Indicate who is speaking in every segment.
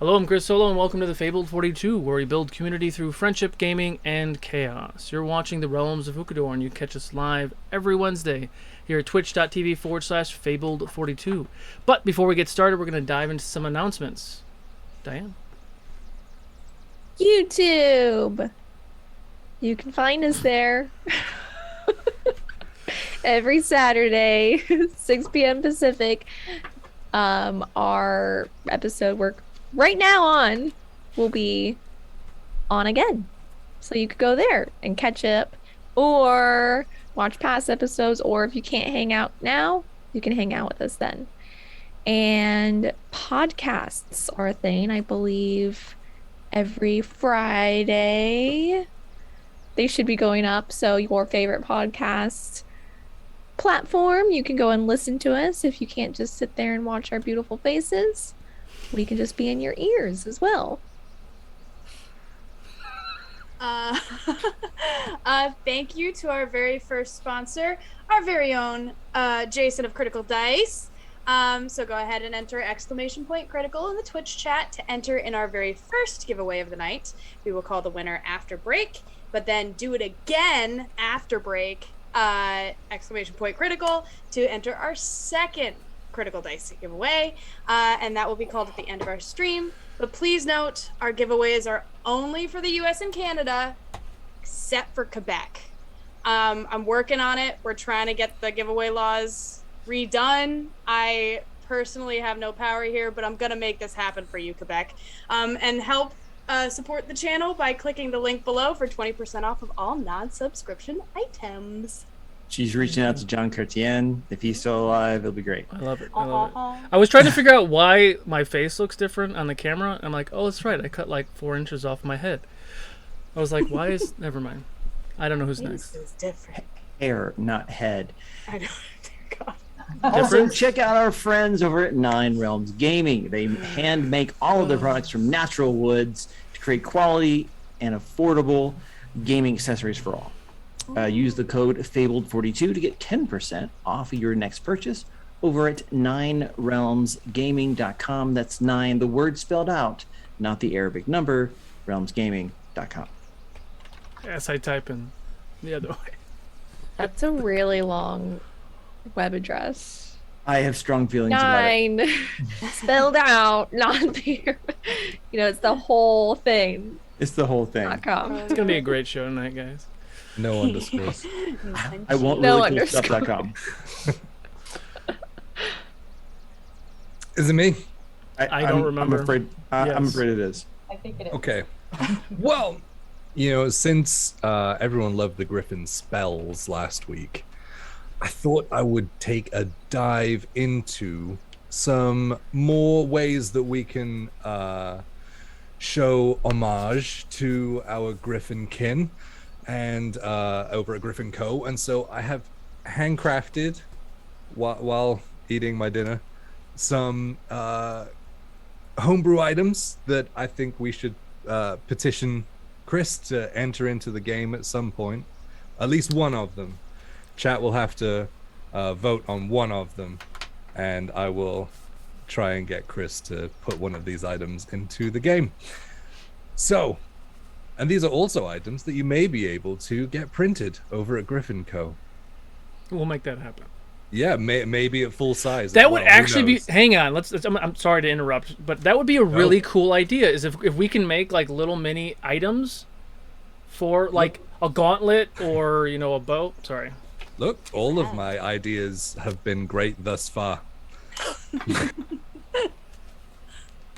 Speaker 1: Hello, I'm Chris Solo, and welcome to the Fabled 42, where we build community through friendship, gaming, and chaos. You're watching the Realms of Ukodor, and you catch us live every Wednesday here at twitch.tv/Fabled42. But before we get started, we're going to dive into some announcements. Diane?
Speaker 2: YouTube! You can find us there every Saturday, 6 p.m. Pacific. Our episode we're right now on will be on again. So you could go there and catch up or watch past episodes, or if you can't hang out now, you can hang out with us then. And podcasts are a thing, I believe, every Friday. They should be going up. So your favorite podcast platform, you can go and listen to us. If you can't just sit there and watch our beautiful faces, we can just be in your ears as well.
Speaker 3: Thank you to our very first sponsor, our very own Jason of Critical Dice. So go ahead and enter !critical in the Twitch chat to enter in our very first giveaway of the night. We will call the winner after break, but then do it again after break, !critical, to enter our second Critical Dice giveaway, and that will be called at the end of our stream. But please note, our giveaways are only for the US and Canada, except for Quebec. I'm working on it. We're trying to get the giveaway laws redone. I personally have no power here, but I'm gonna make this happen for you, Quebec. And help support the channel by clicking the link below for 20% off of all non-subscription items.
Speaker 4: She's reaching out to John Cartier. If he's still alive, it'll be great.
Speaker 1: I love it. I love it. I was trying to figure out why my face looks different on the camera. I'm like, oh, that's right. I cut like 4 inches off my head. I was like, why is... Never mind. I don't know who's next.
Speaker 3: This is different.
Speaker 4: Hair, not head.
Speaker 3: I know. Dear God.
Speaker 4: Also, check out our friends over at Nine Realms Gaming. They hand make all of their products from natural woods to create quality and affordable gaming accessories for all. Use the code FABLED42 to get 10% off your next purchase over at 9realmsgaming.com. That's 9, the word spelled out, not the Arabic number, realmsgaming.com.
Speaker 1: Yes, I type in the other way.
Speaker 2: That's a really long web address.
Speaker 4: I have strong feelings about it.
Speaker 2: 9 spelled out, not the, it's the whole thing.
Speaker 4: It's the whole thing.
Speaker 2: .com.
Speaker 1: It's going to be a great show tonight, guys.
Speaker 5: No underscores.
Speaker 4: I won't
Speaker 2: No
Speaker 4: really cool stuff.com.
Speaker 5: Is it me?
Speaker 1: I don't remember.
Speaker 4: I'm afraid.
Speaker 1: Yes.
Speaker 4: I'm afraid it is.
Speaker 2: I think it is.
Speaker 5: Okay. Well, since everyone loved the Griffin spells last week, I thought I would take a dive into some more ways that we can show homage to our Griffin kin and over at Griffin Co. And so I have handcrafted, while eating my dinner, some homebrew items that I think we should petition Chris to enter into the game at some point. At least one of them. Chat will have to vote on one of them, and I will try and get Chris to put one of these items into the game. So, and these are also items that you may be able to get printed over at Griffin Co.
Speaker 1: We'll make that happen.
Speaker 5: Yeah, maybe at full size.
Speaker 1: That would actually be... Hang on. I'm sorry to interrupt, but that would be a really cool idea, is if we can make like little mini items for like a gauntlet or, a bow. Sorry.
Speaker 5: Look, all of my ideas have been great thus far.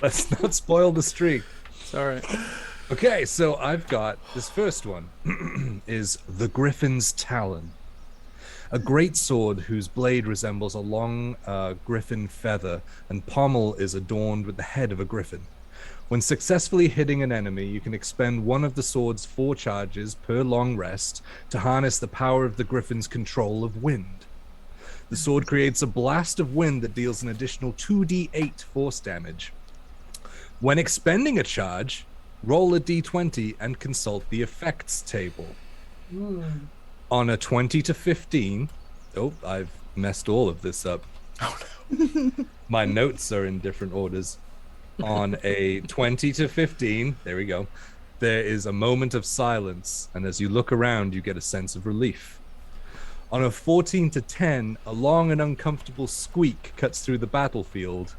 Speaker 5: Let's not spoil the streak.
Speaker 1: Sorry.
Speaker 5: Okay, so I've got this first one is the Griffin's Talon. A great sword whose blade resembles a long griffin feather and pommel is adorned with the head of a griffin. When successfully hitting an enemy, you can expend one of the sword's 4 charges per long rest to harness the power of the griffin's control of wind. The sword creates a blast of wind that deals an additional 2d8 force damage. When expending a charge, roll a d20 and consult the effects table. On a 20 to 15... Oh, I've messed all of this up. Oh no. My notes are in different orders. On a 20 to 15, there we go. There is a moment of silence, and as you look around, you get a sense of relief. On a 14 to 10, a long and uncomfortable squeak cuts through the battlefield,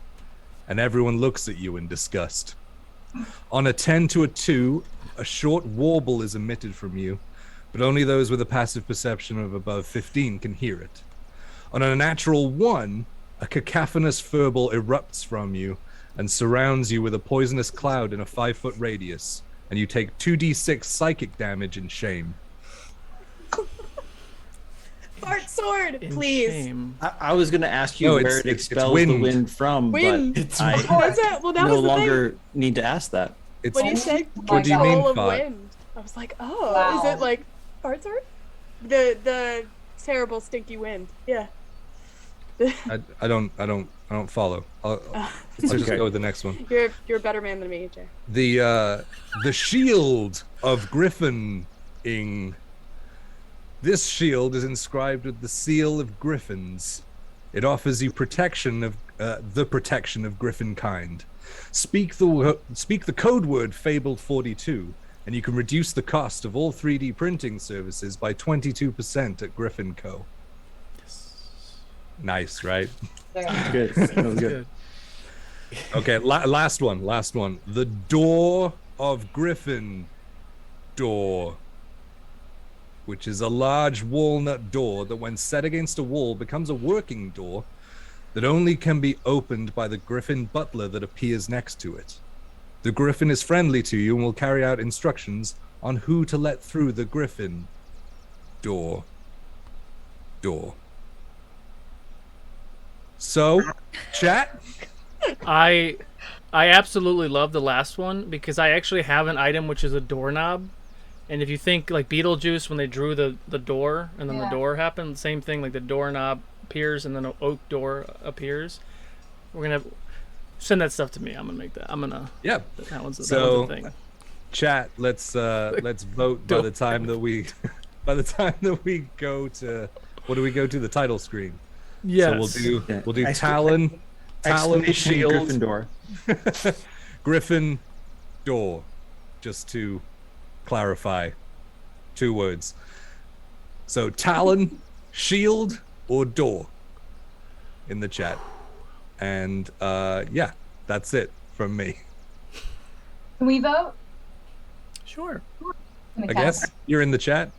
Speaker 5: and everyone looks at you in disgust. On a 10 to a 2, a short warble is emitted from you, but only those with a passive perception of above 15 can hear it. On a natural 1, a cacophonous verbal erupts from you and surrounds you with a poisonous cloud in a 5-foot radius, and you take 2d6 psychic damage and shame.
Speaker 3: Fart sword,
Speaker 1: In
Speaker 3: please.
Speaker 1: shame.
Speaker 4: I was going to ask you
Speaker 5: No,
Speaker 4: where it
Speaker 5: it's
Speaker 4: expels
Speaker 5: wind.
Speaker 4: the wind from,
Speaker 3: Wind.
Speaker 4: but
Speaker 3: Is
Speaker 4: I
Speaker 3: it? Well, that
Speaker 4: no
Speaker 3: was the
Speaker 4: longer need to ask that.
Speaker 5: It's
Speaker 3: thing. When you said
Speaker 5: What do you mean,
Speaker 3: control of
Speaker 5: fart?
Speaker 3: wind, I was like, oh,
Speaker 6: Wow.
Speaker 3: is it like fart sword? The terrible stinky wind. Yeah.
Speaker 5: I don't follow. I'll just
Speaker 4: okay.
Speaker 5: go with the next one.
Speaker 3: You're a better man than me, Jay.
Speaker 5: The shield of Griffin-ing. This shield is inscribed with the seal of griffins. It offers you protection of the protection of griffin kind. Speak the code word Fabled 42, and you can reduce the cost of all 3D printing services by 22% at Griffin Co. Nice, right?
Speaker 6: Very nice.
Speaker 4: Good. That was good.
Speaker 5: Okay, last one. The door of Griffin door, which is a large walnut door that when set against a wall becomes a working door that only can be opened by the Griffin butler that appears next to it. The Griffin is friendly to you and will carry out instructions on who to let through the Griffin door. So, chat?
Speaker 1: I absolutely love the last one because I actually have an item which is a doorknob. And if you think like Beetlejuice when they drew the door and then the
Speaker 6: Yeah.
Speaker 1: door happened, same thing, like the doorknob appears and then an oak door appears. We're gonna send that stuff to me. I'm gonna make that.
Speaker 5: Yeah.
Speaker 1: That one's
Speaker 5: So-
Speaker 1: the thing.
Speaker 5: Chat, let's vote by the time that we go to, what do we go to, the title screen?
Speaker 1: Yes.
Speaker 5: So
Speaker 4: Yeah.
Speaker 5: we'll do
Speaker 4: Exclamation
Speaker 5: shield,
Speaker 4: Gryffindor.
Speaker 5: Griffin door, just to clarify 2 words. So Talon, shield, or door in the chat. And yeah, that's it from me.
Speaker 6: Can we vote?
Speaker 1: Sure.
Speaker 6: In the
Speaker 5: I
Speaker 6: chat?
Speaker 5: guess you're in the chat.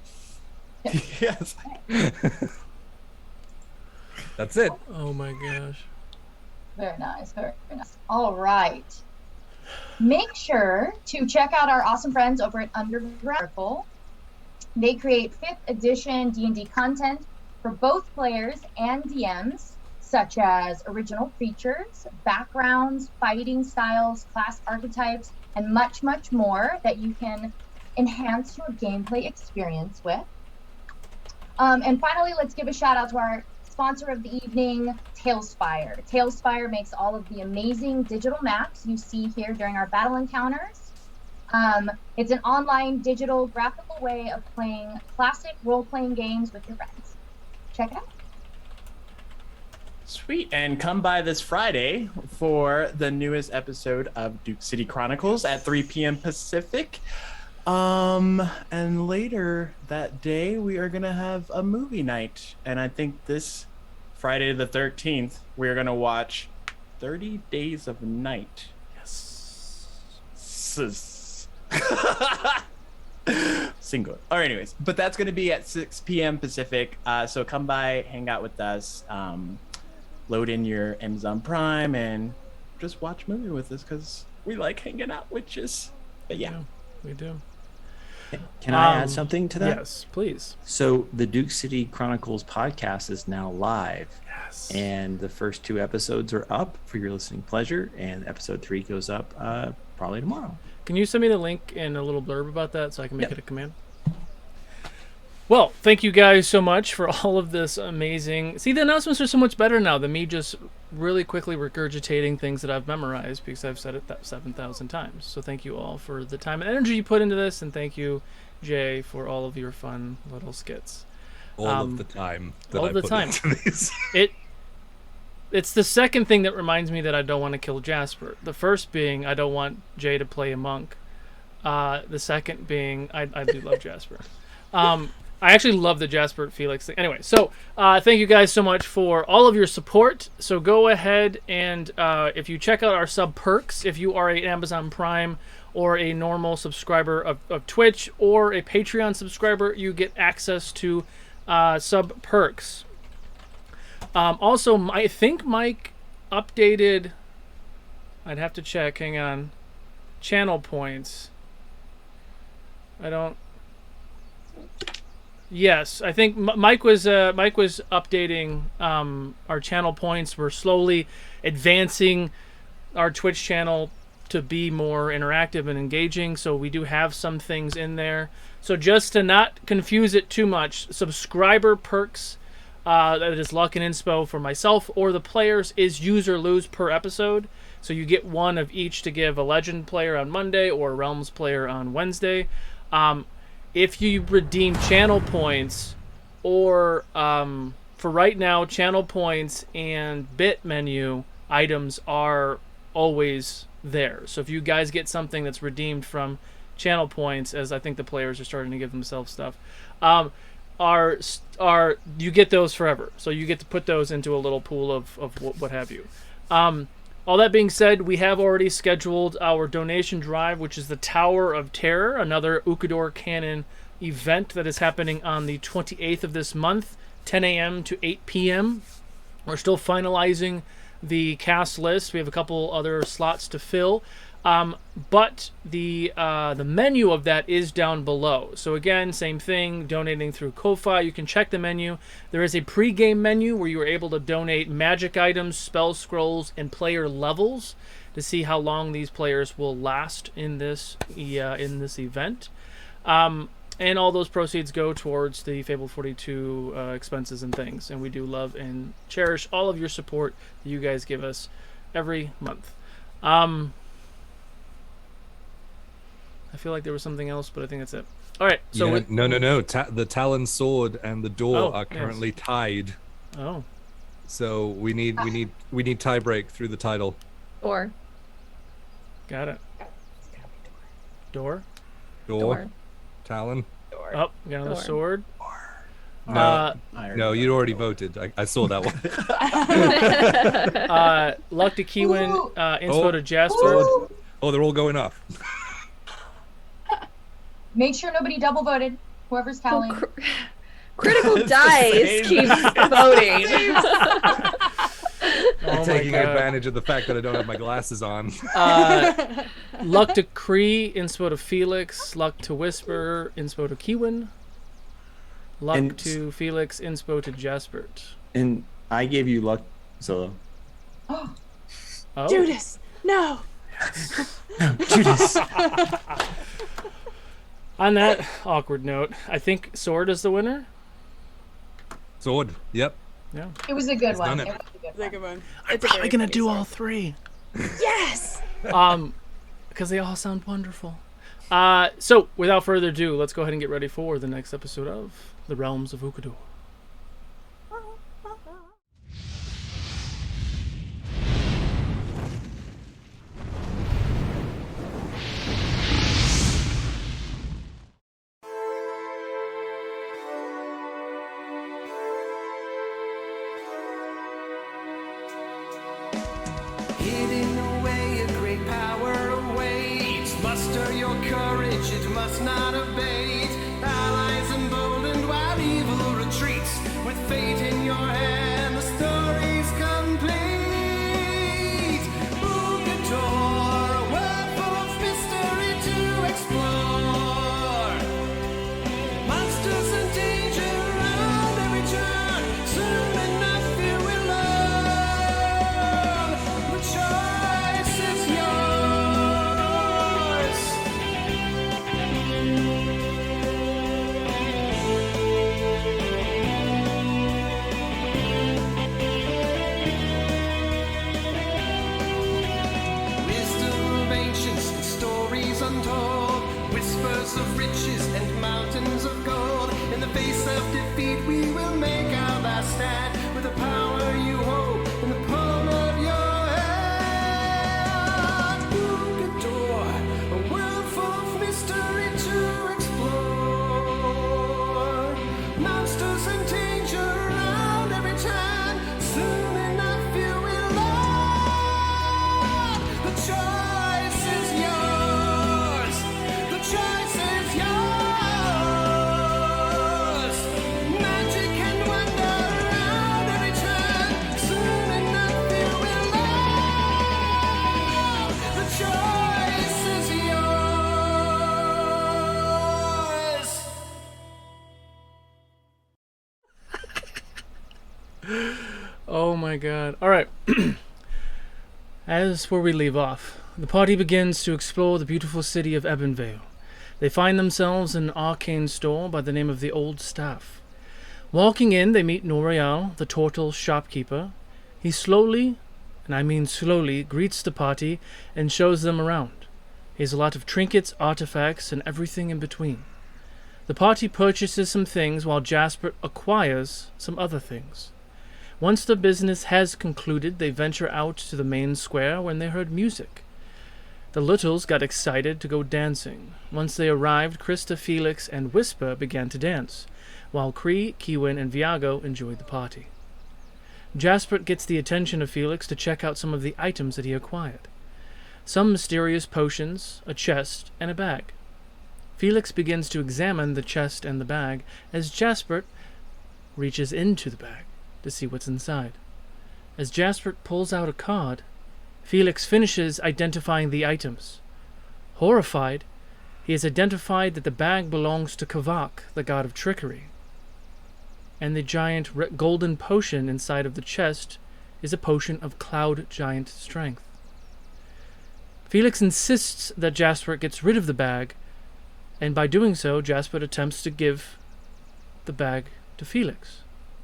Speaker 4: Yes.
Speaker 5: That's it.
Speaker 1: Oh my gosh.
Speaker 6: Very nice, very nice. All right. Make sure to check out our awesome friends over at Underground. They create 5th edition D&D content for both players and DMs, such as original creatures, backgrounds, fighting styles, class archetypes, and much, much more that you can enhance your gameplay experience with. And finally, let's give a shout out to our sponsor of the evening, Tailspire. Tailspire makes all of the amazing digital maps you see here during our battle encounters. It's an online digital graphical way of playing classic role-playing games with your friends. Check it out.
Speaker 7: Sweet. And come by this Friday for the newest episode of Duke City Chronicles at 3 p.m. Pacific. And later that day, we are going to have a movie night. And I think this Friday the 13th, we're going to watch 30 Days of Night.
Speaker 1: Yes.
Speaker 7: Single. Or anyways, but that's going to be at 6 p.m. Pacific. So come by, hang out with us, load in your Amazon Prime, and just watch a movie with us because we like hanging out with you. But yeah.
Speaker 1: We do.
Speaker 4: Can I add something to that?
Speaker 1: Yes, please.
Speaker 4: So the Duke City Chronicles podcast is now live.
Speaker 1: Yes.
Speaker 4: And the first 2 episodes are up for your listening pleasure, and episode 3 goes up probably tomorrow.
Speaker 1: Can you send me the link and a little blurb about that so I can make
Speaker 4: Yep.
Speaker 1: it a command? Well, thank you guys so much for all of this amazing... See, the announcements are so much better now than me just really quickly regurgitating things that I've memorized because I've said it 7,000 times. So thank you all for the time and energy you put into this, and thank you, Jay, for all of your fun little skits.
Speaker 5: All of the time that
Speaker 1: all
Speaker 5: I
Speaker 1: the
Speaker 5: put
Speaker 1: time.
Speaker 5: into these.
Speaker 1: it's the second thing that reminds me that I don't want to kill Jasper. The first being I don't want Jay to play a monk. The second being I do love Jasper. I actually love the Jasper Felix thing. Anyway, so thank you guys so much for all of your support. So go ahead and if you check out our sub perks, if you are an Amazon Prime or a normal subscriber of Twitch or a Patreon subscriber, you get access to sub perks. Also, I think Mike updated, I'd have to check, hang on, channel points. I don't... Yes, I think Mike was updating our channel points. We're slowly advancing our Twitch channel to be more interactive and engaging, so we do have some things in there. So just to not confuse it too much, subscriber perks, that is luck and inspo for myself or the players, is use or lose per episode. So you get one of each to give a legend player on Monday or a realms player on Wednesday. If you redeem channel points, or for right now, channel points and bit menu items are always there. So if you guys get something that's redeemed from channel points, as I think the players are starting to give themselves stuff, you get those forever. So you get to put those into a little pool of what have you. All that being said, we have already scheduled our donation drive, which is the Tower of Terror, another Ukodor canon event that is happening on the 28th of this month, 10 a.m. to 8 p.m. We're still finalizing the cast list. We have a couple other slots to fill. But the menu of that is down below. So again, same thing, donating through Ko-Fi. You can check the menu. There is a pre-game menu where you are able to donate magic items, spell scrolls, and player levels to see how long these players will last in this event. And all those proceeds go towards the Fable 42 expenses and things. And we do love and cherish all of your support that you guys give us every month. I feel like there was something else, but I think that's it. All right. So
Speaker 5: yeah, no. The Talon sword and the door are currently tied.
Speaker 1: Oh.
Speaker 5: So we need tie break through the title.
Speaker 2: Door.
Speaker 1: Got it. Door.
Speaker 5: Talon.
Speaker 1: Oh, got another sword.
Speaker 5: No, you'd already voted. I saw that one.
Speaker 1: Luck to Kiwin, inspo to Jasper.
Speaker 5: Oh, they're all going off.
Speaker 6: Make sure nobody double voted. Whoever's tallying.
Speaker 2: Critical Dice keeps voting.
Speaker 5: Taking advantage of the fact that I don't have my glasses on.
Speaker 1: Luck to Cree, inspo to Felix. Luck to Whisper, inspo to Kiwin. Luck to Felix, inspo to Jaspert.
Speaker 4: And I gave you luck, Solo.
Speaker 3: Oh. Judas, no.
Speaker 4: No, Judas.
Speaker 1: On that awkward note, I think Sword is the winner.
Speaker 5: Sword, yep.
Speaker 1: Yeah.
Speaker 6: It was a good one.
Speaker 5: Done it.
Speaker 6: It was a good one.
Speaker 1: I'm probably gonna do all three.
Speaker 3: Yes.
Speaker 1: Because they all sound wonderful. So without further ado, let's go ahead and get ready for the next episode of The Realms of Ukodor.
Speaker 8: Hidden away, a great power awaits. Muster your courage, it must not abate. Allies emboldened while evil retreats. With fate in your hand, the story's complete. Ukodor, a world full of mystery to explore. Monsters and danger around every turn. Soon enough you will learn. The choice is yours.
Speaker 1: Oh my god. All right. As where we leave off, the party begins to explore the beautiful city of Ebonvale. They find themselves in an arcane store by the name of the Old Staff. Walking in, they meet Noriel, the turtle shopkeeper. He slowly, and I mean slowly, greets the party and shows them around. He has a lot of trinkets, artifacts, and everything in between. The party purchases some things while Jasper acquires some other things. Once the business has concluded, they venture out to the main square when they heard music. The Littles got excited to go dancing. Once they arrived, Krista, Felix, and Whisper began to dance, while Cree, Kiwin, and Viago enjoyed the party. Jasper gets the attention of Felix to check out some of the items that he acquired. Some mysterious potions, a chest, and a bag. Felix begins to examine the chest and the bag as Jasper reaches into the bag to see what's inside. As Jasper pulls out a card, Felix finishes identifying the items. Horrified, he has identified that the bag belongs to Kavak, the god of trickery. And the giant golden potion inside of the chest is a potion of cloud giant strength. Felix insists that Jasper gets rid of the bag, and by doing so, Jasper attempts to give the bag to Felix.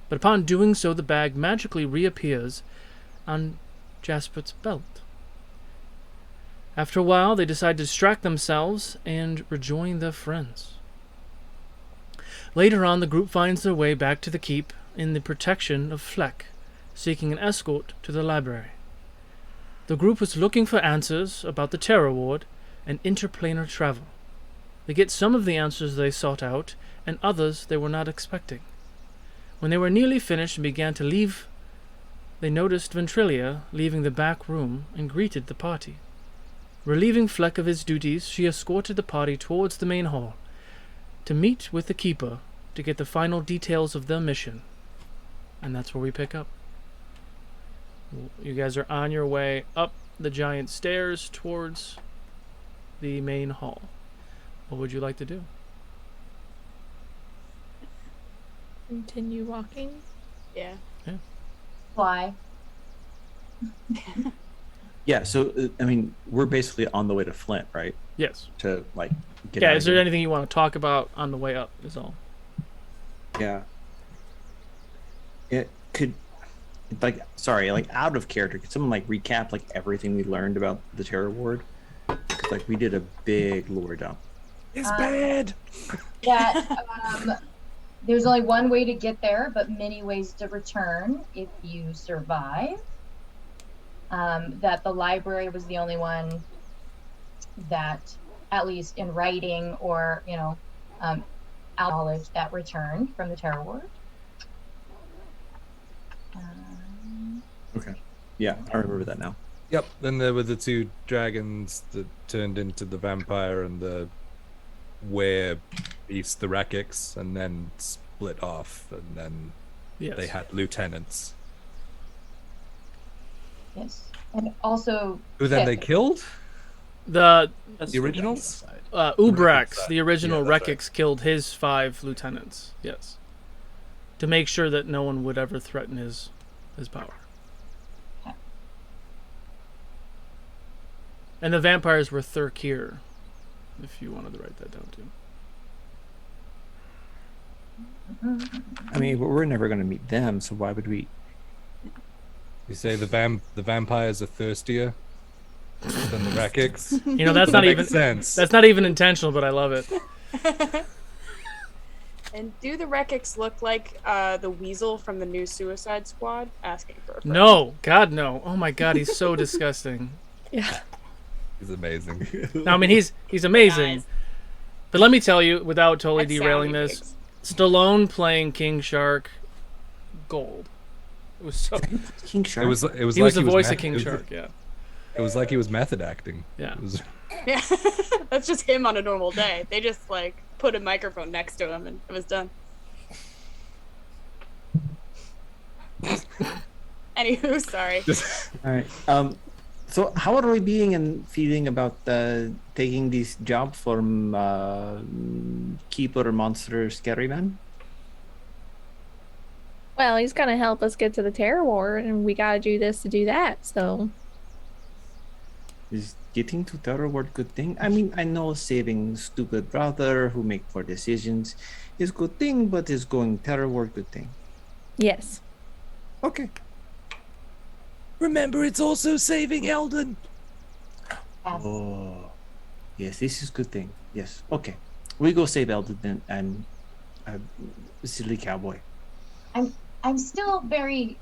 Speaker 1: But upon doing so, the bag magically reappears on Jasper's belt. After a while, they decide to distract themselves and rejoin their friends. Later on, the group finds their way back to the keep in the protection of Fleck, seeking an escort to the library. The group was looking for answers about the Terror Ward and interplanar travel. They get some of the answers they sought out, and others they were not expecting. When they were nearly finished and began to leave, they noticed Ventrilia leaving the back room and greeted the party. Relieving Fleck of his duties, she escorted the party towards the main hall to meet with the Keeper to get the final details of their mission. And that's where we pick up. You guys are on your way up the giant stairs towards the main hall. What would you like to do?
Speaker 2: Continue walking.
Speaker 3: Yeah.
Speaker 6: Fly.
Speaker 4: Yeah, so I mean, we're basically on the way to Flint, right?
Speaker 1: Yes.
Speaker 4: To like get
Speaker 1: Yeah,
Speaker 4: out
Speaker 1: is
Speaker 4: of
Speaker 1: there
Speaker 4: here.
Speaker 1: anything you want to talk about on the way up is all.
Speaker 4: Yeah. It could, like, sorry, like out of character, could someone like recap like everything we learned about the Terror Ward? 'Cause, like, we did a big lore dump.
Speaker 5: It's bad.
Speaker 6: That there's only one way to get there, but many ways to return if you survive. That the library was the only one that, at least in writing or, knowledge, that returned from the Terror Ward.
Speaker 4: Okay. Yeah, I remember that now.
Speaker 5: Yep. Then there were the two dragons that turned into the vampire and the were beast, the Rakix, and then split off, and then
Speaker 1: Yes.
Speaker 5: they had lieutenants.
Speaker 6: Yes. And also,
Speaker 5: Who then they
Speaker 6: Fifth.
Speaker 5: killed?
Speaker 1: The
Speaker 7: That's
Speaker 5: The originals?
Speaker 1: Ubrax,
Speaker 5: side.
Speaker 1: the original
Speaker 5: Yeah, that's
Speaker 1: Rekix, killed his 5 lieutenants. Yes. To make sure that no one would ever threaten his power.
Speaker 6: Okay.
Speaker 1: And the vampires were Thurkir, if you wanted to write that down too.
Speaker 4: I mean, but we're never going to meet them, so why would we?
Speaker 5: You say the vampires are thirstier than the Rakix?
Speaker 1: You know, that's not even
Speaker 5: Makes sense.
Speaker 1: that's not even intentional, but I love it.
Speaker 3: And do the Rekix look like the Weasel from the new Suicide Squad? Asking for a friend.
Speaker 1: No, God no. Oh my God, he's so disgusting.
Speaker 2: Yeah.
Speaker 5: He's amazing.
Speaker 1: No, I mean he's amazing.
Speaker 3: Guys.
Speaker 1: But let me tell you, without totally
Speaker 3: That sound
Speaker 1: derailing
Speaker 3: he
Speaker 1: this,
Speaker 3: makes.
Speaker 1: Stallone playing King Shark, gold. It was so.
Speaker 4: King Shark.
Speaker 5: It was
Speaker 1: He
Speaker 5: like
Speaker 1: was the voice
Speaker 5: meth-
Speaker 1: of King
Speaker 5: it was-
Speaker 1: Shark. Yeah.
Speaker 5: It was like he was method acting.
Speaker 1: Yeah.
Speaker 5: It was,
Speaker 3: Yeah, that's just him on a normal day. They just like put a microphone next to him and it was done. Anywho, sorry.
Speaker 4: All right. So how are we being and feeling about taking this job from Keeper Monster Scary Man?
Speaker 2: Well, he's gonna help us get to the Terror Ward, and we gotta do this to do that. So
Speaker 4: Is getting to Terror Ward good thing? I mean, I know saving stupid brother who make poor decisions is good thing, but is going Terror Ward good thing?
Speaker 2: yes.
Speaker 4: Okay.
Speaker 5: Remember, it's also saving Eldon.
Speaker 6: Yes.
Speaker 4: Oh, yes, this is good thing. Yes. Okay. We go save Eldon and silly cowboy.
Speaker 6: I'm still very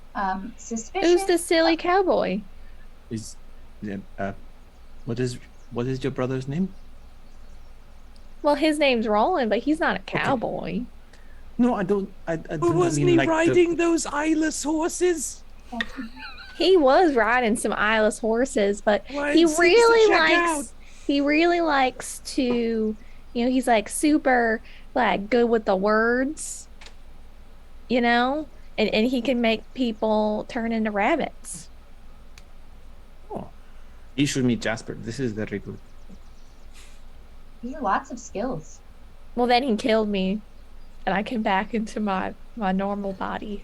Speaker 6: suspicious.
Speaker 2: Who's the silly cowboy?
Speaker 4: Is what is your brother's name?
Speaker 2: Well, his name's Roland, but he's not a cowboy.
Speaker 4: No, I don't. I
Speaker 5: But
Speaker 4: don't
Speaker 5: wasn't
Speaker 4: mean
Speaker 5: he
Speaker 4: like
Speaker 5: riding those eyeless horses?
Speaker 2: He was riding some eyeless horses, but
Speaker 5: Well,
Speaker 2: he
Speaker 5: it seems to
Speaker 2: really
Speaker 5: check
Speaker 2: likes
Speaker 5: out.
Speaker 2: he really likes to, he's like super like good with the words, and he can make people turn into rabbits.
Speaker 4: Oh, you should meet Jasper. This is very good.
Speaker 6: He has lots of skills.
Speaker 2: Well, then he killed me, and I came back into my normal body.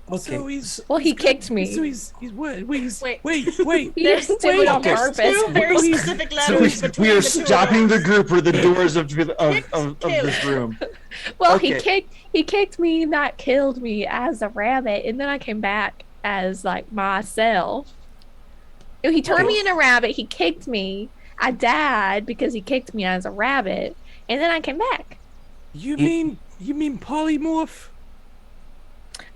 Speaker 4: Okay.
Speaker 5: So he's
Speaker 2: Well, he kicked me.
Speaker 5: So he's what? Wait,
Speaker 3: Wait.
Speaker 5: wait.
Speaker 2: He didn't do it on
Speaker 4: Okay.
Speaker 2: purpose.
Speaker 3: Two very specific letters between
Speaker 4: we are
Speaker 3: the two of
Speaker 4: stopping the
Speaker 3: us.
Speaker 4: group for the doors of
Speaker 3: Kicked,
Speaker 4: this room.
Speaker 2: Well,
Speaker 4: Okay.
Speaker 2: he kicked me, not killed me as a rabbit, and then I came back as like myself. He turned me into a rabbit. He kicked me. I died because he kicked me as a rabbit, and then I came back.
Speaker 5: You mean polymorph?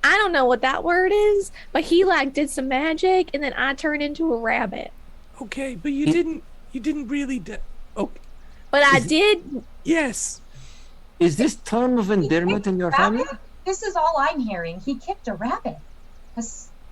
Speaker 2: I don't know what that word is, but he like did some magic, and then I turned into a rabbit.
Speaker 5: Okay, but you didn't really. Okay.
Speaker 2: But I did.
Speaker 5: Yes.
Speaker 4: Is this term of endearment in your family?
Speaker 6: Rabbit? This is all I'm hearing. He kicked a rabbit.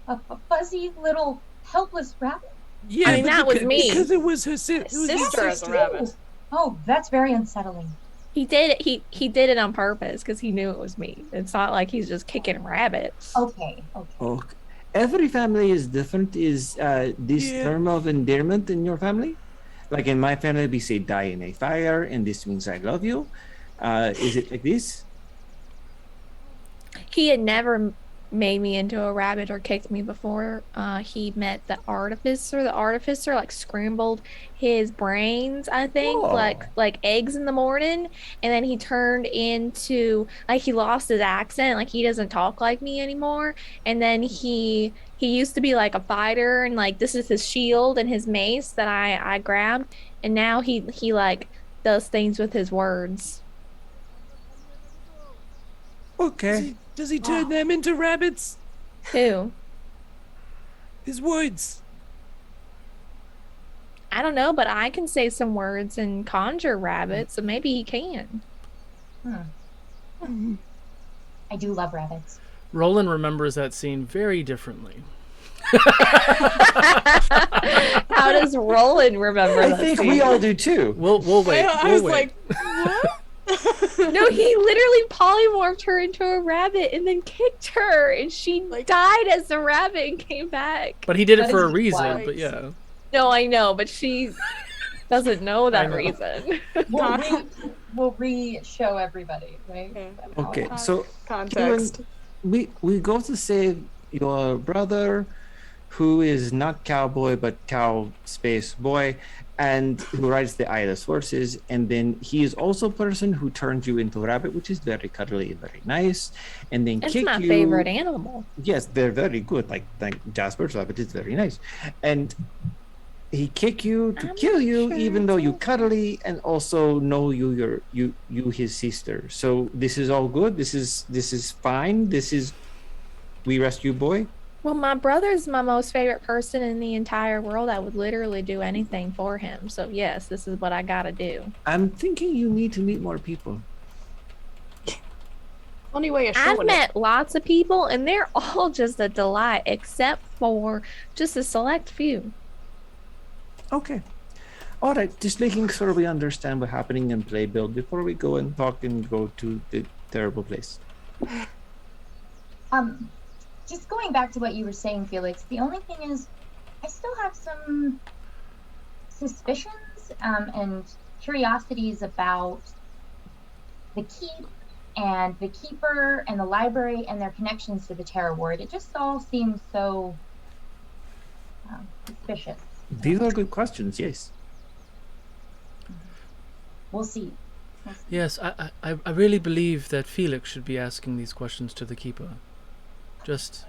Speaker 6: A fuzzy little helpless rabbit.
Speaker 5: Yeah,
Speaker 2: I mean,
Speaker 5: but
Speaker 2: that was me.
Speaker 5: Because it was her
Speaker 3: Sister as a rabbit.
Speaker 6: Oh, that's very unsettling.
Speaker 2: He did it. He did it on purpose because he knew it was me. It's not like he's just kicking rabbits.
Speaker 6: Okay.
Speaker 4: Okay. Every family is different. Is this
Speaker 5: Yeah.
Speaker 4: term of endearment in your family? Like in my family, we say "die in a fire," and this means I love you. Is it like this?
Speaker 2: He had never made me into a rabbit or kicked me before he met the artificer. The artificer like scrambled his brains, I think,
Speaker 4: Oh.
Speaker 2: like eggs in the morning, and then he turned into like he lost his accent, like he doesn't talk like me anymore. And then he used to be like a fighter, and like this is his shield and his mace that I grabbed, and now he like does things with his words.
Speaker 4: Okay.
Speaker 5: Does he turn them into rabbits?
Speaker 2: Who?
Speaker 5: His words.
Speaker 2: I don't know, but I can say some words and conjure rabbits, so maybe he can.
Speaker 6: I do love rabbits.
Speaker 1: Roland remembers that scene very differently.
Speaker 2: How does Roland remember
Speaker 4: I
Speaker 2: that
Speaker 4: think
Speaker 2: scene?
Speaker 4: we all do too.
Speaker 1: We'll wait.
Speaker 3: I
Speaker 1: We'll
Speaker 3: was
Speaker 1: wait.
Speaker 3: like, what?
Speaker 2: No, he literally polymorphed her into a rabbit and then kicked her, and she died as a rabbit and came back.
Speaker 1: But he did it
Speaker 6: That
Speaker 1: for a
Speaker 6: is
Speaker 1: reason.
Speaker 6: wild.
Speaker 1: But yeah.
Speaker 2: No, I know, but she doesn't know that
Speaker 1: know.
Speaker 2: reason.
Speaker 6: We'll re-show everybody, right?
Speaker 3: Okay.
Speaker 4: Okay. So
Speaker 3: Context.
Speaker 4: we go to save your brother, who is not cowboy but cow space boy, and who rides the eyeless horses. And then he is also a person who turns you into a rabbit, which is very cuddly and very nice. And then
Speaker 2: That's
Speaker 4: kick
Speaker 2: my
Speaker 4: you.
Speaker 2: favorite animal.
Speaker 4: Yes, they're very good. Like Jasper's rabbit is very nice, and he kick you to
Speaker 2: I'm
Speaker 4: kill
Speaker 2: not
Speaker 4: you,
Speaker 2: sure
Speaker 4: even
Speaker 2: it's
Speaker 4: though you
Speaker 2: okay.
Speaker 4: cuddly, and also know you his sister. So this is all good. This is fine. We rescue boy.
Speaker 2: Well, my brother's my most favorite person in the entire world. I would literally do anything for him. So yes, this is what I gotta do.
Speaker 4: I'm thinking you need to meet more people.
Speaker 3: Only way of
Speaker 2: I've
Speaker 3: showing
Speaker 2: met lots of people, and they're all just a delight, except for just a select few.
Speaker 4: Okay. All right. Just making sure we understand what's happening in play build before we go and talk and go to the terrible place.
Speaker 6: Just going back to what you were saying, Felix, the only thing is I still have some suspicions and curiosities about the keep and the keeper and the library and their connections to the Terror Ward. It just all seems so suspicious.
Speaker 4: These are good questions, yes.
Speaker 6: We'll see.
Speaker 1: Yes, I really believe that Felix should be asking these questions to the keeper. Just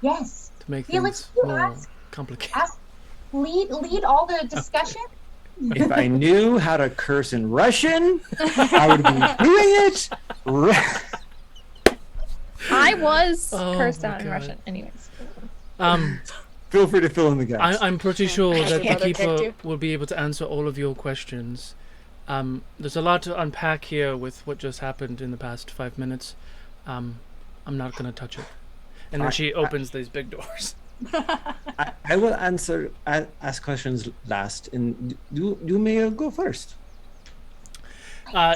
Speaker 6: Yes.
Speaker 1: to make
Speaker 6: Felix,
Speaker 1: things
Speaker 6: you
Speaker 1: more
Speaker 6: ask-
Speaker 1: complicated.
Speaker 6: Lead all the discussion.
Speaker 4: If I knew how to curse in Russian, I would be doing it.
Speaker 2: I was
Speaker 1: Oh
Speaker 2: cursed
Speaker 1: my
Speaker 2: out in
Speaker 1: God.
Speaker 2: Russian. Anyways.
Speaker 4: Feel free to fill in the gaps.
Speaker 1: I'm pretty sure
Speaker 3: Has
Speaker 1: that
Speaker 3: your
Speaker 1: the
Speaker 3: brother kicked
Speaker 1: keeper
Speaker 3: you?
Speaker 1: will be able to answer all of your questions. There's a lot to unpack here with what just happened in the past 5 minutes. I'm not gonna touch it. And then she opens these big doors.
Speaker 4: I will ask questions last, and you may go first.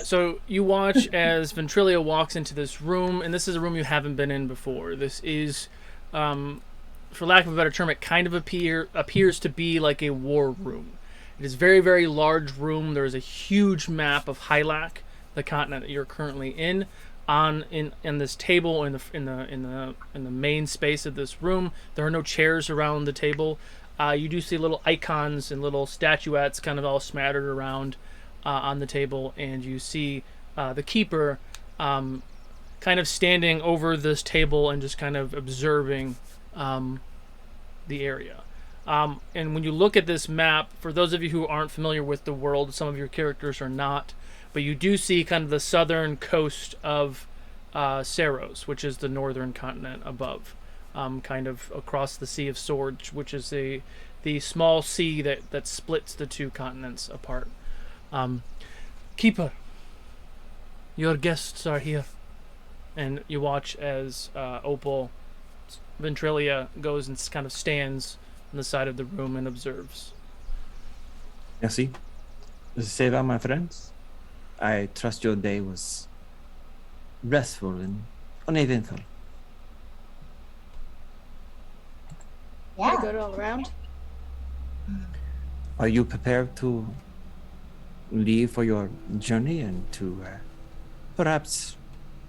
Speaker 1: So you watch as Ventrilia walks into this room, and this is a room you haven't been in before. This is, for lack of a better term, it kind of appears to be like a war room. It is a very, very large room. There is a huge map of Hylac, the continent that you're currently in this table in the main space of this room. There are no chairs around the table. You do see little icons and little statuettes kind of all smattered around on the table, and you see the keeper kind of standing over this table and just kind of observing the area. And when you look at this map, for those of you who aren't familiar with the world, some of your characters are not, but you do see kind of the southern coast of Saros, which is the northern continent above, kind of across the Sea of Swords, which is the small sea that splits the two continents apart. Keeper, your guests are here. And you watch as Opal, Ventrilia, goes and kind of stands on the side of the room and observes.
Speaker 4: Merci. C'est that, my friends. I trust your day was restful and uneventful.
Speaker 6: Yeah.
Speaker 3: Good all around.
Speaker 4: Are you prepared to leave for your journey and to perhaps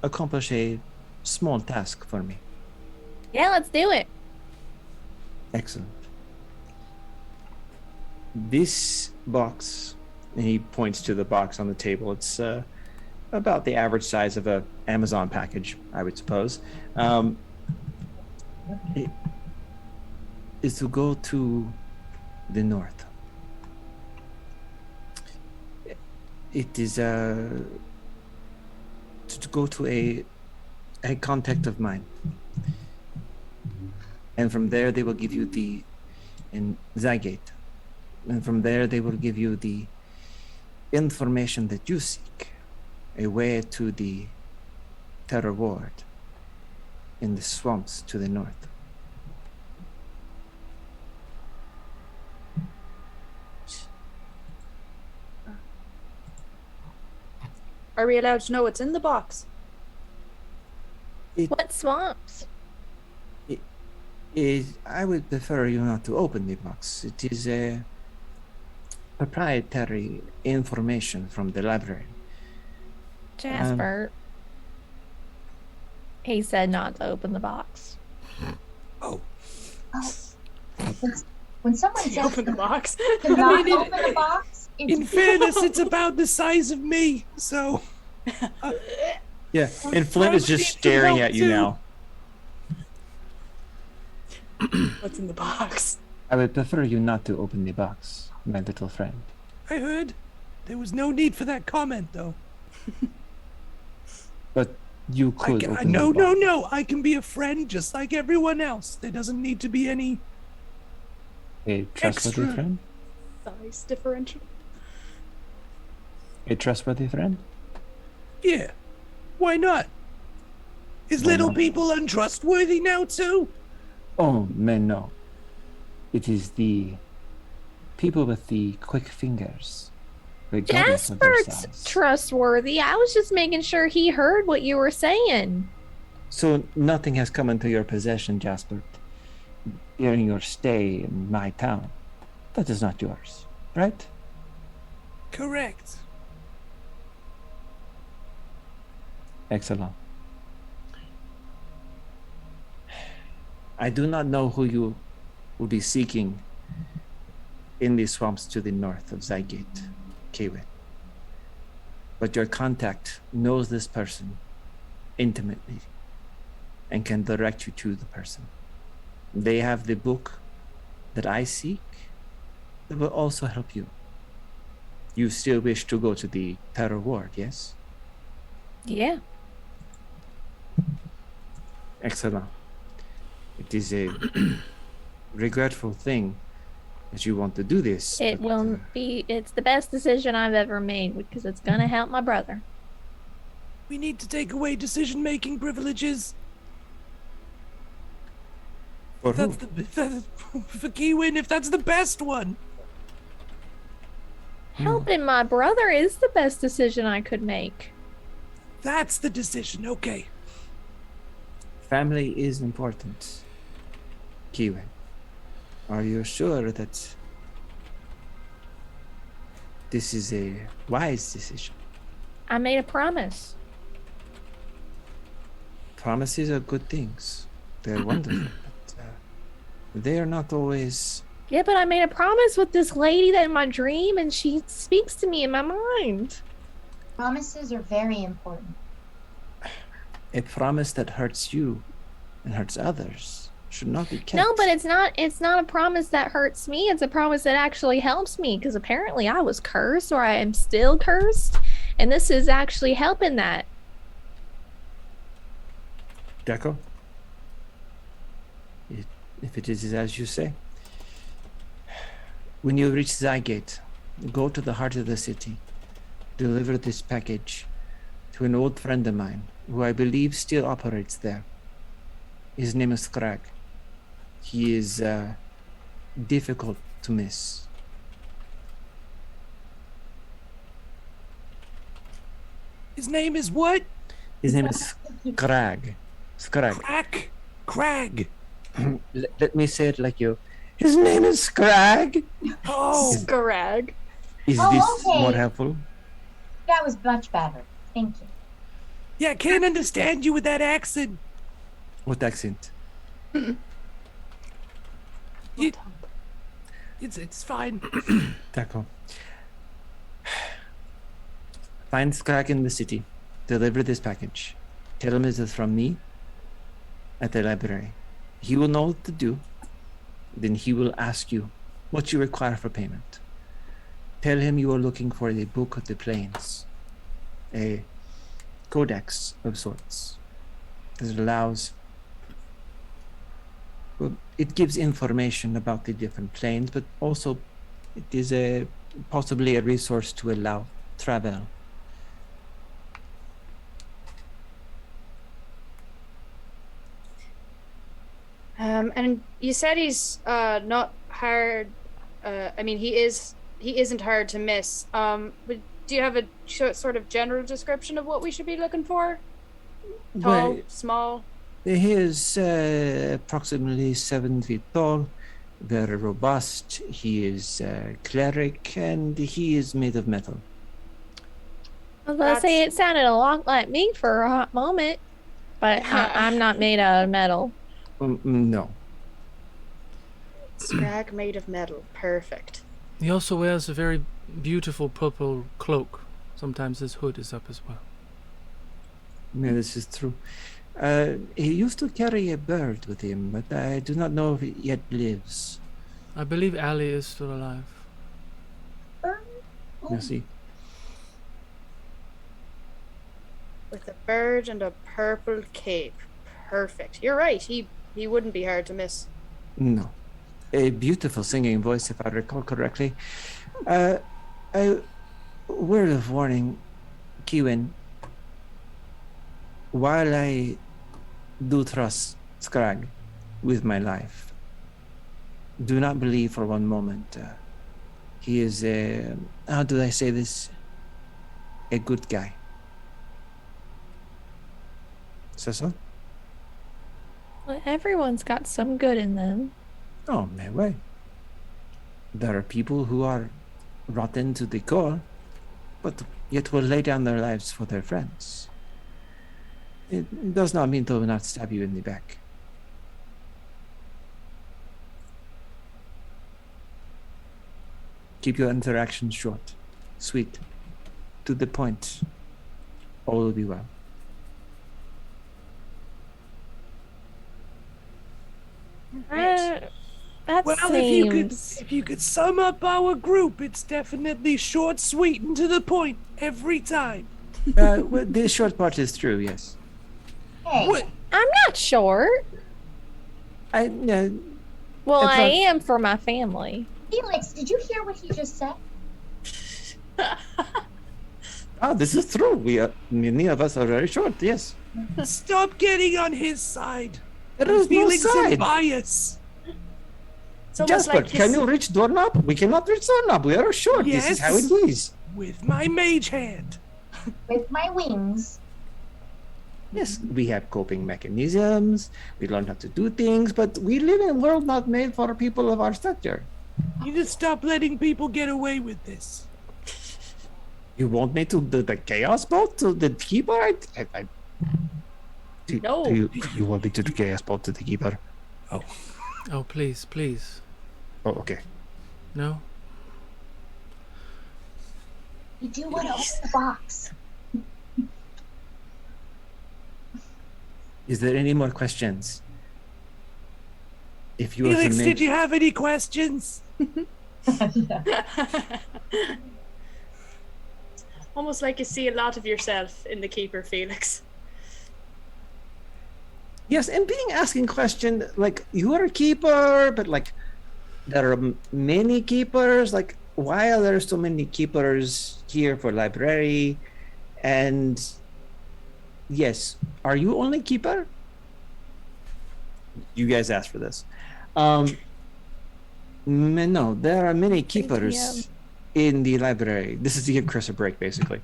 Speaker 4: accomplish a small task for me?
Speaker 2: Yeah, let's do it.
Speaker 4: Excellent. This box, and he points to the box on the table, it's about the average size of a Amazon package, I would suppose. It is to go to the north. It is to go to a contact of mine. And from there they will give you the Zygate. And from there they will give you the information that you seek. A way to the Terror Ward in the swamps to the north.
Speaker 3: Are we allowed to know what's in the box?
Speaker 2: What swamps?
Speaker 4: I would prefer you not to open the box. It is a proprietary information from the library.
Speaker 2: Jasper. He said not to open the box.
Speaker 6: Oh. When someone says
Speaker 3: Open the box.
Speaker 6: to not open the box,
Speaker 5: In fairness, it's about the size of me, so.
Speaker 4: Yeah, and Flint is just staring at you now.
Speaker 3: What's in the box?
Speaker 4: I would prefer you not to open the box, my little friend.
Speaker 5: I heard. There was no need for that comment, though.
Speaker 4: But you could open
Speaker 5: No.
Speaker 4: the box.
Speaker 5: I can be a friend just like everyone else. There doesn't need to be any.
Speaker 4: A trustworthy
Speaker 5: Extra.
Speaker 4: friend?
Speaker 3: Size differential.
Speaker 4: A trustworthy friend?
Speaker 5: Yeah. Why not? Is little people untrustworthy now, too?
Speaker 4: Oh, man, no. It is the people with the quick fingers. Regardless of their
Speaker 2: Jasper's
Speaker 4: size.
Speaker 2: trustworthy. I was just making sure he heard what you were saying.
Speaker 4: So nothing has come into your possession, Jasper, during your stay in my town. That is not yours, right?
Speaker 5: Correct.
Speaker 4: Excellent. I do not know who you will be seeking in the swamps to the north of Zygate, Kiwin. But your contact knows this person intimately and can direct you to the person. They have the book that I seek that will also help you. You still wish to go to the Terror Ward, yes?
Speaker 2: Yeah.
Speaker 4: Excellent. It is a regretful thing that you want to do this.
Speaker 2: It will be, it's the best decision I've ever made because it's going to help my brother.
Speaker 5: We need to take away decision-making privileges.
Speaker 4: For who?
Speaker 5: For Kiwin, if that's the best one.
Speaker 2: Helping my brother is the best decision I could make.
Speaker 5: That's the decision. Okay.
Speaker 4: Family is important. Kiwin, are you sure that this is a wise decision?
Speaker 2: I made a promise.
Speaker 4: Promises are good things. They're wonderful. But, they are not always.
Speaker 2: Yeah, but I made a promise with this lady that in my dream, and she speaks to me in my mind.
Speaker 6: Promises are very important.
Speaker 4: A promise that hurts you and hurts others should not be kept.
Speaker 2: No, but it's not a promise that hurts me. It's a promise that actually helps me because apparently I was cursed or I am still cursed, and this is actually helping that.
Speaker 4: Deco? If it is as you say. When you reach Zygate, go to the heart of the city. Deliver this package to an old friend of mine who I believe still operates there. His name is Scrag. He is difficult to miss.
Speaker 5: His name is what?
Speaker 4: His name is Scrag. Scrag.
Speaker 5: Crag.
Speaker 4: Let me say it like you. His name is Scrag.
Speaker 5: Oh.
Speaker 3: Scrag.
Speaker 4: Is
Speaker 6: Oh,
Speaker 4: this
Speaker 6: okay.
Speaker 4: more helpful?
Speaker 6: That was much better. Thank you.
Speaker 5: Yeah, I can't understand you with that accent.
Speaker 4: What accent?
Speaker 5: It's fine.
Speaker 4: Deco. Find Scrag in the city. Deliver this package. Tell him it is from me at the library. He will know what to do. Then he will ask you what you require for payment. Tell him you are looking for the Book of the Plains, a codex of sorts that allows. Well, it gives information about the different planes, but also it is possibly a resource to allow travel.
Speaker 3: And you said he's not hard. I mean, he isn't hard to miss. But do you have a sort of general description of what we should be looking for? Tall,
Speaker 4: Well,
Speaker 3: small.
Speaker 4: he is approximately 7 feet tall, very robust. He is a cleric, and he is made of metal.
Speaker 2: I was gonna say it sounded a lot like me for a hot moment, but I'm not made out of metal.
Speaker 4: No.
Speaker 3: Scrag made of metal. Perfect.
Speaker 1: He also wears a very beautiful purple cloak. Sometimes his hood is up as well.
Speaker 4: Yeah, this is true. He used to carry a bird with him, but I do not know if it yet lives.
Speaker 1: I believe Ali is still alive.
Speaker 4: Merci.
Speaker 3: With a bird and a purple cape. Perfect. You're right. He wouldn't be hard to miss.
Speaker 4: No. A beautiful singing voice, if I recall correctly. A word of warning, Kiwin. While I do trust Scrag with my life, do not believe for one moment he is a, how do I say this? A good guy. So?
Speaker 2: Well, everyone's got some good in them.
Speaker 4: Oh, my way. There are people who are rotten to the core, but yet will lay down their lives for their friends. It does not mean to not stab you in the back. Keep your interactions short, sweet, to the point. All will be well.
Speaker 2: That
Speaker 8: Well,
Speaker 2: seems.
Speaker 8: if you could sum up our group, it's definitely short, sweet, and to the point every time.
Speaker 4: Well, this short part is true, yes.
Speaker 6: Hey,
Speaker 8: What?
Speaker 2: I'm not short.
Speaker 4: I
Speaker 2: Well, I
Speaker 4: Apart-
Speaker 2: am for my family.
Speaker 6: Felix, did you hear what he just said?
Speaker 4: this is true. Many of us are very short, yes.
Speaker 8: Stop getting on his side.
Speaker 4: There is no
Speaker 8: Feelings and
Speaker 4: side.
Speaker 8: bias.
Speaker 3: It's almost
Speaker 4: Jasper,
Speaker 3: like
Speaker 4: can you reach doorknob? We cannot reach doorknob. We are short. This is how it
Speaker 8: Yes.
Speaker 4: is.
Speaker 8: With my mage hand.
Speaker 6: With my wings.
Speaker 4: Yes, we have coping mechanisms. We learn how to do things, but we live in a world not made for people of our stature.
Speaker 8: You need to stop letting people get away with this.
Speaker 4: You want me to do the chaos bolt to the keeper?
Speaker 3: No.
Speaker 4: You want me to do chaos bolt to the keeper?
Speaker 1: Oh, please, please.
Speaker 4: Oh, okay.
Speaker 1: No?
Speaker 6: You do want to open the box.
Speaker 4: Is there any more questions? If you were to
Speaker 8: Felix,
Speaker 4: make...
Speaker 8: did you have any questions?
Speaker 3: Almost like you see a lot of yourself in the keeper, Felix.
Speaker 4: Yes, and being asking question like you are a keeper, but like there are many keepers. Like why are there so many keepers here for library? And yes, are you only keeper? You guys asked for this. No, there are many keepers in the library. This is to give Chris a break, basically.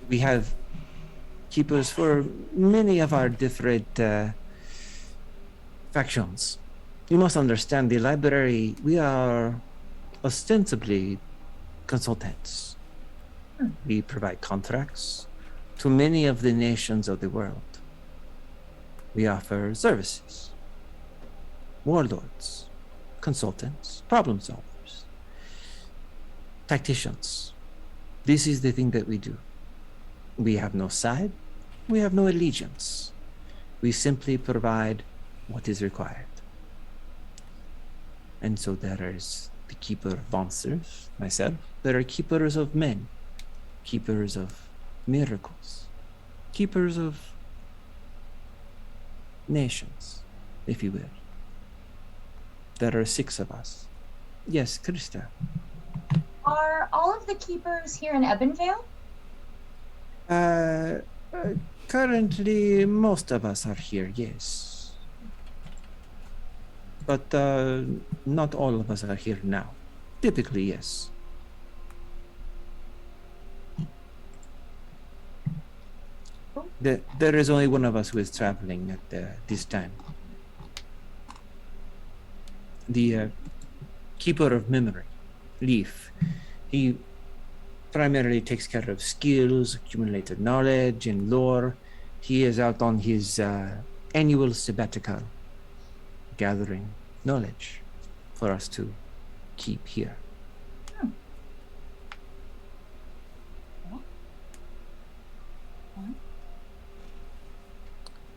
Speaker 4: We have keepers for many of our different factions. You must understand the library, we are ostensibly consultants. We provide contracts to many of the nations of the world. We offer services, warlords, consultants, problem solvers, tacticians. This is the thing that we do. We have no side, we have no allegiance. We simply provide what is required. And so there is the keeper of monsters, myself. There are keepers of men, keepers of miracles, keepers of nations, if you will. There are 6 of us. Yes, Krista.
Speaker 6: Are all of the keepers here in Ebonvale?
Speaker 4: Currently, most of us are here, yes. But not all of us are here now. Typically, yes. There is only one of us who is traveling at this time. The Keeper of Memory, Leaf. He primarily takes care of skills, accumulated knowledge, and lore. He is out on his annual sabbatical, gathering knowledge for us to keep here.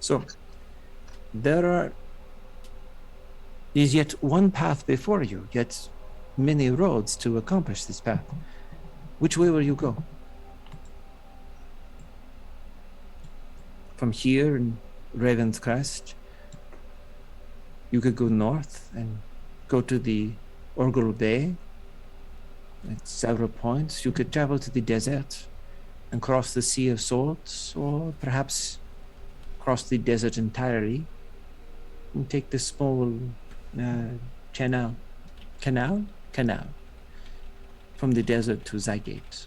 Speaker 4: So, there is yet one path before you, yet many roads to accomplish this path. Which way will you go? From here in Raven's Crest, you could go north and go to the Orgel Bay at several points. You could travel to the desert and cross the Sea of Swords, or perhaps cross the desert entirely and take the small canal from the desert to Zygate.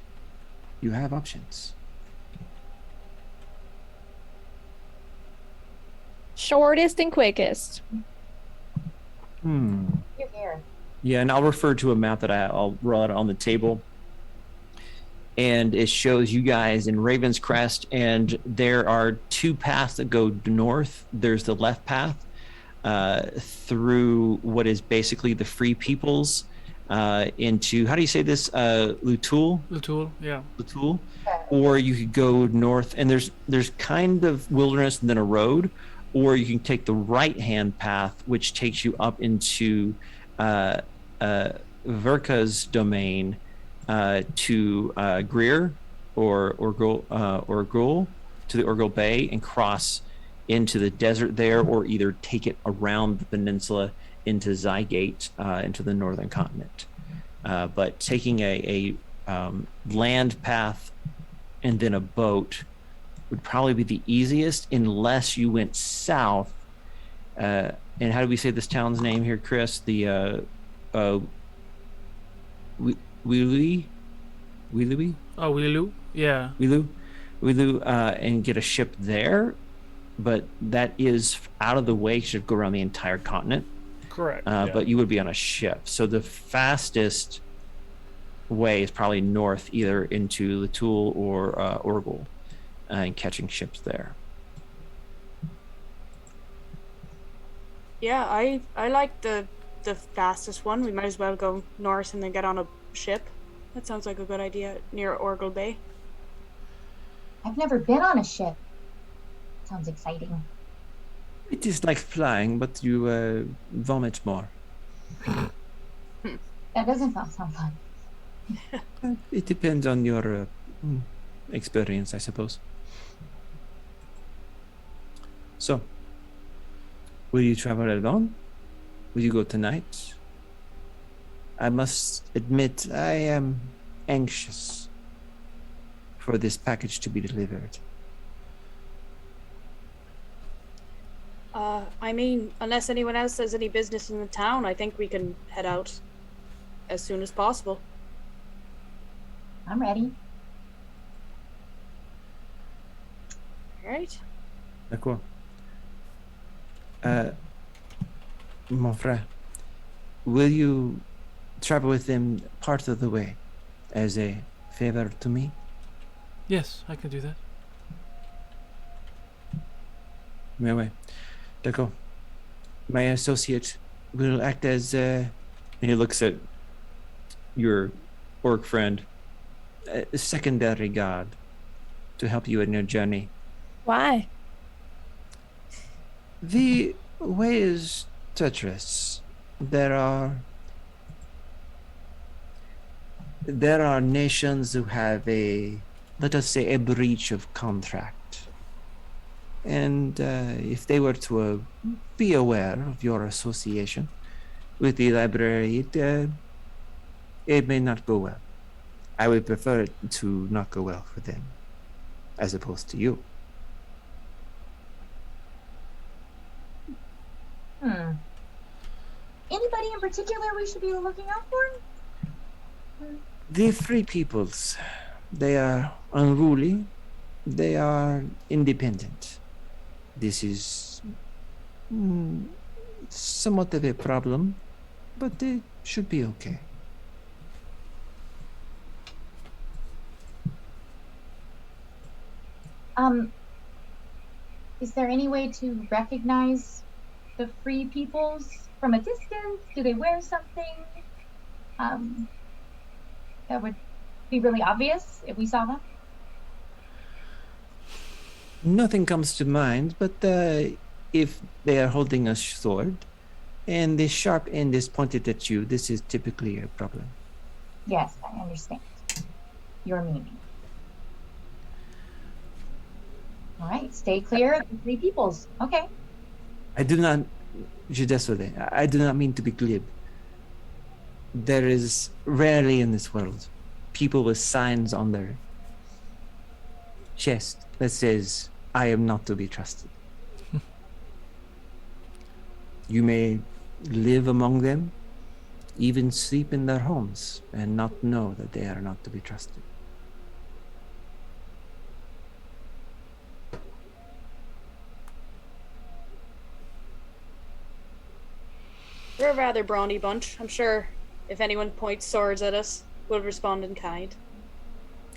Speaker 4: You have options.
Speaker 2: Shortest and quickest.
Speaker 6: You're here.
Speaker 4: Yeah, and I'll refer to a map that I'll roll out on the table. and it shows you guys in Raven's Crest, and there are two paths that go north. There's the left path through what is basically the Free Peoples into, how do you say this, Lutul?
Speaker 1: Lutul, yeah.
Speaker 4: Lutul, or you could go north, and there's kind of wilderness and then a road, or you can take the right hand path, which takes you up into Verka's domain to Greer or Orgul, to the Orgul Bay, and cross into the desert there, or either take it around the peninsula into Zygate, into the northern continent. But taking a land path and then a boat would probably be the easiest, unless you went south. And how do we say this town's name here, Chris? The Wili?
Speaker 1: Oh, Wilu? Yeah.
Speaker 4: Wilu, and get a ship there, but that is out of the way. You should go around the entire continent.
Speaker 1: Correct.
Speaker 4: But you would be on a ship. So the fastest way is probably north, either into Lutul or Orgul, and catching ships there.
Speaker 3: Yeah, I like the fastest one. We might as well go north and then get on a ship. That sounds like a good idea near Orgul Bay.
Speaker 6: I've never been on a ship. Sounds exciting.
Speaker 4: It is like flying, but you vomit more.
Speaker 6: That doesn't sound fun.
Speaker 4: It depends on your experience, I suppose. So, will you travel alone? Will you go tonight? I must admit, I am anxious for this package to be delivered.
Speaker 3: I mean, unless anyone else has any business in the town, I think we can head out as soon as possible.
Speaker 6: I'm ready.
Speaker 3: All right.
Speaker 4: D'accord. Mon frère, will you travel with them part of the way as a favor to me?
Speaker 1: Yes, I can do that.
Speaker 4: Ouais. D'accord. My associate will act as and he looks at your orc friend, a secondary guard to help you in your journey.
Speaker 2: Why?
Speaker 4: The way is treacherous. There are nations who have let us say, a breach of contract. And if they were to be aware of your association with the library, it may not go well. I would prefer it to not go well for them, as opposed to you.
Speaker 6: Anybody in particular we should be looking out for?
Speaker 4: The Free Peoples, they are unruly. They are independent. This is somewhat of a problem, but they should be okay.
Speaker 6: Is there any way to recognize the Free Peoples from a distance? Do they wear something that would be really obvious if we saw them?
Speaker 4: Nothing comes to mind, but if they are holding a sword and the sharp end is pointed at you, this is typically a problem.
Speaker 6: Yes, I understand your meaning. All right, stay clear of the Free Peoples. Okay.
Speaker 4: I do not, je désolé, I do not mean to be glib. There is rarely in this world people with signs on their chest that says, I am not to be trusted. You may live among them, even sleep in their homes, and not know that they are not to be trusted.
Speaker 3: We're a rather brawny bunch. I'm sure if anyone points swords at us, we'll respond in kind.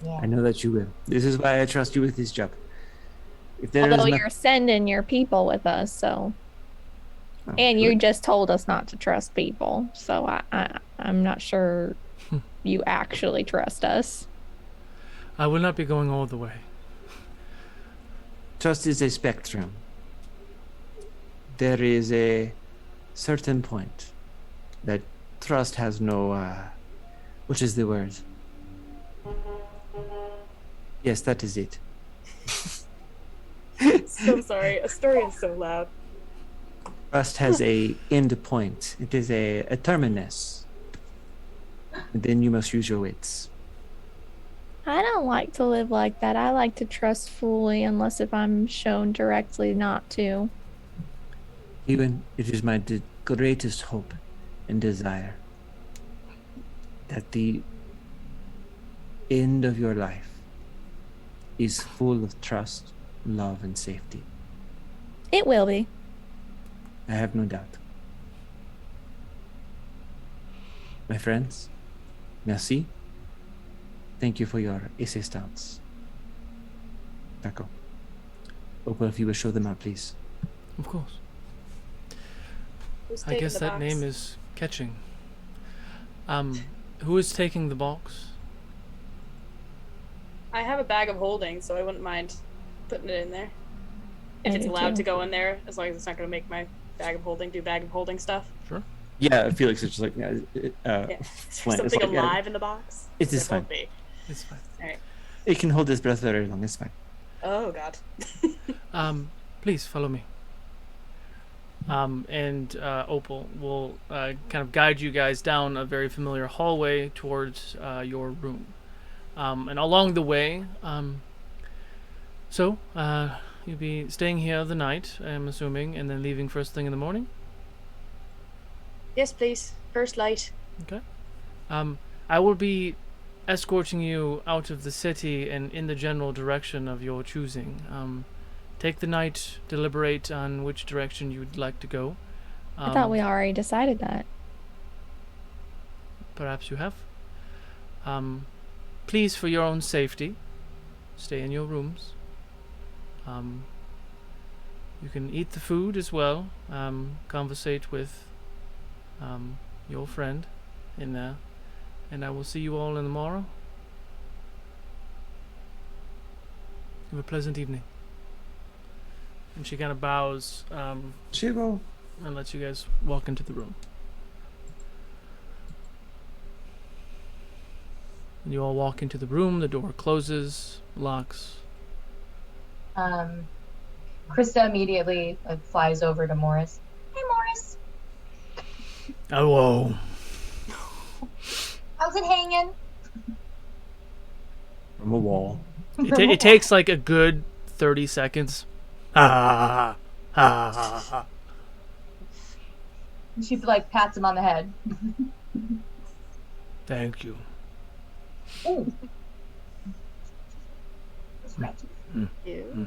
Speaker 6: Yeah.
Speaker 4: I know that you will. This is why I trust you with this job. If there is
Speaker 2: Although
Speaker 4: nothing,
Speaker 2: you're sending your people with us, so and you just told us not to trust people, so I'm not sure you actually trust us.
Speaker 1: I will not be going all the way.
Speaker 4: trust is a spectrum. There is a certain point that trust has no. What is the word? Yes, that is it.
Speaker 3: So sorry. Astoria is so loud.
Speaker 4: Trust has a end point. It is a terminus. And then you must use your wits.
Speaker 2: I don't like to live like that. I like to trust fully unless if I'm shown directly not to.
Speaker 4: Even it is my greatest hope and desire that the end of your life is full of trust, love, and safety.
Speaker 2: It will be.
Speaker 4: I have no doubt. My friends, merci. Thank you for your assistance. D'accord. Opal, if you will show them out, please.
Speaker 1: Of course.
Speaker 3: Who's
Speaker 1: I
Speaker 3: taking
Speaker 1: guess
Speaker 3: the
Speaker 1: that
Speaker 3: box?
Speaker 1: name is catching. Who is taking the box?
Speaker 3: I have a bag of holding, so I wouldn't mind putting it in there. If
Speaker 2: I
Speaker 3: it's
Speaker 2: do
Speaker 3: allowed
Speaker 2: too.
Speaker 3: to go in there, as long as it's not going to make my bag of holding do bag of holding stuff.
Speaker 1: Sure.
Speaker 4: Yeah, Felix is just like,
Speaker 3: Yeah.
Speaker 4: it's fine. It's
Speaker 3: Something
Speaker 4: like,
Speaker 3: alive in the box?
Speaker 4: It is
Speaker 3: There
Speaker 4: fine.
Speaker 3: won't be.
Speaker 1: It's fine.
Speaker 3: Alright.
Speaker 4: It can hold its breath very long. It's fine.
Speaker 3: Oh, God.
Speaker 1: Please follow me. And Opal will kind of guide you guys down a very familiar hallway towards your room. And along the way, so you'll be staying here the night, I'm assuming, and then leaving first thing in the morning?
Speaker 3: Yes, please. First light.
Speaker 1: Okay. I will be escorting you out of the city and in the general direction of your choosing. Take the night, deliberate on which direction you'd like to go.
Speaker 2: I thought we already decided that.
Speaker 1: Perhaps you have. Please, for your own safety, stay in your rooms. You can eat the food as well. Conversate with your friend in there. And I will see you all in the morrow. Have a pleasant evening. And she kind of bows
Speaker 4: Chivo.
Speaker 1: and lets you guys walk into the room. And you all walk into the room, the door closes, locks.
Speaker 6: Krista immediately flies over to Morris. Hey, Morris.
Speaker 1: Hello.
Speaker 6: How's it hanging?
Speaker 4: From a wall.
Speaker 1: It takes like a good 30 seconds. Ha ha ha ha.
Speaker 6: She pats him on the head.
Speaker 1: Thank you.
Speaker 6: Ooh. Scratchy.
Speaker 3: Ew.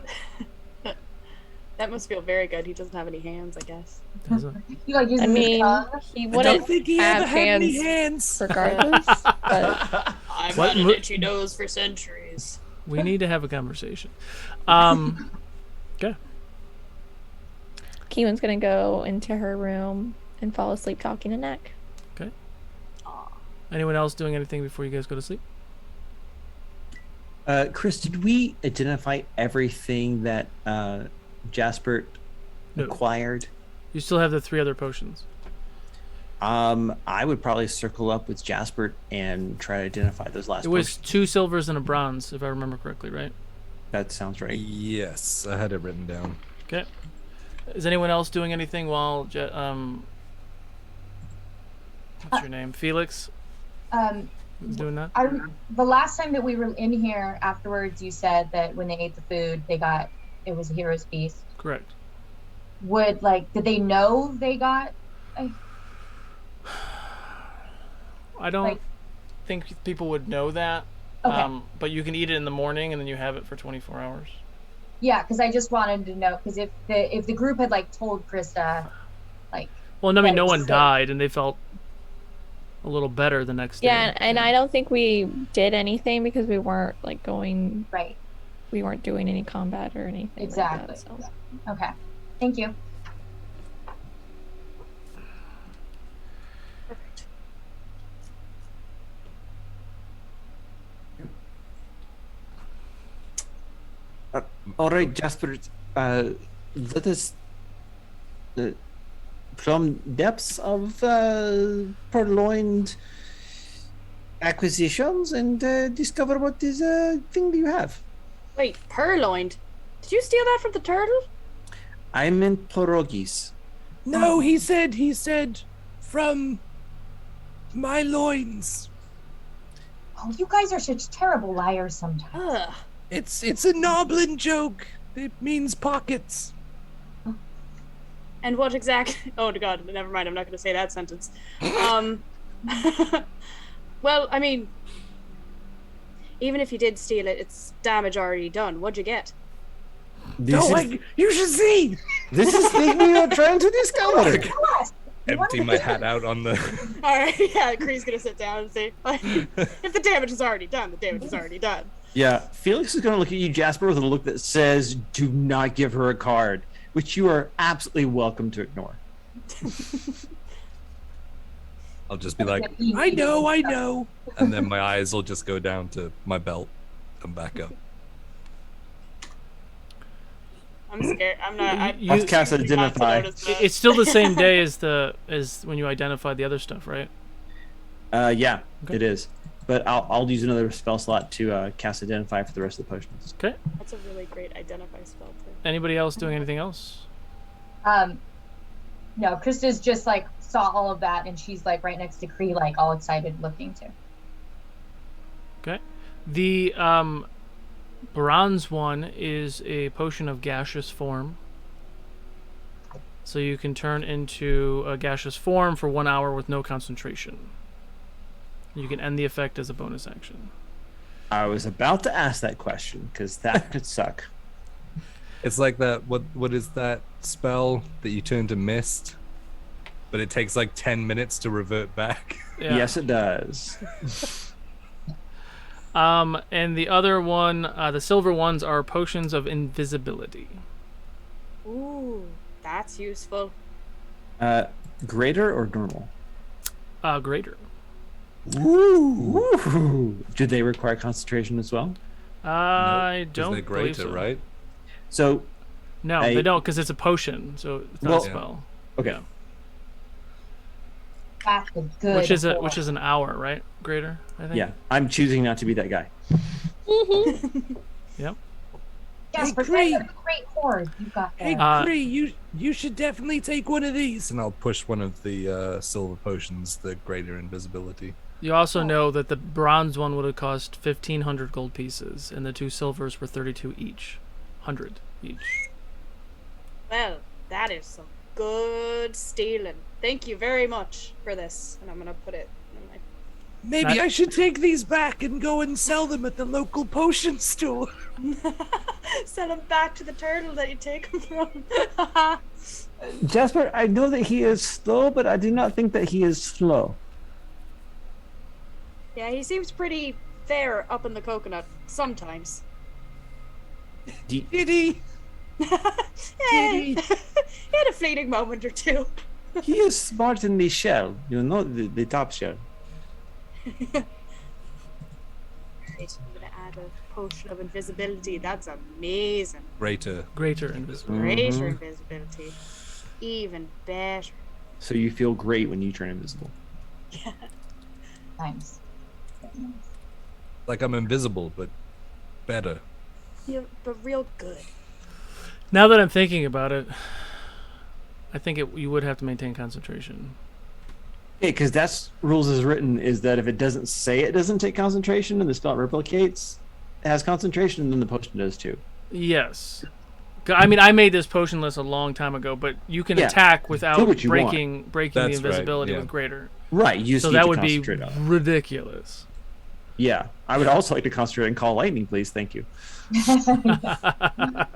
Speaker 3: That must feel very good. He doesn't have any hands, I guess.
Speaker 1: Does it?
Speaker 6: He uses
Speaker 2: I
Speaker 6: his
Speaker 2: mean,
Speaker 6: tongue.
Speaker 2: he wouldn't have hands regardless. But
Speaker 3: I've
Speaker 1: What
Speaker 3: had an
Speaker 1: mo-
Speaker 3: itchy nose for centuries.
Speaker 1: We need to have a conversation. Okay.
Speaker 2: Keewan's gonna go into her room and fall asleep talking to Neck.
Speaker 1: Anyone else doing anything before you guys go to sleep?
Speaker 4: Chris, did we identify everything that Jasper
Speaker 1: No.
Speaker 4: acquired?
Speaker 1: You still have the 3 other potions.
Speaker 4: I would probably circle up with Jasper and try to identify those last
Speaker 1: It was
Speaker 4: potions.
Speaker 1: 2 silvers and a bronze, if I remember correctly, right?
Speaker 4: That sounds right.
Speaker 5: Yes, I had it written down.
Speaker 1: Okay. Is anyone else doing anything while what's your name? Felix is doing that?
Speaker 6: The last time that we were in here afterwards, you said that when they ate the food, it was a hero's feast.
Speaker 1: Correct.
Speaker 6: Did they know they got?
Speaker 1: I don't
Speaker 6: Like-
Speaker 1: think people would know that.
Speaker 6: Okay.
Speaker 1: But you can eat it in the morning and then you have it for 24 hours.
Speaker 6: Yeah, because I just wanted to know, because if the group had told Krista,
Speaker 1: Well, no, I mean,
Speaker 6: That
Speaker 1: no
Speaker 6: is
Speaker 1: one
Speaker 6: sick.
Speaker 1: died and they felt a little better the next day.
Speaker 2: Yeah, and I don't think we did anything because we weren't like going.
Speaker 6: Right.
Speaker 2: We weren't doing any combat or anything.
Speaker 6: Exactly.
Speaker 2: Like that, so.
Speaker 6: Okay. Thank you.
Speaker 3: Perfect.
Speaker 4: All right, Jasper. Let us, from depths of purloined acquisitions, and discover what is thing you have.
Speaker 3: Wait, purloined? Did you steal that from the turtle?
Speaker 4: I meant pierogies.
Speaker 5: No, he said from my loins.
Speaker 6: Oh, you guys are such terrible liars sometimes.
Speaker 3: Ugh.
Speaker 5: It's a Noblin joke. It means pockets.
Speaker 3: And what exactly? Oh God, never mind. I'm not going to say that sentence. Well, I mean, even if you did steal it, it's damage already done. What'd you get?
Speaker 5: You should see.
Speaker 4: This is thing we are trying to discover.
Speaker 5: Empty my hat out on the.
Speaker 3: All right, yeah. Kree's gonna sit down and say, if the damage is already done, the damage is already done.
Speaker 4: Yeah, Felix is going to look at you, Jasper, with a look that says, "Do not give her a card," which you are absolutely welcome to ignore.
Speaker 5: I'll just be like, I know. And then my eyes will just go down to my belt and back up.
Speaker 3: I'm scared. I'm not.
Speaker 4: Let's cast Identify.
Speaker 1: It's still the same day as when you identified the other stuff, right?
Speaker 4: Yeah,
Speaker 1: Okay.
Speaker 4: it is. But I'll use another spell slot to cast Identify for the rest of the potions.
Speaker 1: Okay.
Speaker 3: That's a really great identify spell too.
Speaker 1: Anybody else doing anything else?
Speaker 6: No, Krista's just like saw all of that, and she's like right next to Kree, like all excited looking too.
Speaker 1: Okay. The bronze one is a potion of gaseous form. So you can turn into a gaseous form for 1 hour with no concentration. You can end the effect as a bonus action.
Speaker 4: I was about to ask that question because that could suck.
Speaker 5: It's like that. What is that spell that you turn to mist? But it takes like 10 minutes to revert back.
Speaker 1: Yeah.
Speaker 4: Yes, it does.
Speaker 1: And the other one, the silver ones, are potions of invisibility.
Speaker 3: Ooh, that's useful.
Speaker 4: Greater or normal?
Speaker 1: Greater.
Speaker 4: Ooh. Do they require concentration as well?
Speaker 1: I
Speaker 5: Because
Speaker 1: don't
Speaker 5: they're
Speaker 1: believe
Speaker 5: greater,
Speaker 1: so.
Speaker 5: right?
Speaker 4: So,
Speaker 1: No, they don't, because it's a potion, so it's not
Speaker 4: Well-
Speaker 1: a spell.
Speaker 4: okay.
Speaker 1: Yeah.
Speaker 6: That's a good.
Speaker 1: Which is an hour, right? Greater, I think.
Speaker 4: Yeah, I'm choosing not to be that guy.
Speaker 1: Yep.
Speaker 6: Jasper,
Speaker 5: Hey,
Speaker 6: that's a great horde you got there.
Speaker 5: Hey, Kree, you should definitely take one of these. And I'll push one of the silver potions, the greater invisibility.
Speaker 1: You also know that the bronze one would have cost 1,500 gold pieces, and the two silvers were 32 each. 100 each.
Speaker 3: Well, that is some good stealing. Thank you very much for this. And I'm gonna put it in my...
Speaker 5: Maybe I should take these back and go and sell them at the local potion store.
Speaker 3: Send them back to the turtle that you take them from.
Speaker 4: Jasper, I know that he is slow, but I do not think that he is slow.
Speaker 3: Yeah, he seems pretty fair up in the coconut sometimes.
Speaker 5: Did he?
Speaker 3: He had a fleeting moment or two.
Speaker 4: He is smart in the shell, the top shell.
Speaker 3: Right, I'm gonna add a potion of invisibility. That's amazing.
Speaker 5: Greater.
Speaker 1: Greater invisibility.
Speaker 3: Greater invisibility. Even better.
Speaker 4: So you feel great when you turn invisible.
Speaker 6: Nice.
Speaker 5: Like I'm invisible, but better.
Speaker 3: Yeah, but real good.
Speaker 1: Now that I'm thinking about it, I think you would have to maintain concentration.
Speaker 4: Yeah, because that's rules as written is that if it doesn't say it doesn't take concentration and the spell replicates, it has concentration, and then the potion does too.
Speaker 1: Yes. I mean, I made this potion list a long time ago, but you can attack without
Speaker 4: do what you
Speaker 1: breaking the
Speaker 5: That's right,
Speaker 1: invisibility
Speaker 5: yeah.
Speaker 1: with greater.
Speaker 4: Right, you just
Speaker 1: So
Speaker 4: need
Speaker 1: that
Speaker 4: to
Speaker 1: would be
Speaker 4: concentrate on it.
Speaker 1: ridiculous.
Speaker 4: Yeah, I would also like to concentrate and call lightning, please. Thank you.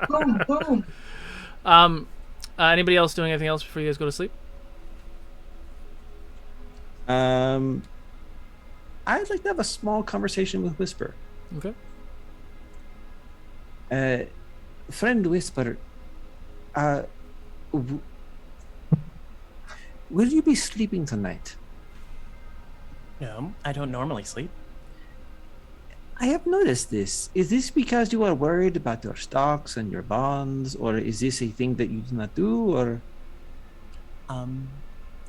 Speaker 6: Boom, boom.
Speaker 1: Anybody else doing anything else before you guys go to sleep?
Speaker 4: I'd like to have a small conversation with Whisper.
Speaker 1: Okay.
Speaker 4: Friend Whisper, will you be sleeping tonight?
Speaker 7: No, I don't normally sleep.
Speaker 4: I have noticed this. Is this because you are worried about your stocks and your bonds, or is this a thing that you do not do, or?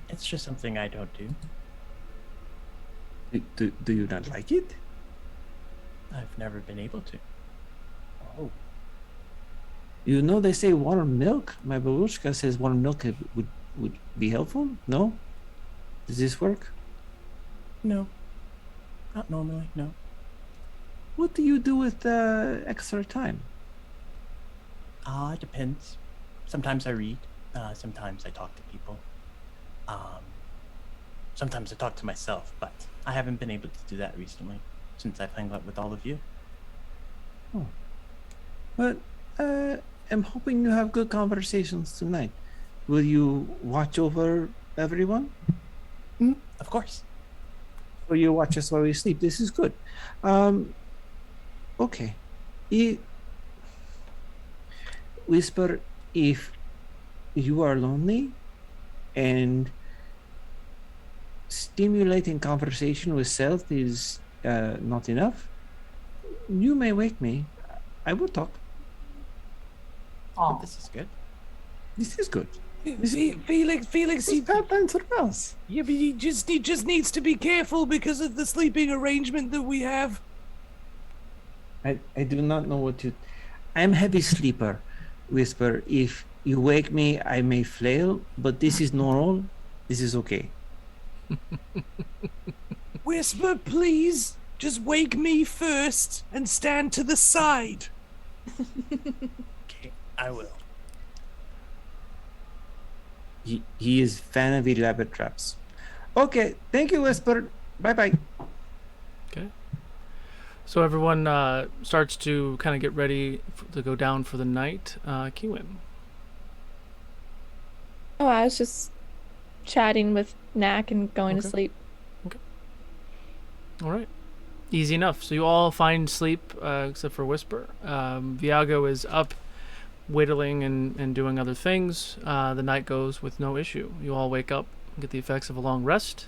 Speaker 7: It's just something I don't do.
Speaker 4: Do you not like it?
Speaker 7: I've never been able to.
Speaker 4: Oh. You know, they say warm milk. My babushka says warm milk would be helpful. No? Does this work?
Speaker 7: No. Not normally, no.
Speaker 4: What do you do with extra time?
Speaker 7: It depends. Sometimes I read. Sometimes I talk to people. Sometimes I talk to myself, but I haven't been able to do that recently since I've hung out with all of you.
Speaker 4: Oh. But I'm hoping you have good conversations tonight. Will you watch over everyone?
Speaker 7: Of course.
Speaker 4: Will you watch us while we sleep? This is good. Okay. Whisper, if you are lonely and stimulating conversation with self is not enough, you may wake me. I will talk.
Speaker 6: Oh,
Speaker 7: This is good.
Speaker 4: This is good.
Speaker 5: Felix,
Speaker 4: This bad times for us.
Speaker 5: yeah, but he just needs to be careful because of the sleeping arrangement that we have.
Speaker 4: I do not know what to. I'm heavy sleeper, Whisper. If you wake me, I may flail, but this is normal. This is okay.
Speaker 5: Whisper, please, just wake me first and stand to the side.
Speaker 7: Okay, I will.
Speaker 4: He is fan of elaborate traps. Okay, thank you, Whisper. Bye bye.
Speaker 1: Okay. So everyone starts to kind of get ready to go down for the night. Kiwin.
Speaker 2: Oh, I was just chatting with Knack and going to
Speaker 1: Okay.
Speaker 2: sleep.
Speaker 1: All right. Easy enough. So you all find sleep except for Whisper. Viago is up, whittling and doing other things. The night goes with no issue. You all wake up and get the effects of a long rest.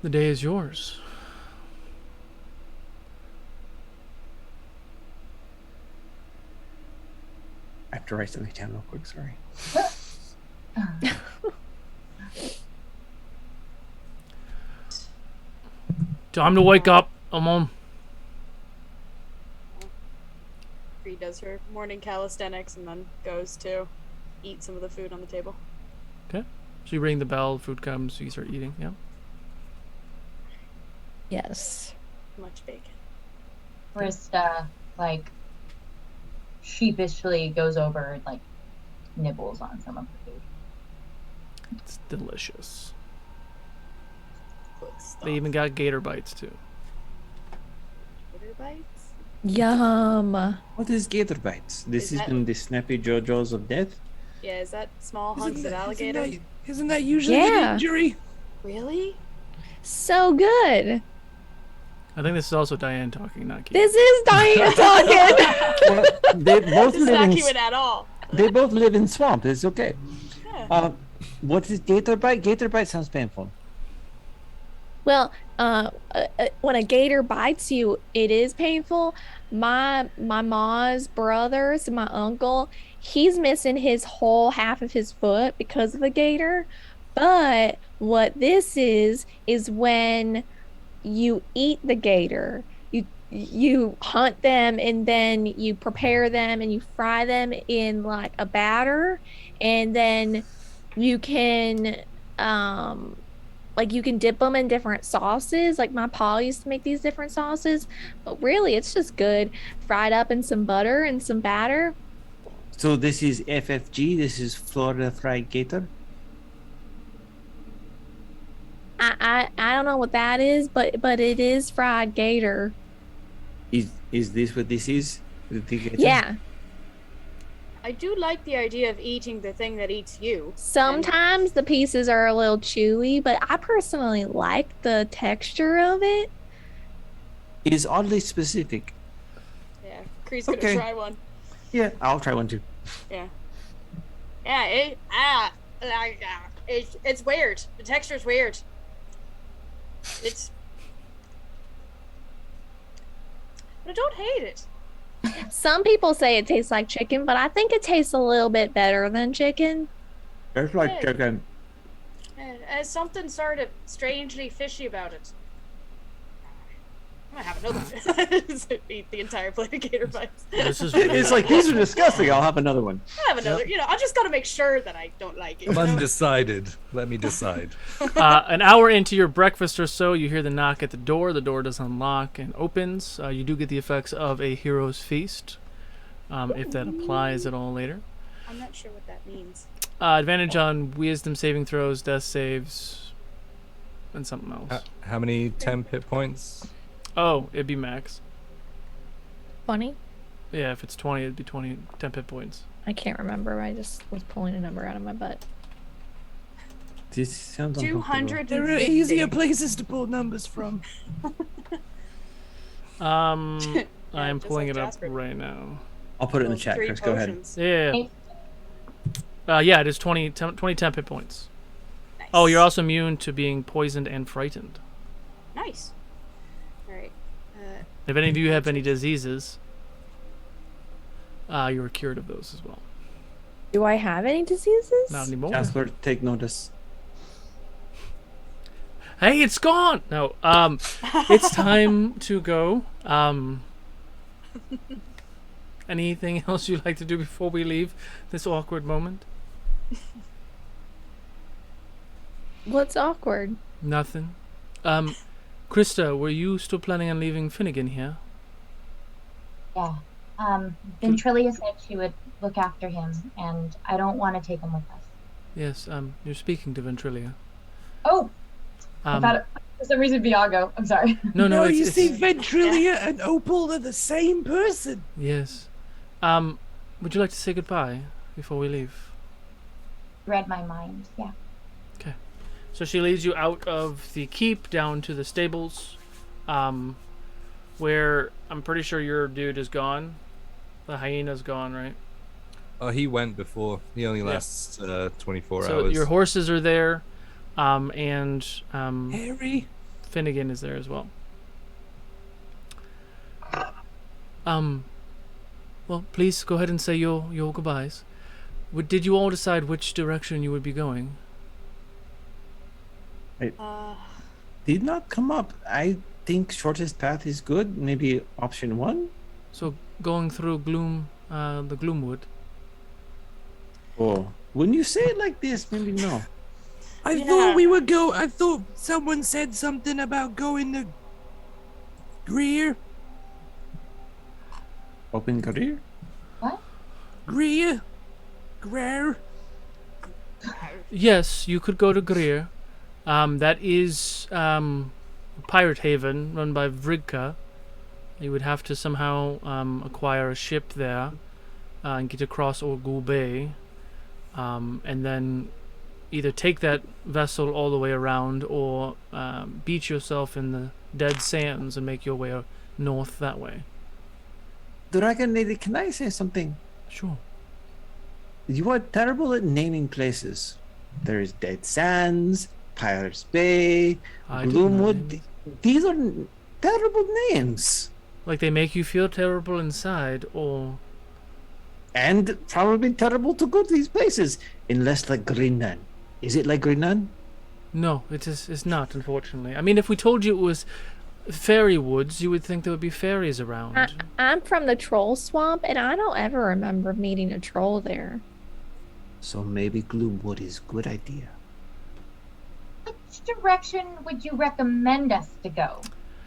Speaker 1: The day is yours.
Speaker 4: I have to write something down real quick. Sorry.
Speaker 1: Time to wake up. I'm on.
Speaker 3: Bree does her morning calisthenics and then goes to eat some of the food on the table.
Speaker 1: So you ring the bell, food comes, you start eating. Yeah.
Speaker 2: Yes.
Speaker 3: Much bacon.
Speaker 6: Krista, like, sheepishly goes over and, like, nibbles on some of the food.
Speaker 1: It's delicious.
Speaker 3: Good stuff.
Speaker 1: They even got gator bites too.
Speaker 3: Gator bites?
Speaker 2: Yum.
Speaker 4: What is gator bites? This
Speaker 3: Is
Speaker 4: has
Speaker 3: that-
Speaker 4: been the snappy JoJo's of death.
Speaker 3: Yeah, is that small hunks of alligator?
Speaker 5: Isn't that usually
Speaker 2: Yeah.
Speaker 5: an injury?
Speaker 3: Really?
Speaker 2: So good.
Speaker 1: I think this is also Diane talking, not Keith.
Speaker 2: This is Diane talking.
Speaker 4: Well, they both
Speaker 3: This is
Speaker 4: live
Speaker 3: not
Speaker 4: in.
Speaker 3: Kiwin at all.
Speaker 4: They both live in swamp. It's okay.
Speaker 3: Yeah.
Speaker 4: What is gator bite? Gator bite sounds painful.
Speaker 2: Well, when a gator bites you, it is painful. My mom's brother, so my uncle, he's missing his whole half of his foot because of a gator. But what this is when you eat the gator, you hunt them and then you prepare them and you fry them in like a batter, and then you can like you can dip them in different sauces. Like my pa used to make these different sauces, but really it's just good fried up in some butter and some batter.
Speaker 4: So this is FFG. This is Florida Fried Gator.
Speaker 2: I don't know what that is, but it is fried gator.
Speaker 4: Is this what this is? The gator?
Speaker 2: Yeah.
Speaker 3: I do like the idea of eating the thing that eats you.
Speaker 2: Sometimes the pieces are a little chewy, but I personally like the texture of it.
Speaker 4: It is oddly specific.
Speaker 3: Yeah, Kree's gonna
Speaker 4: Okay.
Speaker 3: try one.
Speaker 4: Yeah, I'll try one too.
Speaker 3: Yeah. Yeah, it's weird. The texture's weird. It's. But I don't hate it.
Speaker 2: Some people say it tastes like chicken, but I think it tastes a little bit better than chicken.
Speaker 4: It's like
Speaker 3: Yeah.
Speaker 4: chicken.
Speaker 3: There's something sort of strangely fishy about it. I'm gonna have another one. Eat the entire plate of gator bites.
Speaker 1: This is
Speaker 4: It's like, these are disgusting. I'll have another one.
Speaker 3: I have another. You know, I just gotta make sure that I don't like it.
Speaker 5: I'm undecided. Let me decide.
Speaker 1: An hour into your breakfast or so, you hear the knock at the door. The door does unlock and opens. You do get the effects of a hero's feast, if that applies at all later.
Speaker 3: I'm not sure what that means.
Speaker 1: Advantage on wisdom saving throws, death saves, and something else.
Speaker 5: How many temp hit points?
Speaker 1: Oh, it'd be max.
Speaker 2: Funny.
Speaker 1: Yeah, if it's 20, it'd be 20 temp hit points.
Speaker 2: I can't remember. I just was pulling a number out of my butt.
Speaker 4: This sounds uncomfortable.
Speaker 3: 250.
Speaker 5: places to pull numbers from.
Speaker 1: I am
Speaker 3: just
Speaker 1: pulling
Speaker 3: like
Speaker 1: it up
Speaker 3: Jasper.
Speaker 1: right now.
Speaker 4: I'll put it in the
Speaker 3: Those
Speaker 4: chat,
Speaker 3: 3
Speaker 4: Chris. Go ahead.
Speaker 3: potions.
Speaker 1: Yeah. Yeah, it is 20 temp hit points.
Speaker 3: Nice.
Speaker 1: Oh, you're also immune to being poisoned and frightened.
Speaker 3: Nice. All right.
Speaker 1: If any of you have any diseases, you are cured of those as well.
Speaker 2: Do I have any diseases?
Speaker 1: Not anymore.
Speaker 4: Jasper, take notice.
Speaker 1: Hey, it's gone. No, it's time to go. Anything else you'd like to do before we leave this awkward moment?
Speaker 2: What's awkward?
Speaker 1: Nothing. Krista, were you still planning on leaving Finnegan here?
Speaker 6: Yeah. Ventrilia said she would look after him, and I don't want to take him with us.
Speaker 1: Yes. You're speaking to Ventrilia.
Speaker 6: Oh, I thought it, for some reason Viago. I'm sorry.
Speaker 1: No, it's,
Speaker 5: Ventrilia and Opal are the same person.
Speaker 1: yes. Would you like to say goodbye before we leave?
Speaker 6: Read my mind. Yeah.
Speaker 1: Okay. So she leads you out of the keep down to the stables, where I'm pretty sure your dude is gone. The hyena's gone, right?
Speaker 5: Oh, he went before. He only lasts 24
Speaker 1: So
Speaker 5: hours.
Speaker 1: your horses are there, and
Speaker 5: Harry.
Speaker 1: Finnegan is there as well. Well, please go ahead and say your goodbyes. Did you all decide which direction you would be going?
Speaker 4: Did not come up. I think shortest path is good. Maybe option 1.
Speaker 1: So going through the Gloomwood.
Speaker 4: Oh, when you say it like this, maybe no.
Speaker 5: I thought we would go. I thought someone said something about going to Greer.
Speaker 4: Open career.
Speaker 6: What?
Speaker 5: Greer.
Speaker 1: Yes, you could go to Greer. That is a pirate haven run by Vrigka. You would have to somehow acquire a ship there and get across Orgul Bay, and then either take that vessel all the way around or beach yourself in the dead sands and make your way north that way.
Speaker 4: Dragon Lady, can I say something?
Speaker 1: Sure.
Speaker 4: You are terrible at naming places. There is Dead Sands, Pirates Bay,
Speaker 1: I didn't know
Speaker 4: Gloomwood.
Speaker 1: names.
Speaker 4: These are terrible names.
Speaker 1: Like they make you feel terrible inside, or
Speaker 4: And probably terrible to go to these places. Unless like Greenland. Is it like Greenland?
Speaker 1: no, it's not, unfortunately. I mean, if we told you it was fairy woods, you would think there would be fairies around.
Speaker 2: I'm from the troll swamp, and I don't ever remember meeting a troll there.
Speaker 4: So maybe Gloomwood is a good idea.
Speaker 6: Which direction would you recommend us to go,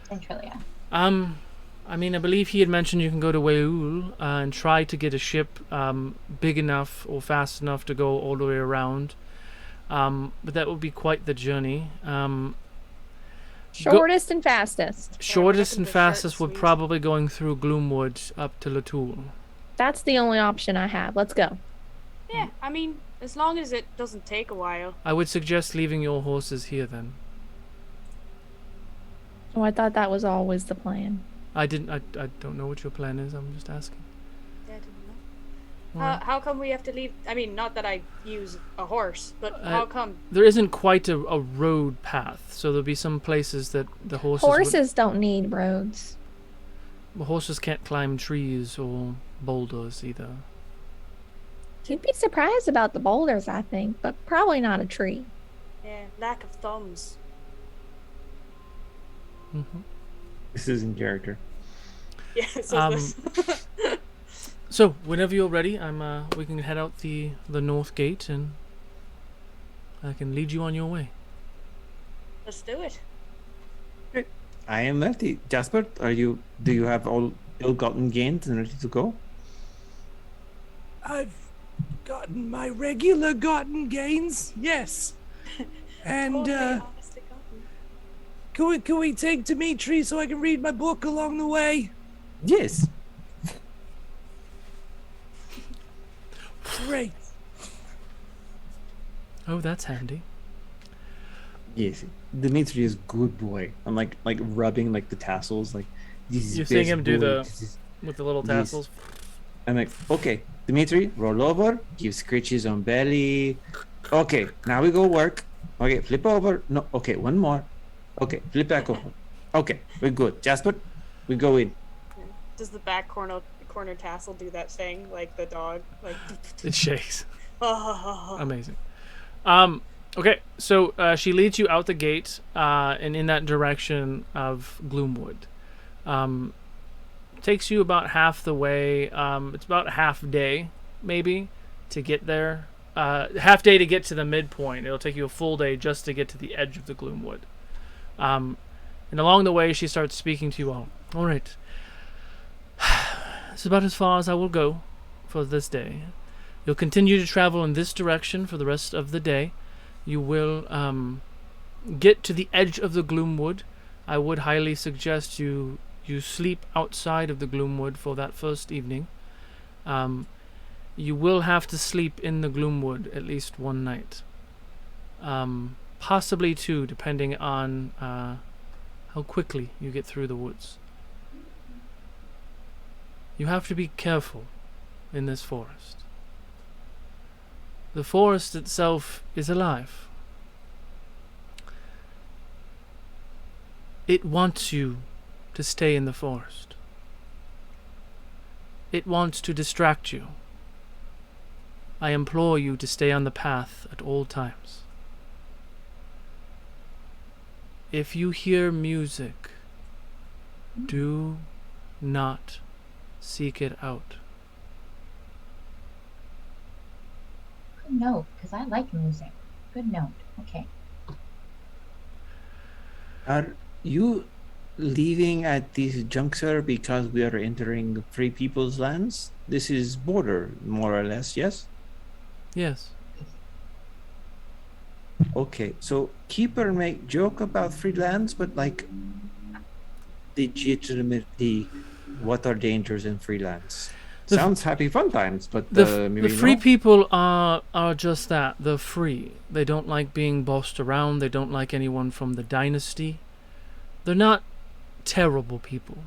Speaker 6: Ventrilia?
Speaker 1: I mean, I believe he had mentioned you can go to RoU and try to get a ship big enough or fast enough to go all the way around. But that would be quite the journey.
Speaker 2: Shortest and fastest.
Speaker 1: Shortest
Speaker 3: looking
Speaker 1: and
Speaker 3: for short
Speaker 1: fastest would
Speaker 3: sweet.
Speaker 1: probably going through Gloomwood up to Latoul.
Speaker 2: that's the only option I have. Let's go.
Speaker 3: Yeah, I mean, as long as it doesn't take a while.
Speaker 1: I would suggest leaving your horses here then.
Speaker 2: Oh, I thought that was always the plan.
Speaker 1: I don't know what your plan is. I'm just asking.
Speaker 3: Yeah, I didn't know.
Speaker 1: Alright.
Speaker 3: How come we have to leave? I mean, not that I use a horse, but how come?
Speaker 1: There isn't quite a road path, so there'll be some places that the
Speaker 2: Horses don't need roads.
Speaker 1: horses can't climb trees or boulders either.
Speaker 2: You'd be surprised about the boulders, I think, but probably not a tree.
Speaker 3: Yeah, lack of thumbs.
Speaker 4: This is in character.
Speaker 3: Yeah, so this.
Speaker 1: So whenever you're ready, we can head out the north gate and I can lead you on your way.
Speaker 3: Let's do it.
Speaker 4: I am ready. Jasper, do you have all ill-gotten gains and ready to go?
Speaker 5: I've gotten my regular gotten gains, yes. And
Speaker 3: Totally honest to God.
Speaker 5: can we take Dimitri so I can read my book along the way?
Speaker 4: Yes.
Speaker 5: Great.
Speaker 1: Oh, that's handy.
Speaker 4: Yes. Dimitri is good boy. I'm like rubbing like the tassels, like this is
Speaker 1: You're seeing
Speaker 4: best
Speaker 1: him do
Speaker 4: boy.
Speaker 1: the
Speaker 4: This is-
Speaker 1: with the little
Speaker 4: Yes.
Speaker 1: tassels.
Speaker 4: I'm like, okay, Dimitri, roll over, give scratches on belly. Okay, now we go work. Okay, flip over. No, okay, one more. Okay, flip back over. Okay, we're good. Jasper, we go in.
Speaker 3: Does the back corner tassel do that thing like the dog? Like.
Speaker 1: It shakes.
Speaker 3: Oh.
Speaker 1: Amazing. Okay, so she leads you out the gate and in that direction of Gloomwood. Takes you about half the way. It's about half day, maybe, to get there. Half day to get to the midpoint. It'll take you a full day just to get to the edge of the Gloomwood. And along the way, she starts speaking to you all. All right. This is about as far as I will go for this day. You'll continue to travel in this direction for the rest of the day. You will get to the edge of the Gloomwood. I would highly suggest you sleep outside of the Gloomwood for that first evening. You will have to sleep in the Gloomwood at least one night. Possibly two, depending on how quickly you get through the woods. You have to be careful in this forest. The forest itself is alive. It wants you to stay in the forest. It wants to distract you. I implore you to stay on the path at all times. If you hear music, do not seek it out.
Speaker 6: Good note, because I like music. Good note. Okay.
Speaker 4: Are you leaving at this juncture because we are entering free people's lands? This is border, more or less, yes?
Speaker 1: Yes.
Speaker 4: Okay, so Keeper make joke about free lands, but like legitimately, what are dangers in free lands? Sounds happy fun times, but maybe
Speaker 1: the free
Speaker 4: no?
Speaker 1: people are just that. They're free. They don't like being bossed around. They don't like anyone from the dynasty. They're not terrible people.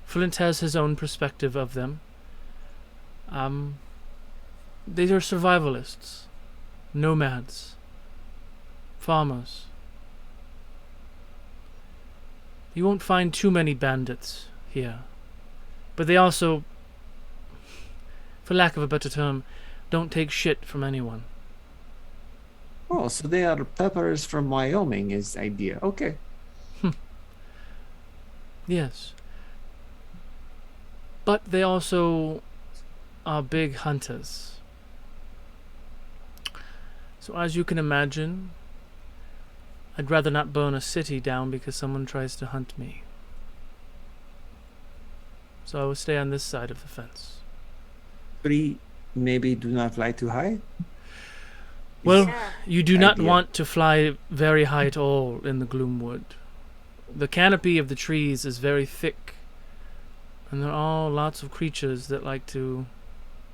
Speaker 1: Flint has his own perspective of them. They are survivalists, nomads, farmers. You won't find too many bandits here. But they also, for lack of a better term, don't take shit from anyone.
Speaker 4: Oh, so they are peppers from Wyoming is the idea. Okay.
Speaker 1: Yes. But they also are big hunters. So as you can imagine, I'd rather not burn a city down because someone tries to hunt me. So I will stay on this side of the fence.
Speaker 4: Free maybe do not fly too high?
Speaker 1: Well,
Speaker 3: Yeah.
Speaker 1: you do not
Speaker 4: Idea.
Speaker 1: want to fly very high at all in the Gloomwood. The canopy of the trees is very thick. And there are lots of creatures that like to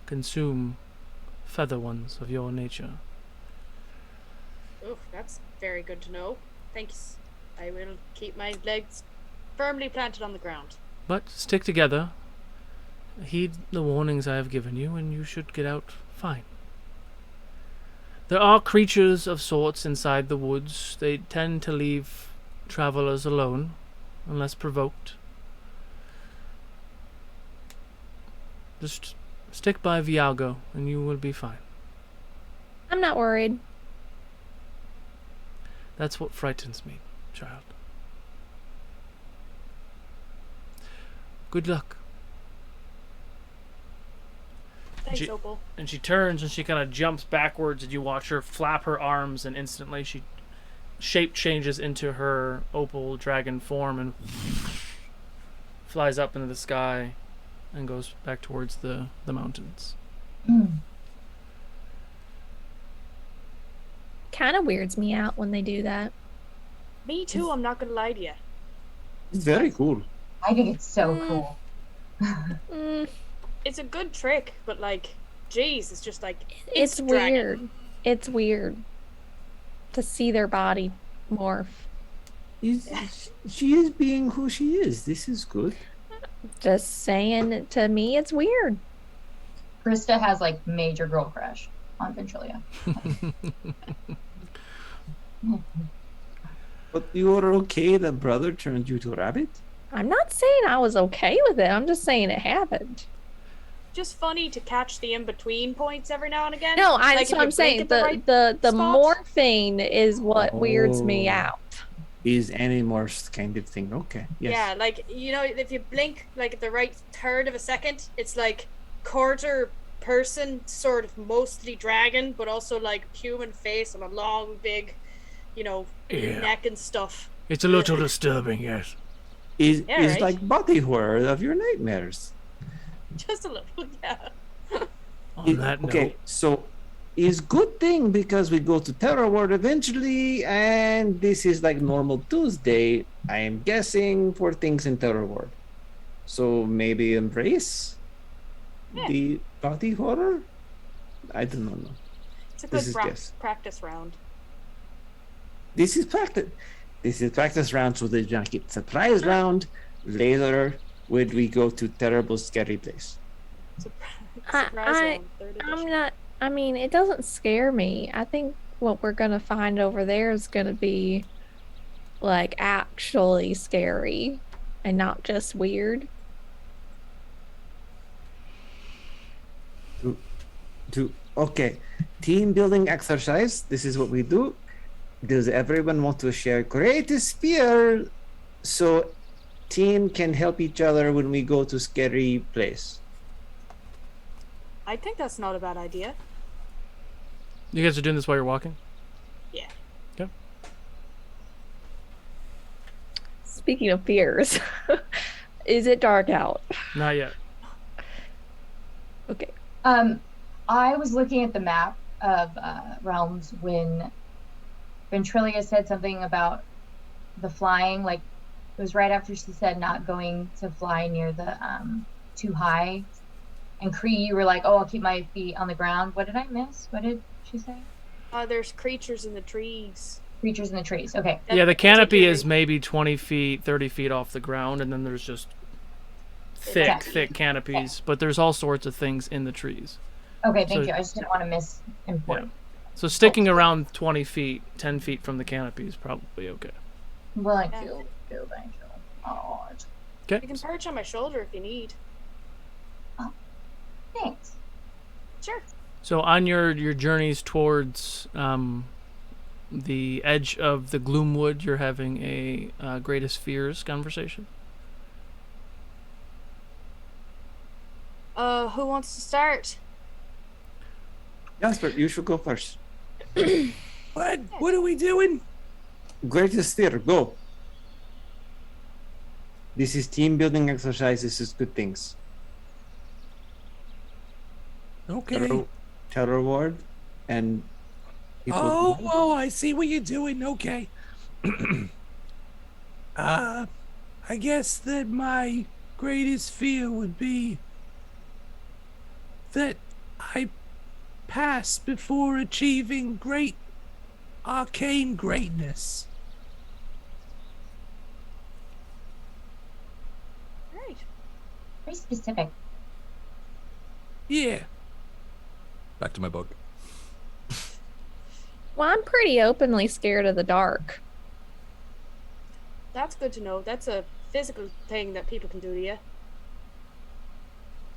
Speaker 1: consume feather ones of your nature.
Speaker 3: Oh, that's very good to know. Thanks. I will keep my legs firmly planted on the ground.
Speaker 1: But stick together. Heed the warnings I have given you, and you should get out fine. There are creatures of sorts inside the woods. They tend to leave travelers alone, unless provoked. Just stick by Viago, and you will be fine.
Speaker 2: I'm not worried.
Speaker 1: That's what frightens me, child. Good luck.
Speaker 3: Thanks, Opal.
Speaker 1: And she turns and she kind of jumps backwards, and you watch her flap her arms, and instantly she shape changes into her opal dragon form and flies up into the sky and goes back towards the mountains.
Speaker 2: Kind of weirds me out when they do that.
Speaker 3: Me too, I'm not gonna lie to you.
Speaker 4: It's very cool.
Speaker 6: I think it's so cool.
Speaker 3: It's a good trick, but like, jeez, it's just like
Speaker 2: It's
Speaker 3: dragon.
Speaker 2: weird. It's weird to see their body morph.
Speaker 4: She is being who she is. This is good.
Speaker 2: Just saying, to me, it's weird.
Speaker 6: Krista has like major girl crush on Ventrilia.
Speaker 4: But you are okay that brother turned you to a rabbit?
Speaker 2: I'm not saying I was okay with it. I'm just saying it happened.
Speaker 3: Just funny to catch the in-between points every now and again.
Speaker 2: No,
Speaker 3: Like,
Speaker 2: that's
Speaker 3: if
Speaker 2: what
Speaker 3: you
Speaker 2: I'm saying.
Speaker 3: blink
Speaker 2: The
Speaker 3: at
Speaker 2: the
Speaker 3: right spot.
Speaker 2: morphine is what weirds me
Speaker 4: Oh.
Speaker 2: out.
Speaker 4: Is Animorphs kind of thing. Okay. Yes.
Speaker 3: Yeah, like, you know, if you blink like at the right third of a second, it's like quarter person, sort of mostly dragon, but also like human face and a long, big, you know,
Speaker 1: Yeah.
Speaker 3: neck and stuff.
Speaker 1: It's a little disturbing, yes.
Speaker 4: Is
Speaker 3: Yeah,
Speaker 4: is
Speaker 3: right.
Speaker 4: like body horror of your nightmares.
Speaker 3: Just a little, yeah.
Speaker 1: On that
Speaker 4: Okay,
Speaker 1: note,
Speaker 4: so is good thing because we go to Terror World eventually, and this is like normal Tuesday, I am guessing, for things in Terror World. So maybe embrace
Speaker 3: Yeah.
Speaker 4: the body horror? I don't know.
Speaker 3: It's a
Speaker 4: This
Speaker 3: good
Speaker 4: is guess.
Speaker 3: practice round.
Speaker 4: This is practice. This is practice round, so they don't get surprise round. Later, when we go to terrible, scary place.
Speaker 3: Surprise round, third
Speaker 2: I'm
Speaker 3: edition.
Speaker 2: not. I mean, it doesn't scare me. I think what we're gonna find over there is gonna be like actually scary and not just weird.
Speaker 4: Okay, team building exercise. This is what we do. Does everyone want to share creative spear so team can help each other when we go to scary place?
Speaker 3: I think that's not a bad idea.
Speaker 1: you guys are doing this while you're walking?
Speaker 3: Yeah.
Speaker 1: Okay.
Speaker 2: Speaking of fears, is it dark out?
Speaker 1: Not yet.
Speaker 2: Okay.
Speaker 6: I was looking at the map of realms when Ventrilia said something about the flying. Like it was right after she said not going to fly near the too high. And Cree, you were like, "Oh, I'll keep my feet on the ground." What did I miss? What did she say?
Speaker 3: There's creatures in the trees.
Speaker 6: Creatures in the trees. Okay.
Speaker 1: Yeah, the canopy
Speaker 3: particularly-
Speaker 1: is maybe 20 feet, 30 feet off the ground, and then there's just thick,
Speaker 6: Yeah.
Speaker 1: thick canopies. But there's all sorts of things in the trees.
Speaker 6: Okay, thank
Speaker 1: So-
Speaker 6: you. I just didn't want to miss important.
Speaker 1: So sticking around 20 feet, 10 feet from the canopy is probably okay.
Speaker 6: Well, I
Speaker 3: Yeah.
Speaker 6: feel thank you. Oh,
Speaker 3: You
Speaker 1: Okay.
Speaker 3: can perch on my shoulder if you need.
Speaker 6: thanks.
Speaker 3: Sure.
Speaker 1: So on your journeys towards the edge of the Gloomwood, you're having a greatest fears conversation.
Speaker 3: Who wants to start?
Speaker 4: Jasper, you should go first.
Speaker 5: What? What are we doing?
Speaker 4: Greatest fear, go. This is team building exercise. This is good things.
Speaker 5: Okay.
Speaker 4: Terror Ward and people.
Speaker 5: Oh, I see what you're doing. Okay. I guess that my greatest fear would be that I pass before achieving great arcane greatness.
Speaker 3: Right.
Speaker 6: Very specific.
Speaker 5: Yeah. Back to my book.
Speaker 2: Well, I'm pretty openly scared of the dark.
Speaker 3: That's good to know. That's a physical thing that people can do to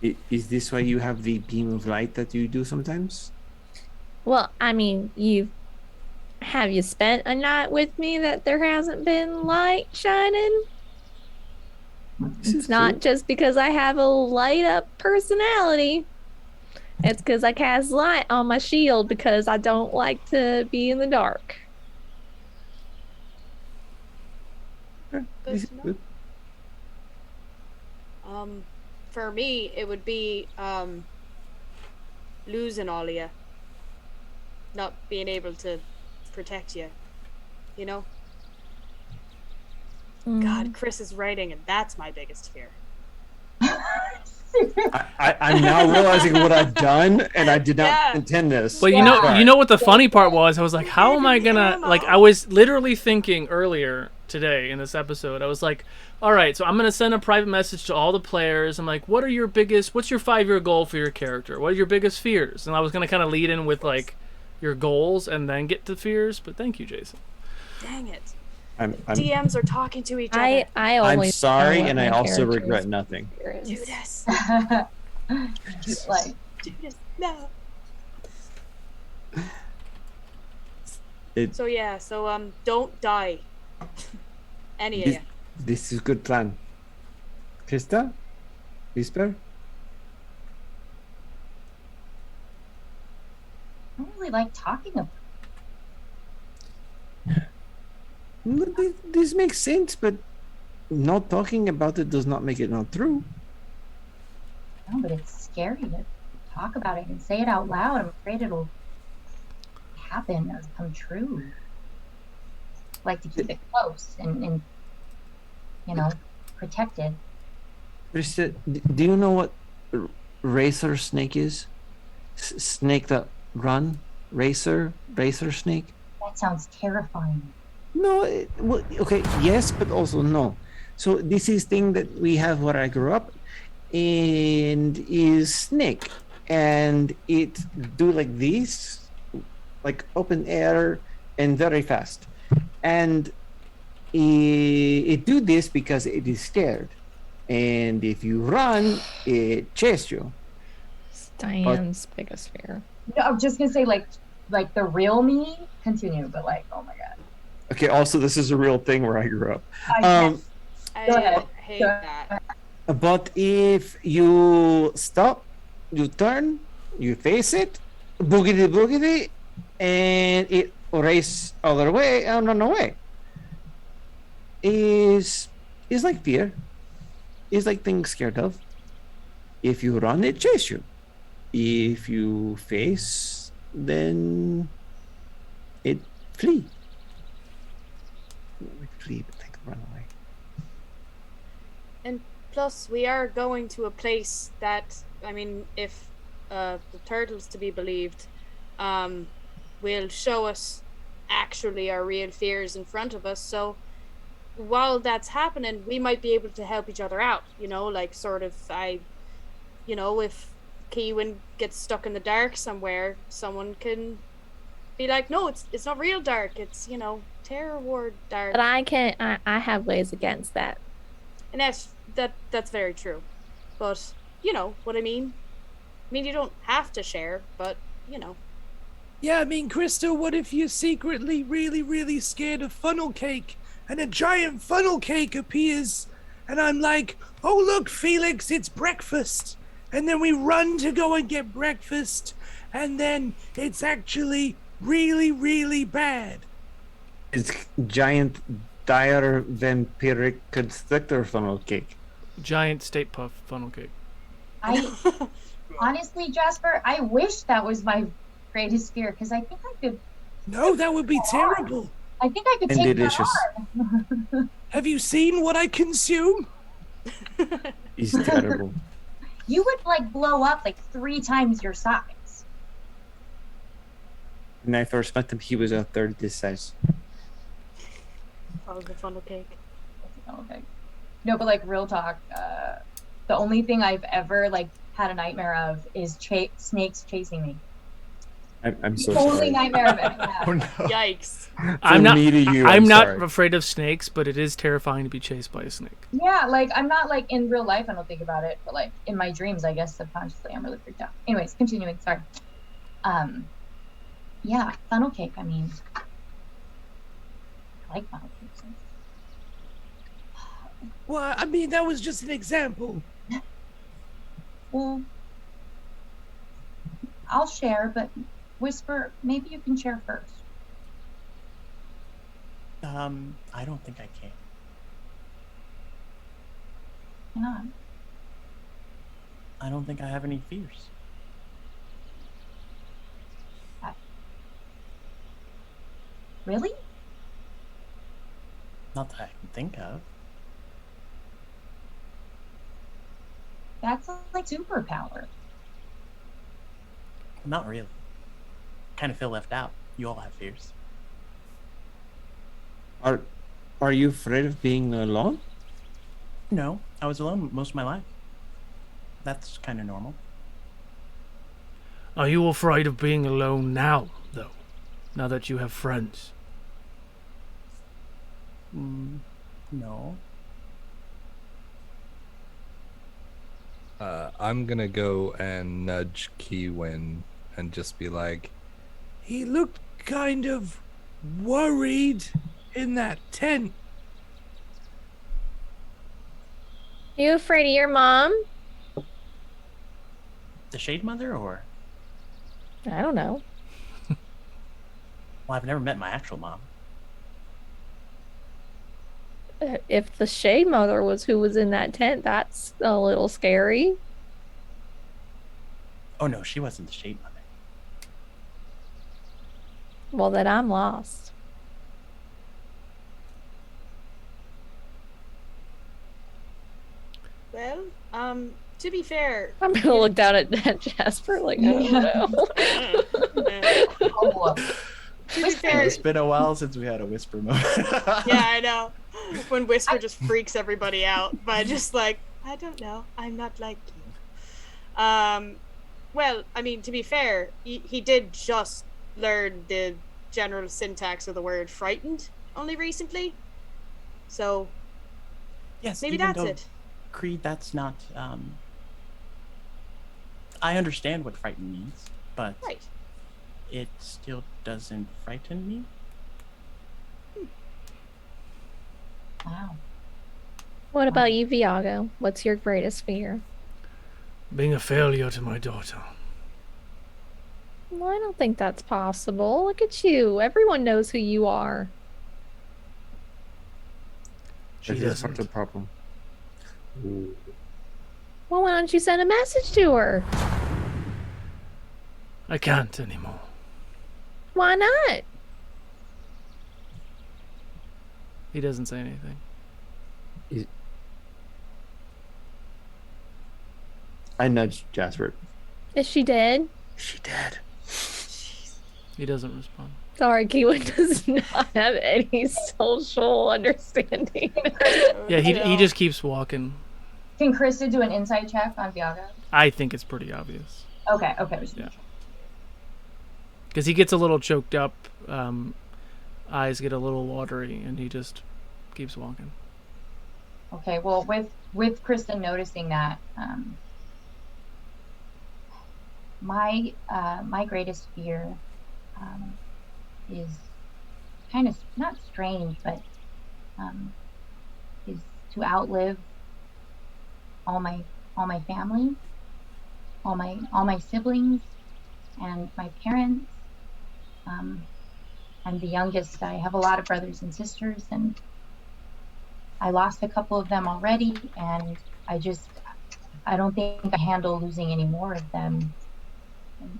Speaker 3: you.
Speaker 4: Is this why you have the beam of light that you do sometimes?
Speaker 2: Well, I mean, have you spent a night with me that there hasn't been light shining? It's not just because I have a light up personality. It's because I cast light on my shield because I don't like to be in the dark.
Speaker 3: Good to know. For me, it would be losing all of you, not being able to protect you. You know. God, Chris is writing, and that's my biggest fear.
Speaker 4: I'm now realizing what I've done, and I did not intend this.
Speaker 1: But you know what the funny part was? I was like, how am I gonna, like, I was literally thinking earlier today in this episode, I was like, all right, so I'm gonna send a private message to all the players. I'm like, what's your 5-year goal for your character? What are your biggest fears? And I was gonna kind of lead in with like your goals and then get to fears. But thank you, Jason.
Speaker 3: Dang it.
Speaker 4: DMs
Speaker 3: are talking to each other.
Speaker 4: I'm sorry, and I also regret nothing.
Speaker 3: Judas.
Speaker 6: Like,
Speaker 3: Judas, no.
Speaker 4: It,
Speaker 3: So don't die. Any of you.
Speaker 4: This is good plan. Krista? Whisper?
Speaker 6: I don't really like talking about
Speaker 4: No, this makes sense, but not talking about it does not make it not true.
Speaker 6: No, but it's scary to talk about it and say it out loud. I'm afraid it'll happen or come true. Like to keep it close and protected.
Speaker 4: Krista, do you know what racer snake is? Snake that run? Racer snake?
Speaker 6: That sounds terrifying.
Speaker 4: No, okay, yes, but also no. So this is thing that we have where I grew up, and is snake, and it do like this, like open air and very fast, and it do this because it is scared, and if you run, it chase you.
Speaker 2: It's Diane's biggest fear.
Speaker 6: No, I'm just gonna say like the real me. Continue, but like, oh my god.
Speaker 4: Okay, also this is a real thing where I grew up.
Speaker 3: I
Speaker 6: Go ahead.
Speaker 3: hate that.
Speaker 4: But if you stop, you turn, you face it, boogity boogity, and it race other way and run away. Is like fear. Is like things scared of. If you run, it chase you. If you face, then it flee. Flee, but they could run away.
Speaker 3: And plus, we are going to a place that, I mean, if the turtles to be believed, will show us actually our real fears in front of us. So while that's happening, we might be able to help each other out. You know, like sort of, if Keewin gets stuck in the dark somewhere, someone can be like, no, it's not real dark. It's, Terror Ward dark.
Speaker 2: But I have ways against that.
Speaker 3: And that's very true. But you know what I mean? I mean, you don't have to share, but
Speaker 5: Yeah, I mean, Krista, what if you're secretly really, really scared of funnel cake and a giant funnel cake appears and I'm like, oh look, Felix, it's breakfast. And then we run to go and get breakfast and then it's actually really, really bad.
Speaker 4: It's giant dire vampiric constrictor funnel cake.
Speaker 1: Giant state puff funnel cake.
Speaker 6: Honestly, Jasper, I wish that was my greatest fear because I think I could.
Speaker 5: No, that would be terrible.
Speaker 6: I think I could
Speaker 4: And
Speaker 6: take
Speaker 4: delicious.
Speaker 6: that on.
Speaker 5: Have you seen what I consume?
Speaker 4: He's terrible.
Speaker 6: You would like blow up like 3 times your size.
Speaker 4: When I first met him, he was a third this size.
Speaker 3: That was the funnel cake.
Speaker 6: Okay. No, but like real talk, the only thing I've ever like had a nightmare of is snakes chasing me.
Speaker 4: I'm so
Speaker 6: Only
Speaker 4: sorry.
Speaker 6: nightmare I've ever had.
Speaker 7: Oh no.
Speaker 3: Yikes.
Speaker 1: I'm not.
Speaker 4: me to you,
Speaker 1: I'm not
Speaker 4: sorry.
Speaker 1: afraid of snakes, but it is terrifying to be chased by a snake.
Speaker 6: Yeah, like I'm not like in real life, I don't think about it, but like in my dreams, I guess subconsciously I'm really freaked out. Anyways, continuing, sorry. Yeah, funnel cake, I mean, I like funnel cakes.
Speaker 9: Well, I mean, that was just an example.
Speaker 6: Well, I'll share, but Whisper, maybe you can share first.
Speaker 7: I don't think I can.
Speaker 6: Why not?
Speaker 7: I don't think I have any fears.
Speaker 6: Really?
Speaker 7: Not that I can think of.
Speaker 6: That's like superpower.
Speaker 7: Not really. Kind of feel left out. You all have fears.
Speaker 4: Are you afraid of being alone?
Speaker 7: No, I was alone most of my life. That's kind of normal.
Speaker 1: Are you afraid of being alone now, though? Now that you have friends?
Speaker 7: No.
Speaker 5: I'm gonna go and nudge Kiwin and just be like,
Speaker 9: He looked kind of worried in that tent.
Speaker 2: You afraid of your mom?
Speaker 7: The Shade Mother, or?
Speaker 2: I don't know.
Speaker 7: Well, I've never met my actual mom.
Speaker 2: If the Shade Mother was who was in that tent, that's a little scary.
Speaker 7: Oh no, she wasn't the Shade Mother.
Speaker 2: Well, then I'm lost.
Speaker 3: Well, to be fair,
Speaker 2: I'm gonna look down at Jasper like, I don't know.
Speaker 6: Oh,
Speaker 3: to be fair,
Speaker 7: It's been a while since we had a whisper moment.
Speaker 3: yeah, I know. When Whisper just freaks everybody out by just like, I don't know, I'm not like you. Well, I mean, to be fair, he did just learn the general syntax of the word frightened only recently. So
Speaker 7: Yes,
Speaker 3: maybe
Speaker 7: even
Speaker 3: that's
Speaker 7: though,
Speaker 3: it.
Speaker 7: Creed, that's not. I understand what frightened means, but
Speaker 3: Right.
Speaker 7: it still doesn't frighten me.
Speaker 6: wow.
Speaker 2: What about you, Viago? What's your greatest fear?
Speaker 1: Being a failure to my daughter.
Speaker 2: Well, I don't think that's possible. Look at you. Everyone knows who you are.
Speaker 1: She
Speaker 4: That's part of the
Speaker 1: doesn't.
Speaker 4: problem.
Speaker 2: Well, why don't you send a message to her?
Speaker 1: I can't anymore.
Speaker 2: Why not?
Speaker 1: He doesn't say anything.
Speaker 4: I nudged Jasper.
Speaker 2: Is she dead?
Speaker 4: She dead.
Speaker 1: He doesn't respond.
Speaker 2: Sorry, Kiwi does not have any social understanding.
Speaker 1: Yeah, he just keeps walking.
Speaker 6: Can Krista do an insight check on Viago?
Speaker 1: I think it's pretty obvious.
Speaker 6: Okay.
Speaker 1: Yeah. Because he gets a little choked up, eyes get a little watery, and he just keeps walking.
Speaker 6: Okay, well, with Krista noticing that, my greatest fear is kind of not strange, but is to outlive all my family, all my siblings, and my parents. I'm the youngest. I have a lot of brothers and sisters, and I lost a couple of them already, and I don't think I handle losing any more of them, and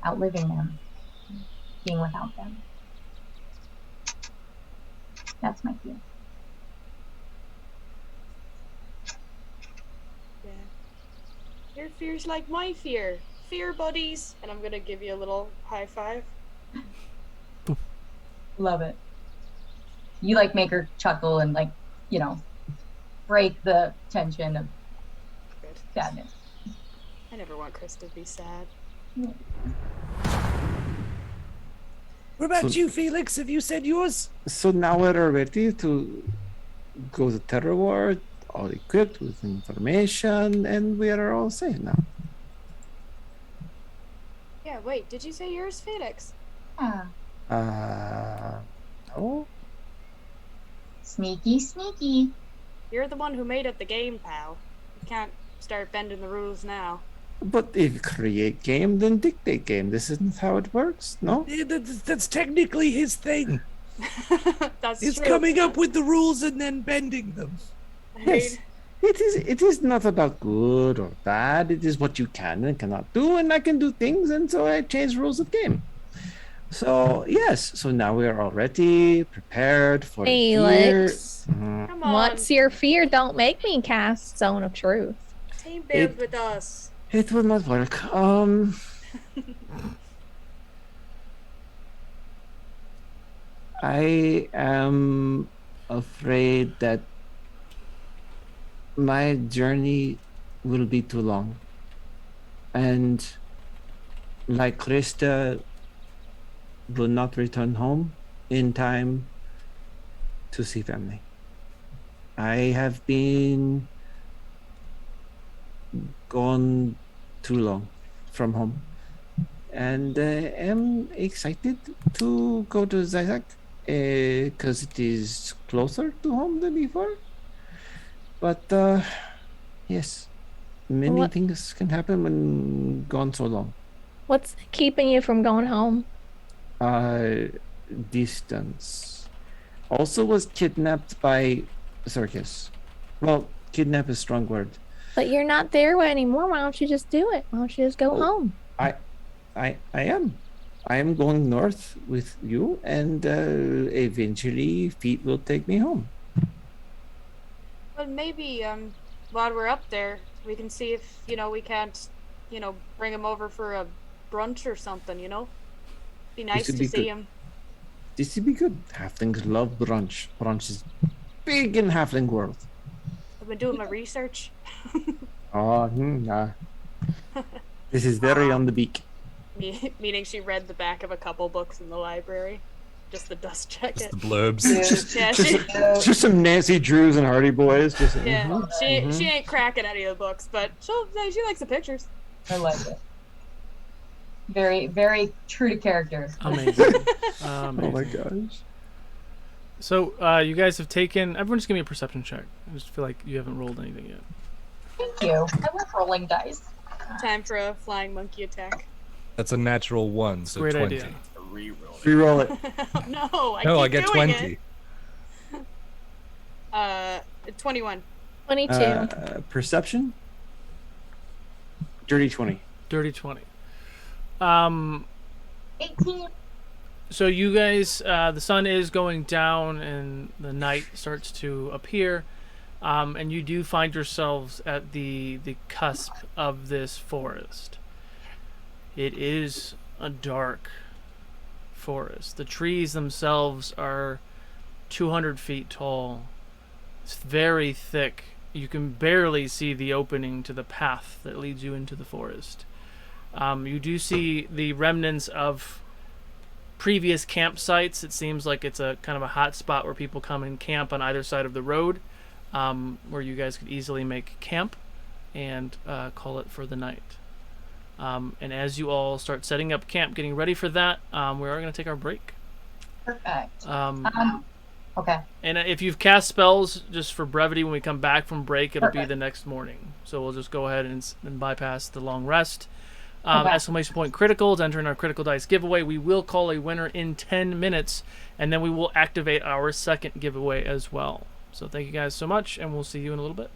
Speaker 6: outliving them, being without them. That's my fear.
Speaker 3: Your fear's like my fear. Fear buddies. And I'm gonna give you a little high five.
Speaker 6: Love it. You like make her chuckle and like, you know, break the tension of
Speaker 3: Good.
Speaker 6: sadness.
Speaker 3: I never want Chris to be sad.
Speaker 9: What about
Speaker 4: So-
Speaker 9: you, Felix? Have you said yours?
Speaker 4: So now we're ready to go to Terror Ward, all equipped with information, and we are all safe now.
Speaker 3: Yeah, wait, did you say yours, Felix?
Speaker 6: Ah,
Speaker 4: No?
Speaker 6: sneaky, sneaky.
Speaker 3: You're the one who made up the game, pal. You can't start bending the rules now.
Speaker 4: But if you create game, then dictate game. This isn't how it works, no?
Speaker 9: Yeah, that's technically his thing.
Speaker 3: That's
Speaker 9: It's
Speaker 3: true.
Speaker 9: coming up with the rules and then bending them.
Speaker 3: I
Speaker 4: Yes.
Speaker 3: mean,
Speaker 4: It is not about good or bad. It is what you can and cannot do, and I can do things, and so I change rules of game. So yes, so now we are all ready, prepared for
Speaker 2: Felix.
Speaker 4: the fear.
Speaker 3: come on.
Speaker 2: What's your fear? Don't make me cast Zone of Truth.
Speaker 3: Team build with us.
Speaker 4: It will not work. I am afraid that my journey will be too long. And like Krista will not return home in time to see family. I have been gone too long from home. And am excited to go to Zizak because it is closer to home than before. But yes, many
Speaker 2: What-
Speaker 4: things can happen when gone so long.
Speaker 2: What's keeping you from going home?
Speaker 4: Distance. Also was kidnapped by circus. Well, kidnap is a strong word.
Speaker 2: But you're not there anymore. Why don't you just do it? Why don't you just go
Speaker 4: Oh.
Speaker 2: home?
Speaker 4: I am. I am going north with you, and eventually Feet will take me home.
Speaker 3: Well, maybe while we're up there, we can see if we can't, bring him over for a brunch or something. Be nice
Speaker 4: would
Speaker 3: to
Speaker 4: be
Speaker 3: see
Speaker 4: good.
Speaker 3: him.
Speaker 4: This would be good. Halflings love brunch. Brunch is big in Halfling world.
Speaker 3: I've been doing my research.
Speaker 4: Oh, this is very on the beak.
Speaker 3: Meaning she read the back of a couple books in the library, just the dust
Speaker 5: Just
Speaker 3: jacket.
Speaker 5: the blurbs.
Speaker 3: Yeah,
Speaker 4: Just some Nancy Drews and Hardy Boys. Just
Speaker 3: yeah. She ain't cracking any of the books, but she likes the pictures.
Speaker 6: I like it. Very, very true to character.
Speaker 1: Amazing.
Speaker 4: Oh my gosh.
Speaker 1: So you guys have taken. Everyone, just give me a perception check. I just feel like you haven't rolled anything yet.
Speaker 6: Thank you. I love rolling dice.
Speaker 3: Time for a flying monkey attack.
Speaker 5: That's a natural 1, so
Speaker 1: Great
Speaker 5: 20.
Speaker 1: idea.
Speaker 4: Reroll it.
Speaker 3: No,
Speaker 5: No, I
Speaker 3: keep
Speaker 5: get
Speaker 3: doing
Speaker 5: 20.
Speaker 3: It. 21.
Speaker 2: 22.
Speaker 4: Perception. Dirty 20.
Speaker 1: Dirty 20.
Speaker 6: 18.
Speaker 1: So you guys, the sun is going down and the night starts to appear, and you do find yourselves at the cusp of this forest. It is a dark forest. The trees themselves are 200 feet tall. It's very thick. You can barely see the opening to the path that leads you into the forest. You do see the remnants of previous campsites. It seems like it's a kind of a hot spot where people come and camp on either side of the road, where you guys could easily make camp and call it for the night. And as you all start setting up camp, getting ready for that, we are going to take our break.
Speaker 6: Perfect.
Speaker 1: Okay. And if you've cast spells, just for brevity, when we come back from break, it'll be the next morning. So we'll just go ahead and bypass the long rest. Exclamation point critical to enter in our critical dice giveaway. We will call a winner in 10 minutes, and then we will activate our second giveaway as well. So thank you guys so much, and we'll see you in a little bit.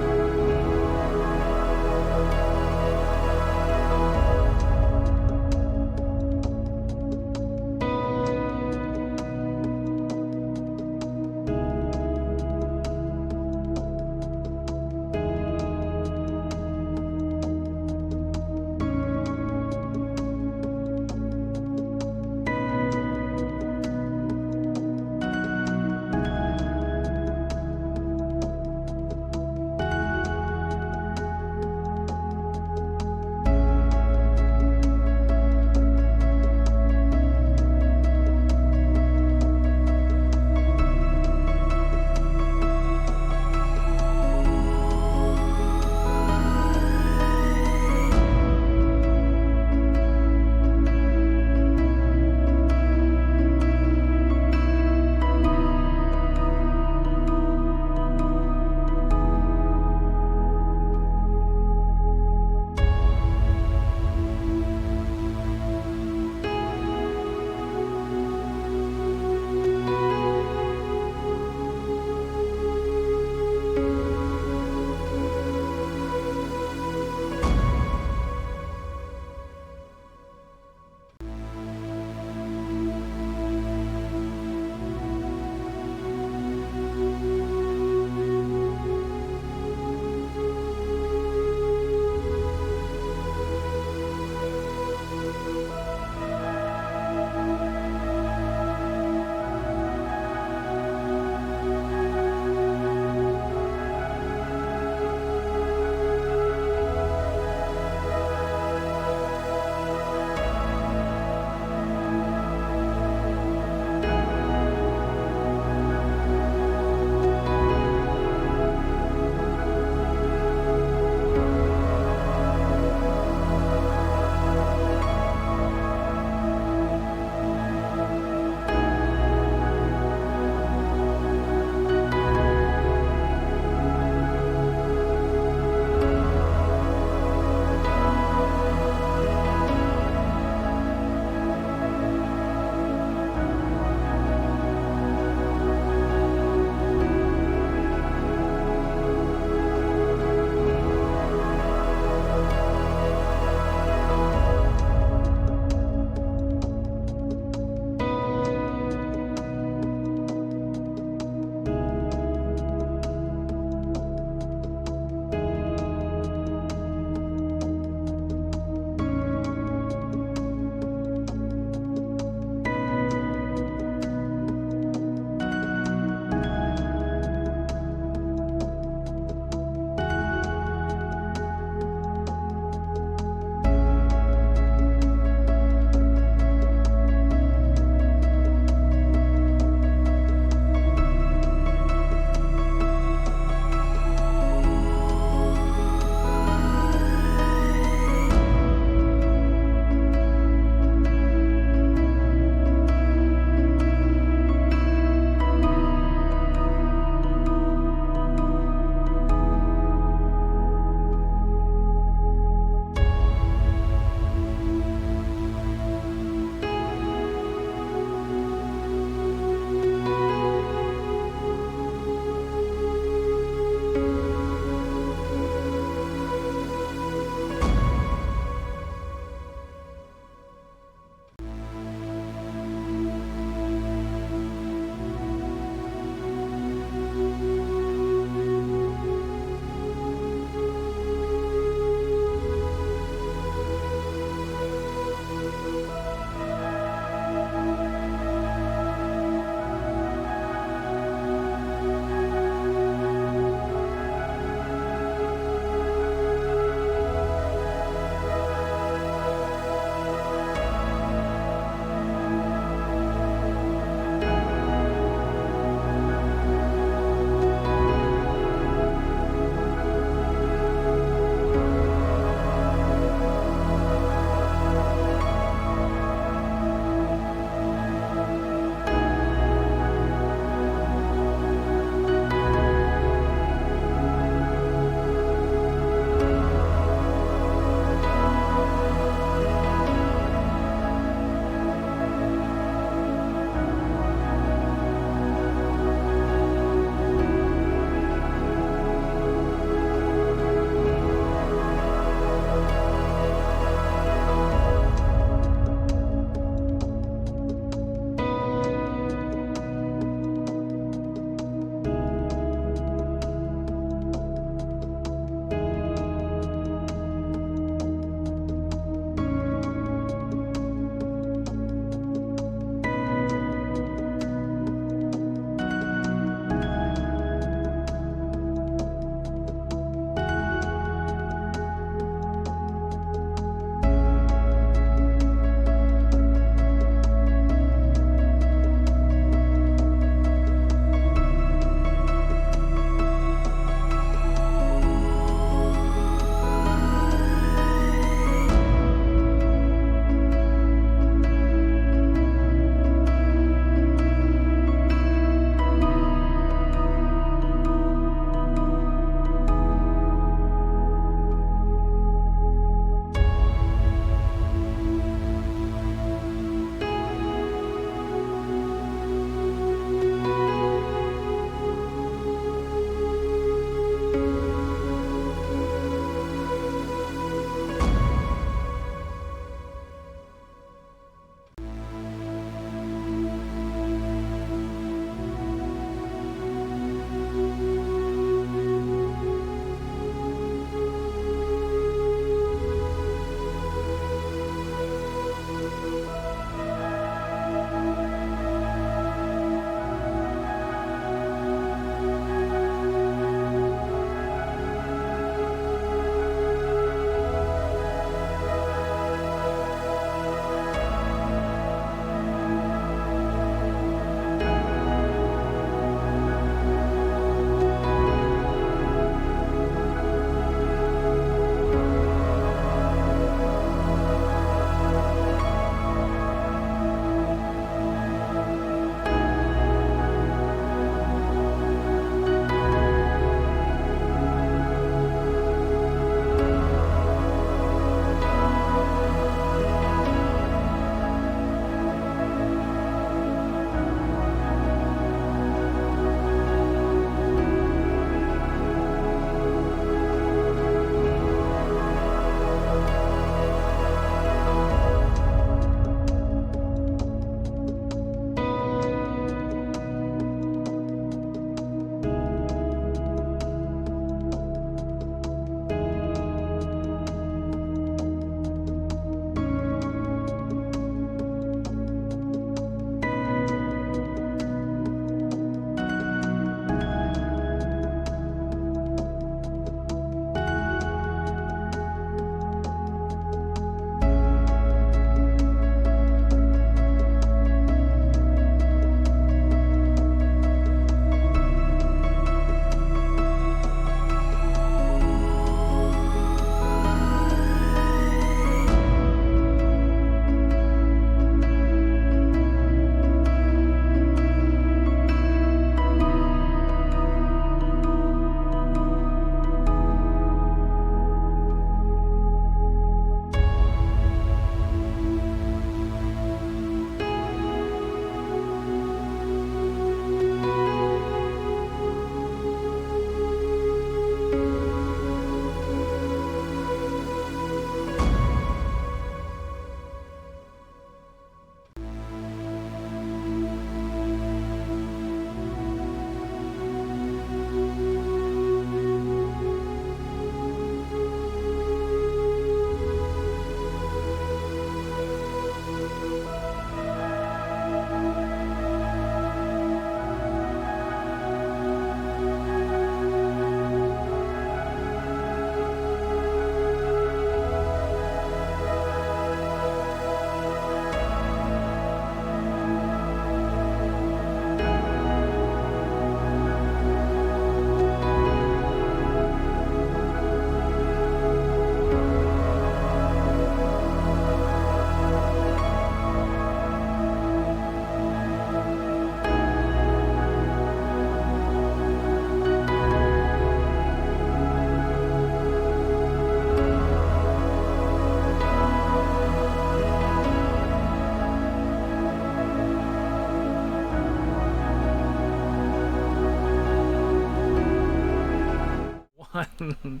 Speaker 1: everyone.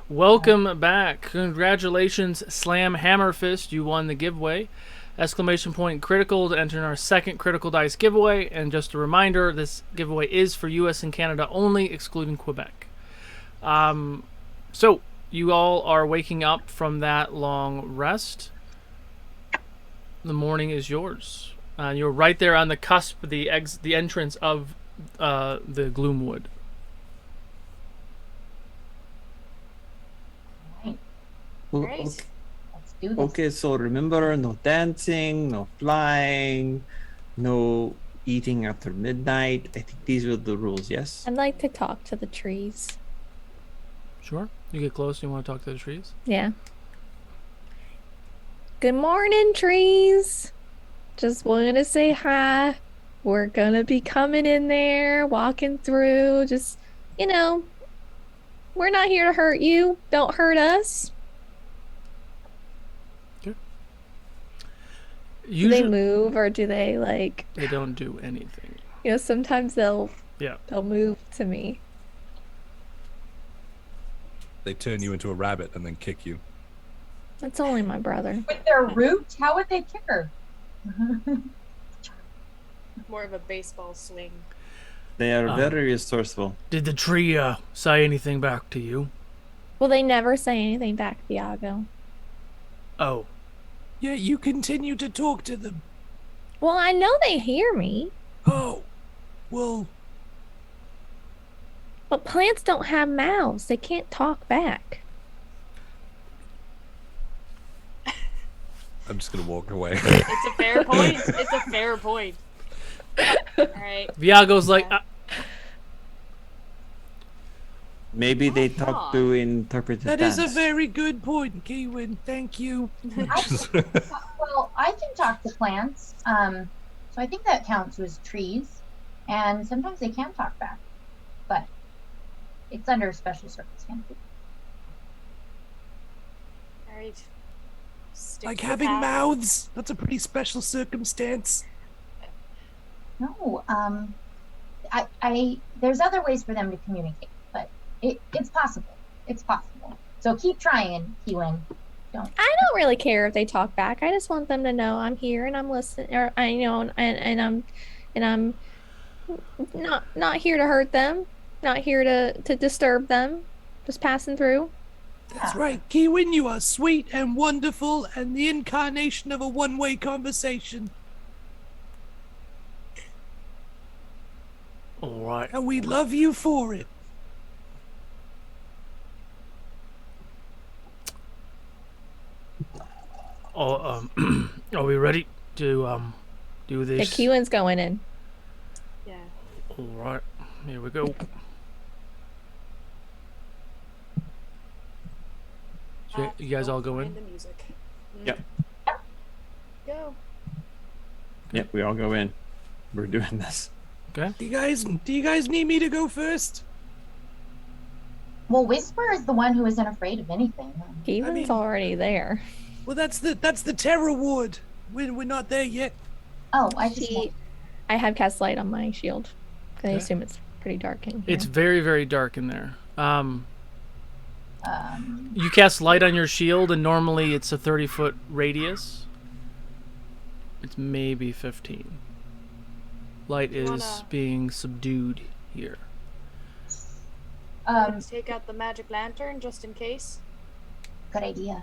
Speaker 1: Welcome back. Congratulations, Slam Hammer Fist. You won the giveaway. Exclamation point critical to enter in our second Critical Dice giveaway. And just a reminder, this giveaway is for US and Canada only, excluding Quebec. So, you all are waking up from that long rest. The morning is yours. You're right there on the cusp of the entrance of the Gloomwood.
Speaker 3: Great.
Speaker 6: Let's do this.
Speaker 4: Okay, so remember, no dancing, no flying, no eating after midnight. I think these are the rules, yes?
Speaker 2: I'd like to talk to the trees.
Speaker 1: Sure. You get close, you want to talk to the trees?
Speaker 2: Yeah. Good morning, trees. Just wanted to say hi. We're gonna be coming in there, walking through. Just, we're not here to hurt you. Don't hurt us. Do they move or do they
Speaker 1: They don't do anything.
Speaker 2: Sometimes they'll
Speaker 1: Yeah.
Speaker 2: they'll move to me.
Speaker 5: They turn you into a rabbit and then kick you.
Speaker 2: That's only my brother.
Speaker 6: With their root, how would they kick her?
Speaker 3: More of a baseball swing.
Speaker 4: They are very resourceful.
Speaker 1: Did the tree say anything back to you?
Speaker 2: Well, they never say anything back, Thiago.
Speaker 1: Oh.
Speaker 9: Yeah, you continue to talk to them.
Speaker 2: Well, I know they hear me.
Speaker 9: Oh, well,
Speaker 2: But plants don't have mouths. They can't talk back.
Speaker 5: I'm just gonna walk away.
Speaker 3: It's a fair point. It's a fair point. All right.
Speaker 1: Viago's like,
Speaker 4: Maybe they talk to interpreted
Speaker 9: that
Speaker 4: dance.
Speaker 9: is a very good point, Kiwin. Thank you.
Speaker 6: I can talk to plants. So I think that counts as trees. And sometimes they can talk back. But it's under special circumstances.
Speaker 3: All right. Stick
Speaker 9: Like
Speaker 3: to the
Speaker 9: having
Speaker 3: path.
Speaker 9: mouths. That's a pretty special circumstance.
Speaker 6: No, I there's other ways for them to communicate, but it's possible. It's possible. So keep trying, Kiwin.
Speaker 2: I don't really care if they talk back. I just want them to know I'm here and I'm listening, or and I'm not here to hurt them, not here to disturb them, just passing through.
Speaker 9: That's right. Kiwin, you are sweet and wonderful and the incarnation of a one-way conversation.
Speaker 1: all right.
Speaker 9: And we love you for it.
Speaker 1: Oh, are we ready to do
Speaker 2: The
Speaker 1: this?
Speaker 2: Kiwin's going in.
Speaker 3: Yeah.
Speaker 1: All right, here we go. So you guys all go in?
Speaker 3: Find the music.
Speaker 4: Yep.
Speaker 3: Go.
Speaker 4: Yep, we all go in. We're doing this.
Speaker 1: Okay.
Speaker 9: Do you guys need me to go first?
Speaker 6: Well, Whisper is the one who isn't afraid of anything.
Speaker 2: Kiwin's already there.
Speaker 9: Well, that's the Terror Ward. We're not there yet.
Speaker 6: Oh, I just
Speaker 2: I have cast light on my shield. I
Speaker 1: Okay.
Speaker 2: assume it's pretty dark in here.
Speaker 1: It's very, very dark in there. You cast light on your shield, and normally it's a 30-foot radius. It's maybe 15. Light is being subdued here.
Speaker 3: Let's take out the magic lantern just in case.
Speaker 6: Good idea.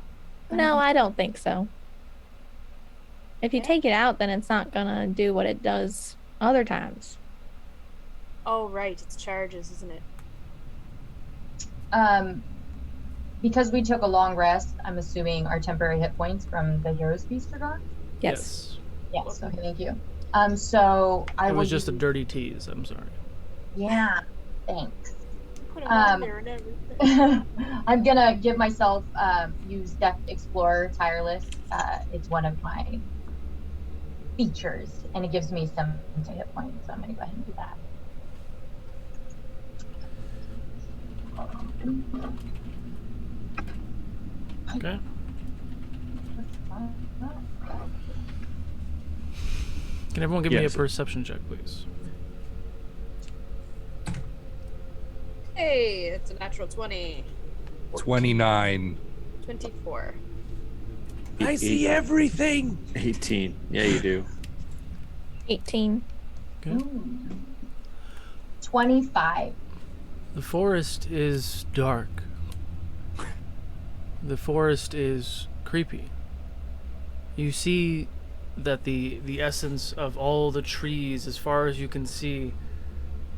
Speaker 2: No, I don't think so. If you take it out, then it's not gonna do what it does other times.
Speaker 3: Oh, right. It's charges, isn't it?
Speaker 6: Because we took a long rest, I'm assuming our temporary hit points from the Hero's Feast are gone?
Speaker 2: Yes.
Speaker 6: Yes, okay, thank you. So I
Speaker 1: It
Speaker 6: will
Speaker 1: was just a
Speaker 6: use-
Speaker 1: dirty tease. I'm sorry.
Speaker 6: Yeah, thanks.
Speaker 3: Put 'em on there and everything.
Speaker 6: I'm gonna give myself use Death Explorer Tireless. It's one of my features, and it gives me some hit points, so I'm gonna go ahead and do that.
Speaker 1: Okay. Can everyone give me a
Speaker 4: Yes.
Speaker 1: perception check, please?
Speaker 3: Hey, it's a natural 20.
Speaker 5: 29.
Speaker 3: 24.
Speaker 9: I see everything.
Speaker 4: 18. Yeah, you do.
Speaker 2: 18.
Speaker 6: Ooh. 25.
Speaker 1: The forest is dark. The forest is creepy. You see that the essence of all the trees, as far as you can see,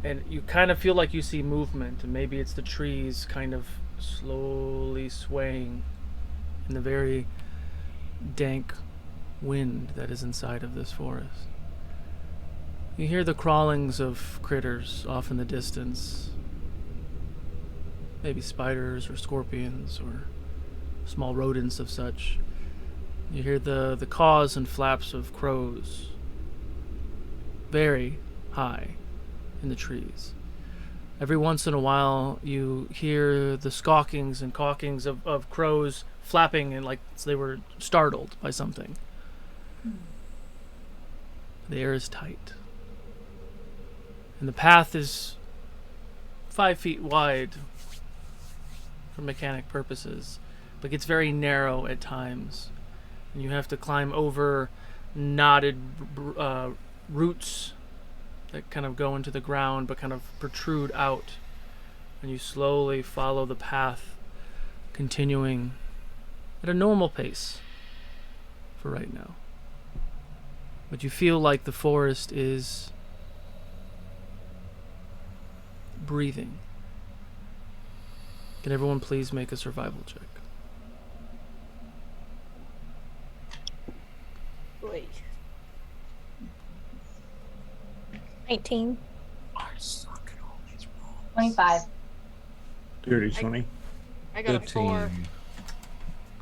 Speaker 1: and you kind of feel like you see movement, and maybe it's the trees kind of slowly swaying in the very dank wind that is inside of this forest. You hear the crawlings of critters off in the distance. Maybe spiders or scorpions or small rodents of such. You hear the caws and flaps of crows very high in the trees. Every once in a while you hear the squawkings and caulkings of crows flapping and like they were startled by something. The air is tight. And the path is 5 feet wide for mechanic purposes, but gets very narrow at times. And you have to climb over knotted roots that kind of go into the ground but kind of protrude out. And you slowly follow the path, continuing at a normal pace for right now. But you feel like the forest is breathing. Can everyone please make a survival check?
Speaker 3: Boy.
Speaker 2: 19.
Speaker 6: 25.
Speaker 4: Dirty 20.
Speaker 3: I got a 4.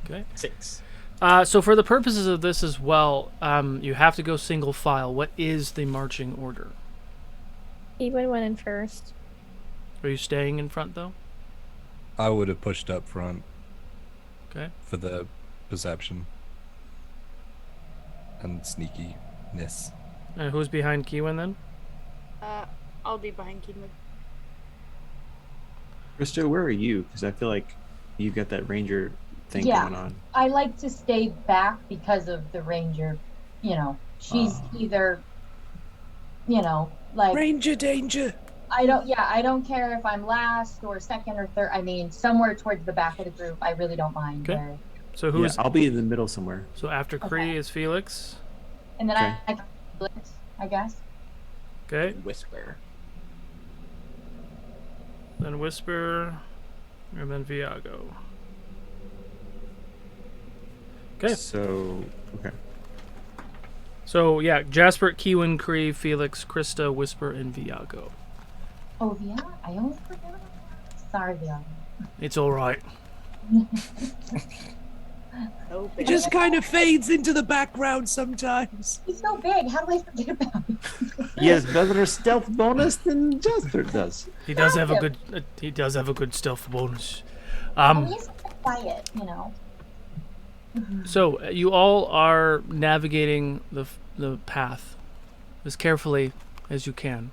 Speaker 1: Okay.
Speaker 7: 6.
Speaker 1: So for the purposes of this as well, you have to go single file. What is the marching order?
Speaker 2: Ewan went in first.
Speaker 1: Are you staying in front though?
Speaker 5: I would have pushed up front
Speaker 1: Okay.
Speaker 5: for the perception and sneakiness.
Speaker 1: And who's behind Kiwin then?
Speaker 3: I'll be behind Keenwood.
Speaker 4: Christo, where are you? Because I feel like you've got that ranger thing
Speaker 6: Yeah.
Speaker 4: going on.
Speaker 6: I like to stay back because of the ranger. You know, she's either, you know, like
Speaker 9: Ranger danger.
Speaker 6: I don't care if I'm last or second or third. I mean, somewhere towards the back of the group. I really don't mind.
Speaker 1: Okay.
Speaker 6: Where,
Speaker 1: So who's
Speaker 4: I'll be in the middle somewhere.
Speaker 1: so after Kree is Felix?
Speaker 6: and then
Speaker 4: Okay.
Speaker 6: I guess.
Speaker 1: Okay.
Speaker 7: Whisper.
Speaker 1: Then Whisper, and then Viago. Okay.
Speaker 4: So, okay.
Speaker 1: So yeah, Jasper, Kiwin, Kree, Felix, Krista, Whisper, and Viago.
Speaker 6: Oh yeah, I almost forgot. Sorry, Viago.
Speaker 1: It's all right.
Speaker 3: So
Speaker 9: It
Speaker 3: big.
Speaker 9: just kind of fades into the background sometimes.
Speaker 6: He's so big. How do I forget about him?
Speaker 4: He has better stealth bonus than Jasper does.
Speaker 1: He does have a good. He does have a good stealth bonus.
Speaker 6: He's quiet, you know.
Speaker 1: So you all are navigating the path as carefully as you can.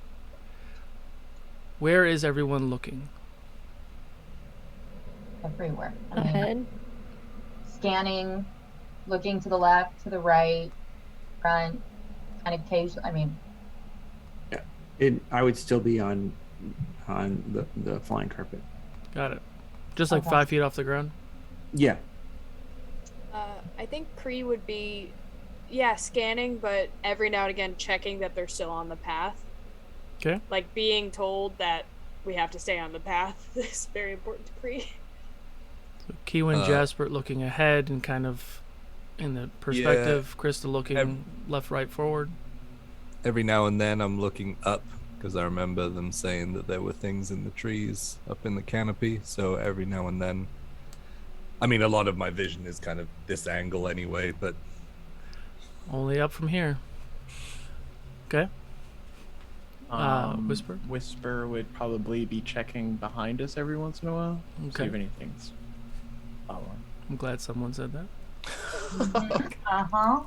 Speaker 1: Where is everyone looking?
Speaker 6: Everywhere. I mean,
Speaker 2: Ahead.
Speaker 6: scanning, looking to the left, to the right, front, kind of casual. I mean,
Speaker 4: I would still be on the flying carpet.
Speaker 1: Got it. Just like
Speaker 6: Okay.
Speaker 1: 5 feet off the ground.
Speaker 4: Yeah.
Speaker 3: I think Kree would be, scanning, but every now and again checking that they're still on the path.
Speaker 1: Okay.
Speaker 3: Like being told that we have to stay on the path is very important to Kree.
Speaker 1: So Kiwin, Jasper looking ahead and kind of in the perspective. Krista looking left, right, forward.
Speaker 5: Every now and then I'm looking up because I remember them saying that there were things in the trees up in the canopy. So every now and then, I mean, a lot of my vision is kind of this angle anyway, but
Speaker 1: Only up from here. Okay. Whisper?
Speaker 7: Whisper would probably be checking behind us every once in a while. See
Speaker 1: Okay.
Speaker 7: if anything's following.
Speaker 1: I'm glad someone said that.
Speaker 6: uh-huh.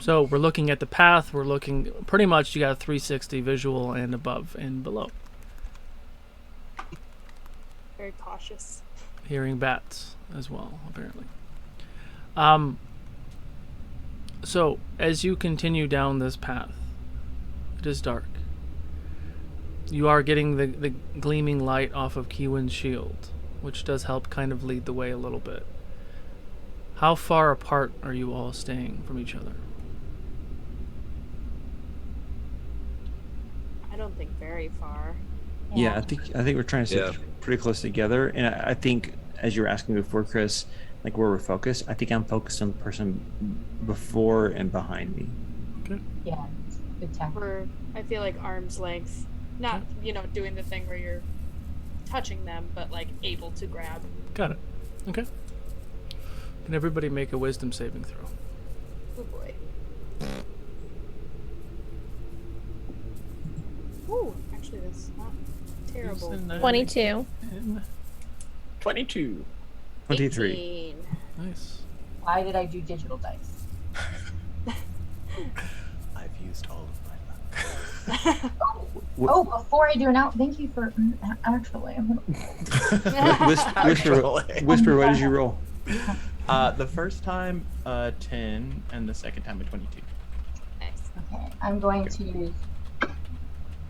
Speaker 1: So we're looking at the path. We're looking pretty much. You got a 360 visual and above and below.
Speaker 3: Very cautious.
Speaker 1: Hearing bats as well, apparently. So, as you continue down this path, it is dark. You are getting the gleaming light off of Kiwin's shield, which does help kind of lead the way a little bit. How far apart are you all staying from each other?
Speaker 3: I don't think very far.
Speaker 4: Yeah, I think we're trying to stay pretty close together, and I think as you were asking before, Chris, like where we're focused. I think I'm focused on the person before and behind me.
Speaker 1: Okay.
Speaker 6: Yeah, good tech.
Speaker 3: I feel like arm's length. Not, doing the thing where you're touching them, but like able to grab.
Speaker 1: Got it. Okay. Can everybody make a wisdom saving throw?
Speaker 3: Oh boy. Ooh, actually that's not terrible.
Speaker 2: 22.
Speaker 7: 22.
Speaker 4: 23.
Speaker 3: 18.
Speaker 1: Nice.
Speaker 6: Why did I do digital dice?
Speaker 7: I've used all of my luck.
Speaker 6: Oh, before I do it out, thank you for actually.
Speaker 4: Whisper, what did you roll?
Speaker 7: The first time, 10, and the second time, a 22.
Speaker 3: Nice.
Speaker 6: Okay, I'm going to use.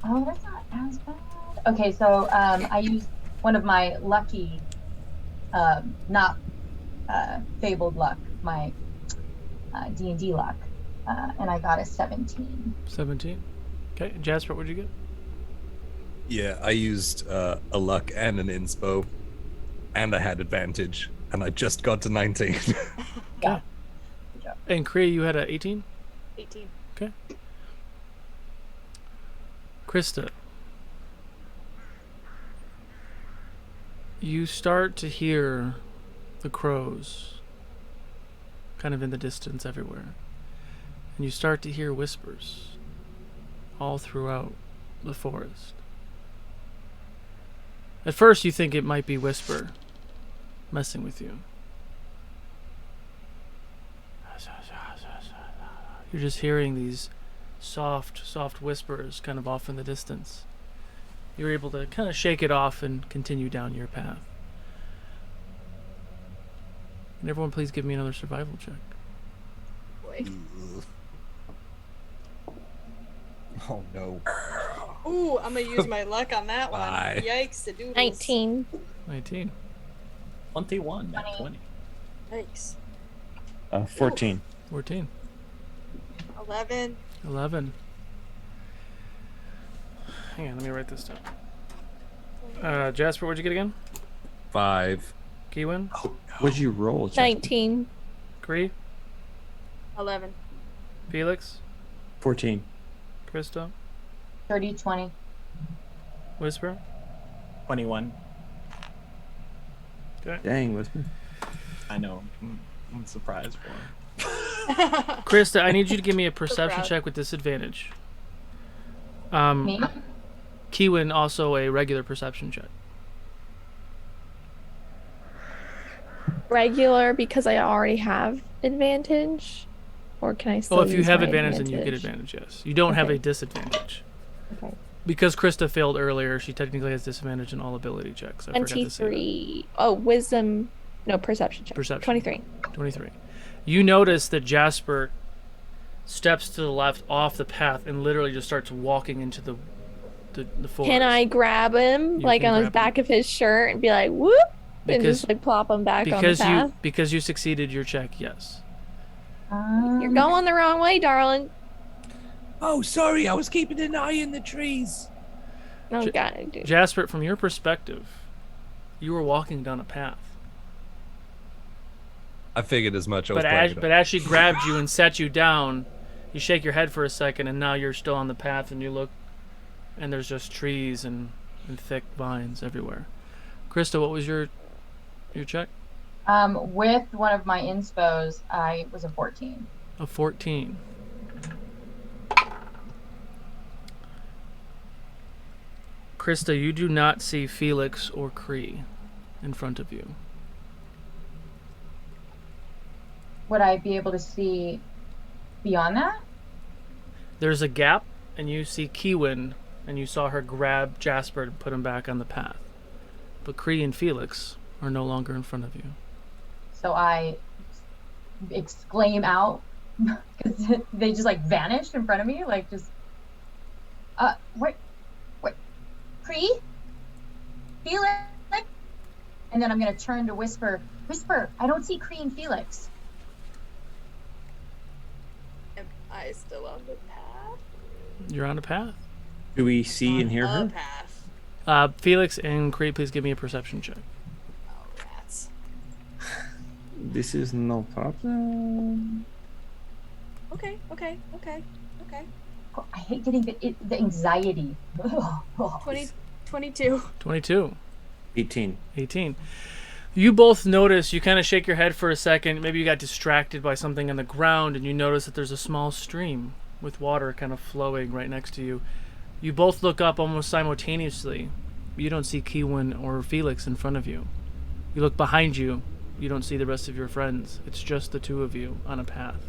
Speaker 6: Oh, that's not as bad. Okay, so I used one of my lucky, not fabled luck, my D&D luck, and I got a 17.
Speaker 1: 17. Okay, Jasper, what'd you get?
Speaker 5: Yeah, I used a luck and an inspo, and I had advantage, and I just got to 19.
Speaker 6: Yeah.
Speaker 1: And Kree, you had a 18?
Speaker 3: 18.
Speaker 1: Okay. Krista, you start to hear the crows kind of in the distance everywhere. And you start to hear whispers all throughout the forest. At first you think it might be Whisper messing with you. You're just hearing these soft whispers kind of off in the distance. You're able to kind of shake it off and continue down your path. And everyone please give me another survival check.
Speaker 3: Boy.
Speaker 5: Oh no.
Speaker 3: Ooh, I'm gonna use my luck on that one.
Speaker 5: Bye.
Speaker 3: Yikes, the doodles.
Speaker 2: 19.
Speaker 1: 19.
Speaker 7: 21, not 20.
Speaker 3: Yikes.
Speaker 4: 14.
Speaker 1: 14.
Speaker 3: 11.
Speaker 1: 11. Hang on, let me write this down. Jasper, what'd you get again?
Speaker 5: 5.
Speaker 1: Kiwin?
Speaker 4: What'd you roll? Jasper?
Speaker 2: 19.
Speaker 1: Kree?
Speaker 3: 11.
Speaker 1: Felix?
Speaker 4: 14.
Speaker 1: Krista?
Speaker 6: 30, 20.
Speaker 1: Whisper?
Speaker 7: 21.
Speaker 1: Okay.
Speaker 4: Dang, Whisper.
Speaker 7: I know. I'm surprised for him.
Speaker 1: Krista, I need you to give me a perception
Speaker 3: proud.
Speaker 1: check with disadvantage.
Speaker 6: Me?
Speaker 1: Kiwin, also a regular perception check.
Speaker 2: Regular because I already have advantage? Or can I still
Speaker 1: Oh, if you
Speaker 2: use
Speaker 1: have
Speaker 2: my
Speaker 1: advantage, then you get advantage, yes. You don't have a
Speaker 2: Okay.
Speaker 1: disadvantage.
Speaker 2: Okay.
Speaker 1: Because Krista failed earlier, she technically has disadvantage in all ability checks. I forgot to say that.
Speaker 2: 23. Oh, wisdom. No, perception check.
Speaker 1: Perception.
Speaker 2: 23.
Speaker 1: 23. You notice that Jasper steps to the left off the path and literally just starts walking into the forest.
Speaker 2: Can I grab him,
Speaker 1: You
Speaker 2: like
Speaker 1: can
Speaker 2: on the
Speaker 1: grab
Speaker 2: back of his shirt, and be like, whoop, and
Speaker 1: Because-
Speaker 2: just like plop him back on the
Speaker 1: because
Speaker 2: path?
Speaker 1: you succeeded your check, yes.
Speaker 2: You're going the wrong way, darling.
Speaker 9: Oh, sorry, I was keeping an eye in the trees.
Speaker 2: Oh, God, dude.
Speaker 1: Jasper, from your perspective, you were walking down a path.
Speaker 5: I figured as much. I was
Speaker 1: But
Speaker 5: playing
Speaker 1: as,
Speaker 5: it
Speaker 1: but
Speaker 5: up.
Speaker 1: as she grabbed you and set you down, you shake your head for a second, and now you're still on the path, and you look, and there's just trees and thick vines everywhere. Krista, what was your check?
Speaker 6: With one of my inspos, I was a 14.
Speaker 1: A 14. Krista, you do not see Felix or Kree in front of you.
Speaker 6: Would I be able to see beyond that?
Speaker 1: There's a gap, and you see Kiwin, and you saw her grab Jasper to put him back on the path. but Cree and Felix are no longer in front of you.
Speaker 6: So I exclaim out because they just like vanished in front of me, like just wait, Cree, Felix, and then I'm gonna turn to whisper, I don't see Cree and Felix.
Speaker 3: Am I still on the path?
Speaker 1: You're on a path.
Speaker 4: Do we see and hear
Speaker 3: On
Speaker 4: her?
Speaker 3: the path.
Speaker 1: Felix and Cree, please give me a perception check.
Speaker 3: Oh, rats.
Speaker 4: This is no problem.
Speaker 3: Okay.
Speaker 6: Oh, I hate getting the anxiety.
Speaker 3: 22.
Speaker 1: 22.
Speaker 4: 18.
Speaker 1: 18. You both notice, you kind of shake your head for a second. Maybe you got distracted by something on the ground, and you notice that there's a small stream with water kind of flowing right next to you. You both look up almost simultaneously. You don't see Kiwin or Felix in front of you. You look behind you. You don't see the rest of your friends. It's just the two of you on a path.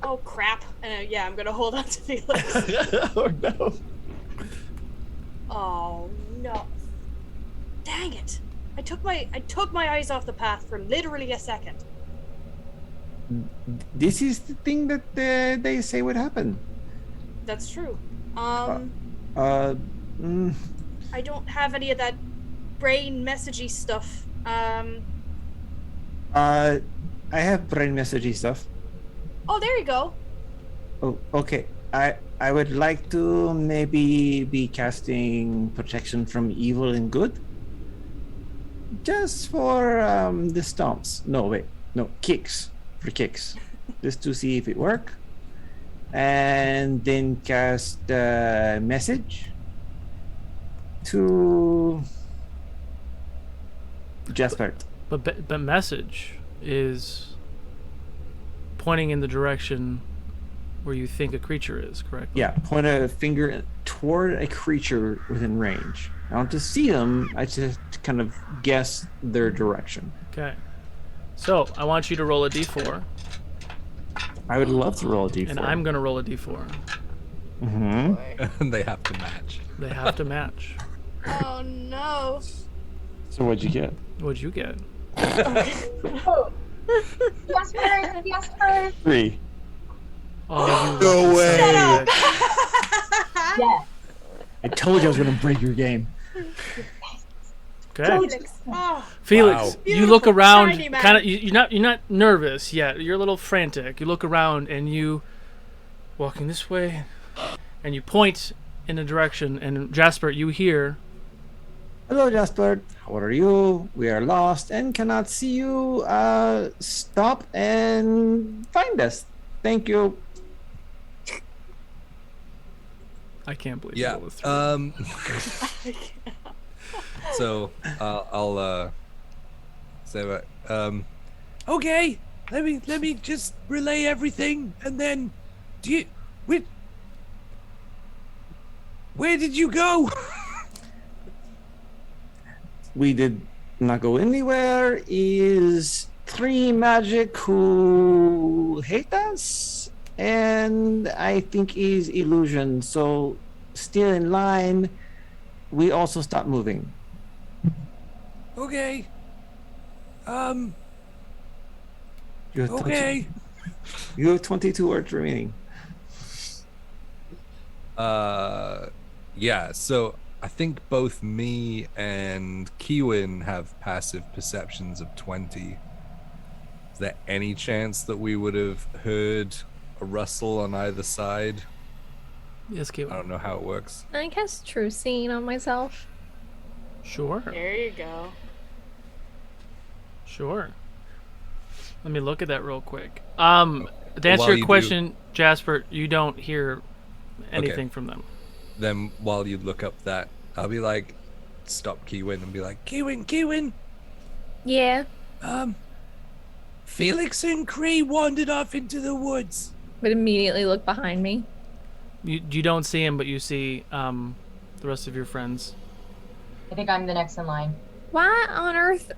Speaker 3: Oh, crap. Yeah, I'm gonna hold on to Felix.
Speaker 7: Oh no.
Speaker 3: Oh, no. Dang it. I took my eyes off the path for literally a second.
Speaker 4: This is the thing that they say would happen.
Speaker 3: That's true.
Speaker 4: Mm,
Speaker 3: I don't have any of that brain messagey stuff.
Speaker 4: I have brain messagey stuff.
Speaker 3: Oh, there you go.
Speaker 4: Oh, okay. I would like to maybe be casting protection from evil and good. Just for the stomps. No, wait. No, kicks. For kicks. Just to see if it work. And then cast message to Jasper.
Speaker 1: But message is pointing in the direction where you think a creature is, correct?
Speaker 4: Yeah, point a finger toward a creature within range. I don't just see them, I just kind of guess their direction.
Speaker 1: Okay. So, I want you to roll a d4.
Speaker 4: I would love to roll a d4.
Speaker 1: And I'm going to roll a d4.
Speaker 4: Mm-hmm.
Speaker 5: And they have to match.
Speaker 1: They have to match.
Speaker 3: Oh, no.
Speaker 4: So what'd you get?
Speaker 1: What'd you get?
Speaker 6: Oh. Yes, first.
Speaker 4: 3.
Speaker 1: Oh,
Speaker 7: No way.
Speaker 6: Yes.
Speaker 4: I told you I was going to break your game.
Speaker 1: Okay.
Speaker 3: Felix. Oh,
Speaker 1: Felix,
Speaker 5: Wow.
Speaker 1: you look
Speaker 3: Beautiful,
Speaker 1: around,
Speaker 3: shiny man.
Speaker 1: kind of. You're not nervous yet. You're a little frantic. You look around and you walking this way, and you point in a direction. And Jasper, you hear.
Speaker 4: Hello, Jasper. How are you? We are lost and cannot see you. Stop and find us. Thank you.
Speaker 1: I can't believe
Speaker 5: Yeah.
Speaker 1: you rolled a 3.
Speaker 5: So I'll say that.
Speaker 9: Okay, let me just relay everything, and then where did you go?
Speaker 4: We did not go anywhere. Is 3 magic who hate us, and I think is illusion. So still in line. We also stopped moving.
Speaker 9: Okay.
Speaker 4: You have
Speaker 9: Okay.
Speaker 4: You have 22 words remaining.
Speaker 5: Yeah, so I think both me and Kiwin have passive perceptions of 20. Is there any chance that we would have heard a rustle on either side?
Speaker 1: Yes,
Speaker 5: I
Speaker 1: Kiwin.
Speaker 5: don't know how it works.
Speaker 2: I guess true seeing on myself.
Speaker 1: Sure.
Speaker 3: there you go.
Speaker 1: Sure. Let me look at that real quick. To answer
Speaker 5: while
Speaker 1: your
Speaker 5: you
Speaker 1: question, Jasper, you don't hear anything from them.
Speaker 5: Then while you look up that, I'll be like, stop Kiwin and be like,
Speaker 9: Kiwin,
Speaker 2: Yeah,
Speaker 9: Felix and Cree wandered off into the woods.
Speaker 2: but immediately look behind me.
Speaker 1: You don't see him, but you see the rest of your friends.
Speaker 6: I think I'm the next in line.
Speaker 2: Why on earth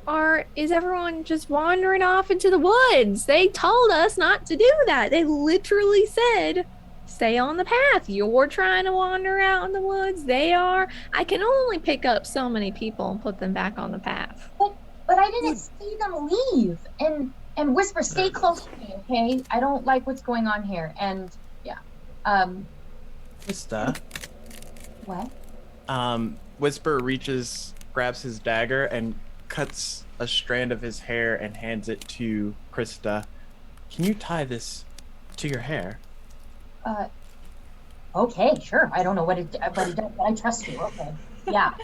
Speaker 2: is everyone just wandering off into the woods? They told us not to do that. They literally said, stay on the path. You're trying to wander out in the woods. They are. I can only pick up so many people and put them back on the path.
Speaker 6: But I didn't see them leave. And Whisper, stay close to me, okay? I don't like what's going on here. And yeah.
Speaker 7: Krista.
Speaker 6: What?
Speaker 7: Whisper grabs his dagger and cuts a strand of his hair and hands it to Krista. Can you tie this to your hair?
Speaker 6: Okay, sure. I don't know what it does, but I trust you. Okay. Yeah.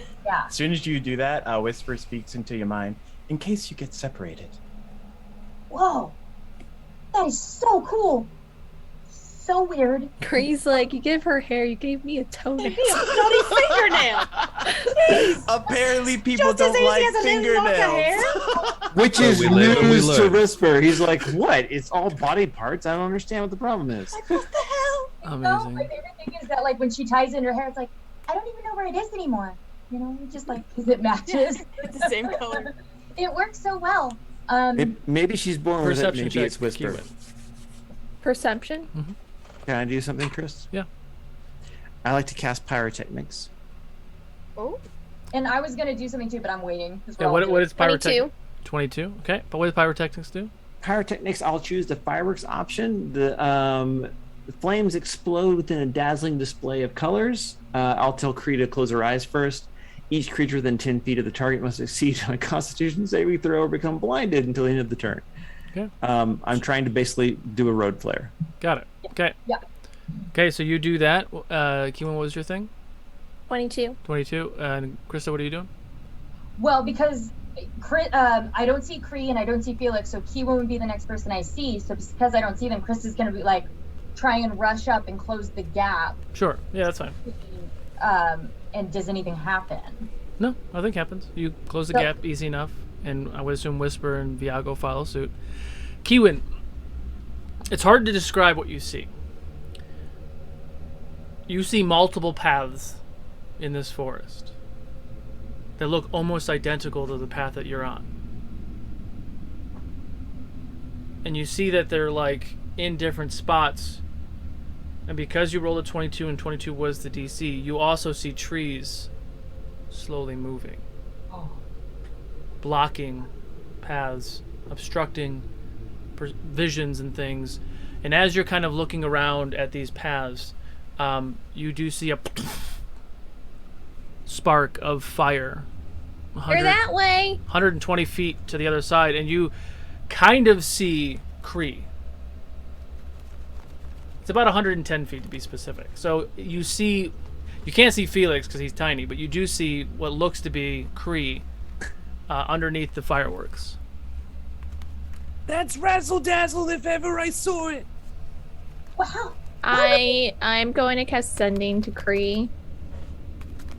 Speaker 7: As soon as you do that, Whisper speaks into your mind. In case you get separated.
Speaker 6: Whoa. That is so cool. So weird.
Speaker 2: Cree's like, you give her hair, you gave me a toenail.
Speaker 3: Bloody fingernail.
Speaker 7: Apparently people
Speaker 3: Just as
Speaker 7: don't
Speaker 3: easy
Speaker 7: like
Speaker 3: as a little lock of hair.
Speaker 7: fingernails.
Speaker 4: Which is
Speaker 5: we live and we
Speaker 4: news to
Speaker 5: learn.
Speaker 4: Whisper. He's like, what? It's all body parts? I don't understand what the problem is.
Speaker 3: Like, what the hell?
Speaker 6: No,
Speaker 1: Amazing.
Speaker 6: my favorite thing is that like when she ties in her hair, it's like, I don't even know where it is anymore. You know, just like, because it matches.
Speaker 3: It's the same color.
Speaker 6: It works so well.
Speaker 4: Maybe she's born with it.
Speaker 1: Perception
Speaker 4: Maybe
Speaker 1: check.
Speaker 4: it's Whisper.
Speaker 1: Keywin.
Speaker 2: Perception?
Speaker 4: Can I do something, Chris?
Speaker 1: Yeah.
Speaker 4: I like to cast pyrotechnics.
Speaker 3: Oh,
Speaker 6: And I was gonna do something too, but I'm waiting. 'cause we're
Speaker 1: Yeah,
Speaker 6: all
Speaker 1: what
Speaker 6: doing
Speaker 1: is pyrotechnics?
Speaker 2: 22.
Speaker 1: 22. Okay. But what does pyrotechnics do?
Speaker 4: Pyrotechnics, I'll choose the fireworks option. The flames explode within a dazzling display of colors. I'll tell Kree to close her eyes first. Each creature within 10 feet of the target must succeed on a Constitution saving throw or become blinded until the end of the turn.
Speaker 1: Okay.
Speaker 4: I'm trying to basically do a road flare.
Speaker 1: Got it. Okay.
Speaker 6: Yeah.
Speaker 1: Okay, so you do that. Keelan, what was your thing?
Speaker 2: 22.
Speaker 1: 22. And Krista, what are you doing?
Speaker 6: Well, because I don't see Kree and I don't see Felix, so Kiwa would be the next person I see. So because I don't see them, Chris is gonna be like try and rush up and close the gap.
Speaker 1: Sure. Yeah, that's fine.
Speaker 6: And does anything happen?
Speaker 1: No, nothing happens. You close the
Speaker 6: So-
Speaker 1: gap easy enough, and I would assume Whisper and Viago follow suit. Kiwin, it's hard to describe what you see. You see multiple paths in this forest that look almost identical to the path that you're on. And you see that they're like in different spots. And because you rolled a 22 and 22 was the DC, you also see trees slowly moving, blocking paths, obstructing visions and things. And as you're kind of looking around at these paths, you do see a spark of fire.
Speaker 2: They're that way.
Speaker 1: 120 feet to the other side, and you kind of see Kree. It's about 110 feet to be specific. So you can't see Felix because he's tiny, but you do see what looks to be Kree underneath the fireworks.
Speaker 9: That's razzle dazzle if ever I saw it.
Speaker 6: Wow.
Speaker 2: I'm going to cast sending to Kree.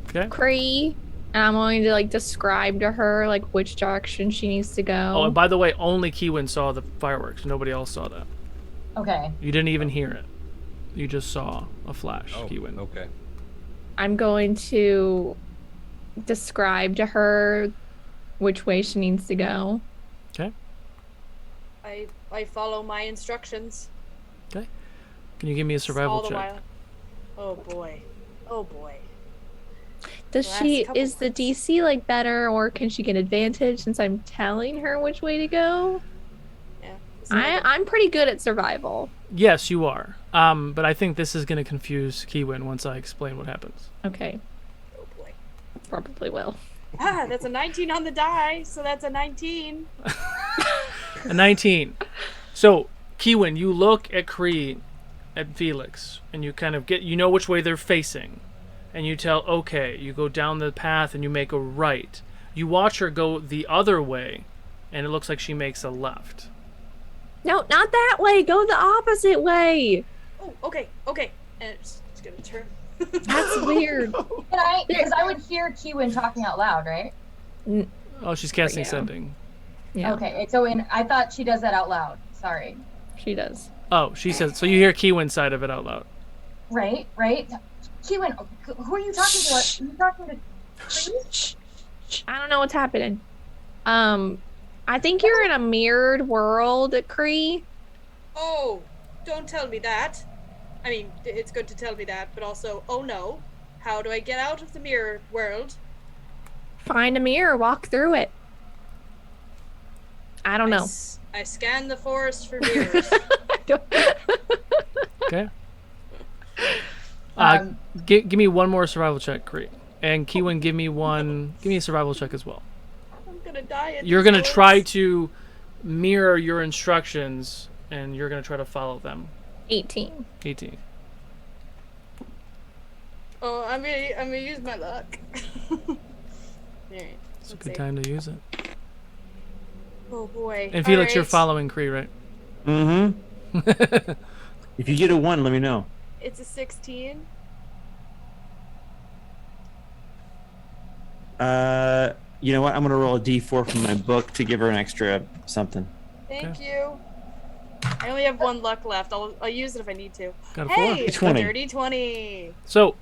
Speaker 1: Okay.
Speaker 2: Kree, and I'm going to like describe to her like which direction she needs to go.
Speaker 1: Oh, and by the way, only Kiwin saw the fireworks. Nobody else saw that.
Speaker 6: Okay.
Speaker 1: You didn't even hear it. You just saw a flash,
Speaker 5: Oh,
Speaker 1: Kiwin.
Speaker 5: okay.
Speaker 2: I'm going to describe to her which way she needs to go.
Speaker 1: Okay.
Speaker 3: I follow my instructions.
Speaker 1: Okay. Can you give me a survival
Speaker 3: all the
Speaker 1: check?
Speaker 3: while. Oh boy. Oh boy.
Speaker 2: Does
Speaker 3: Last
Speaker 2: she
Speaker 3: couple
Speaker 2: is the
Speaker 3: months.
Speaker 2: DC like better, or can she get advantage since I'm telling her which way to go?
Speaker 3: Yeah.
Speaker 2: I'm pretty good at survival.
Speaker 1: Yes, you are. But I think this is going to confuse Kiwin once I explain what happens.
Speaker 2: Okay,
Speaker 3: Oh boy.
Speaker 2: probably will.
Speaker 3: Ah, that's a 19 on the die, so that's a 19.
Speaker 1: A 19. So, Kiwin, you look at Kree, at Felix, and you kind of you know which way they're facing. And you tell, okay, you go down the path and you make a right. You watch her go the other way, and it looks like she makes a left.
Speaker 2: No, not that way. Go the opposite way.
Speaker 3: Oh, okay. And it's gonna turn.
Speaker 2: That's weird.
Speaker 6: Because I would hear Kiwin talking out loud, right?
Speaker 1: Oh, she's casting
Speaker 2: Yeah.
Speaker 1: sending.
Speaker 2: Yeah,
Speaker 6: Okay. So I thought she does that out loud. Sorry.
Speaker 2: she does.
Speaker 1: Oh, she says, so you hear Kiwin's side of it out loud.
Speaker 6: Right. Kiwin, who are you talking to? Are you talking to Kree?
Speaker 2: I don't know what's happening. I think you're in a mirrored world, Kree.
Speaker 3: Oh, don't tell me that. I mean, it's good to tell me that, but also, oh no, how do I get out of the mirror world?
Speaker 2: Find a mirror, walk through it. I don't know.
Speaker 3: I scan the forest for mirrors.
Speaker 1: Okay. Give me one more survival check, Cree. And Kiwin, give me a survival check as well.
Speaker 3: I'm gonna die.
Speaker 1: You're gonna try to mirror your instructions, and you're gonna try to follow them.
Speaker 2: 18.
Speaker 1: 18.
Speaker 3: Oh, I'm gonna use my luck. Alright.
Speaker 1: It's a good time to use it.
Speaker 3: Oh boy.
Speaker 1: And Felix, you're
Speaker 3: Alright.
Speaker 1: following Cree, right?
Speaker 4: Mm-hmm. If you get a 1, let me know.
Speaker 3: It's a 16.
Speaker 4: You know what? I'm gonna roll a D4 from my book to give her an extra something.
Speaker 3: Thank you. I only have 1 luck left. I'll use it if I need to.
Speaker 1: Got a 4.
Speaker 3: Hey,
Speaker 4: It's 20.
Speaker 3: dirty 20.
Speaker 1: So,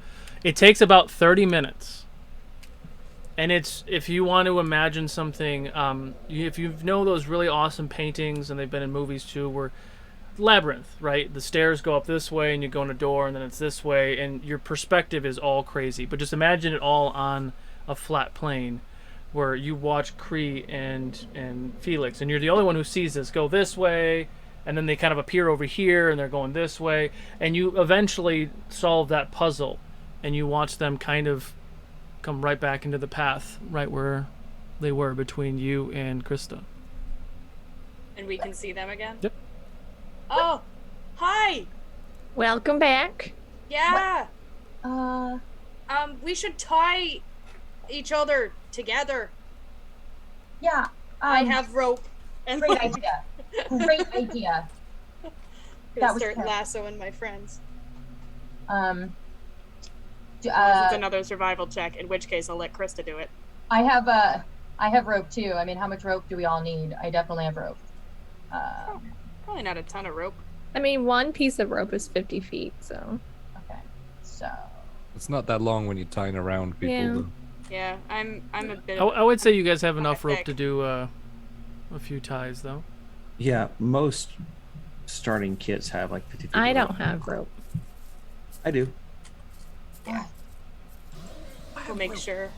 Speaker 1: it takes about 30 minutes. And it's, if you want to imagine something, if you know those really awesome paintings, and they've been in movies too, where Labyrinth, right? The stairs go up this way, and you go in a door, and then it's this way, and your perspective is all crazy. But just imagine it all on a flat plane, where you watch Cree and Felix, and you're the only one who sees this go this way, and then they kind of appear over here, and they're going this way, and you eventually solve that puzzle, and you watch them kind of come right back into the path, right where they were between you and Krista.
Speaker 3: And we can see them again?
Speaker 1: Yep.
Speaker 3: Oh, hi.
Speaker 2: Welcome back.
Speaker 3: Yeah.
Speaker 6: Uh,
Speaker 3: We should tie each other together.
Speaker 6: yeah.
Speaker 3: I have rope. And
Speaker 6: Great idea. Great idea.
Speaker 3: Gonna
Speaker 6: That was
Speaker 3: start
Speaker 6: terrible.
Speaker 3: lassoing my friends.
Speaker 6: It's
Speaker 3: It's another survival check, in which case I'll let Krista do it.
Speaker 6: I have rope too. I mean, how much rope do we all need? I definitely have rope.
Speaker 3: Probably not a ton of rope.
Speaker 2: I mean, one piece of rope is 50 feet, so.
Speaker 6: Okay. So
Speaker 5: It's not that long when you're tying around people.
Speaker 2: Yeah.
Speaker 5: though.
Speaker 3: Yeah, I'm a bit.
Speaker 1: I would say you guys have enough rope
Speaker 3: thick.
Speaker 1: to do a few ties, though.
Speaker 4: Yeah, most starting kits have like 50 feet.
Speaker 2: I
Speaker 4: of
Speaker 2: don't
Speaker 4: rope.
Speaker 2: have rope.
Speaker 4: I do.
Speaker 3: We'll make sure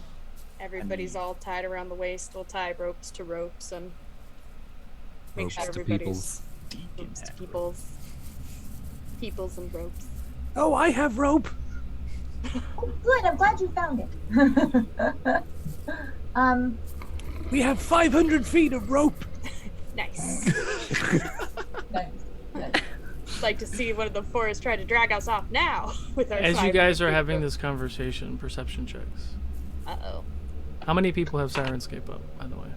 Speaker 3: everybody's all tied around the waist. We'll tie ropes to ropes and make
Speaker 5: Ropes
Speaker 3: sure
Speaker 5: to
Speaker 3: everybody's ropes to peoples and ropes.
Speaker 9: Oh, I have rope.
Speaker 6: oh, good. I'm glad you found it.
Speaker 9: We have 500 feet of rope.
Speaker 3: Nice.
Speaker 6: Nice.
Speaker 3: Like to see one of the forests try to drag us off now with our.
Speaker 1: As you guys are
Speaker 3: 500
Speaker 1: having
Speaker 3: rope.
Speaker 1: this conversation, perception checks.
Speaker 3: Uh-oh.
Speaker 1: How many people have Sirenscape up, by the way?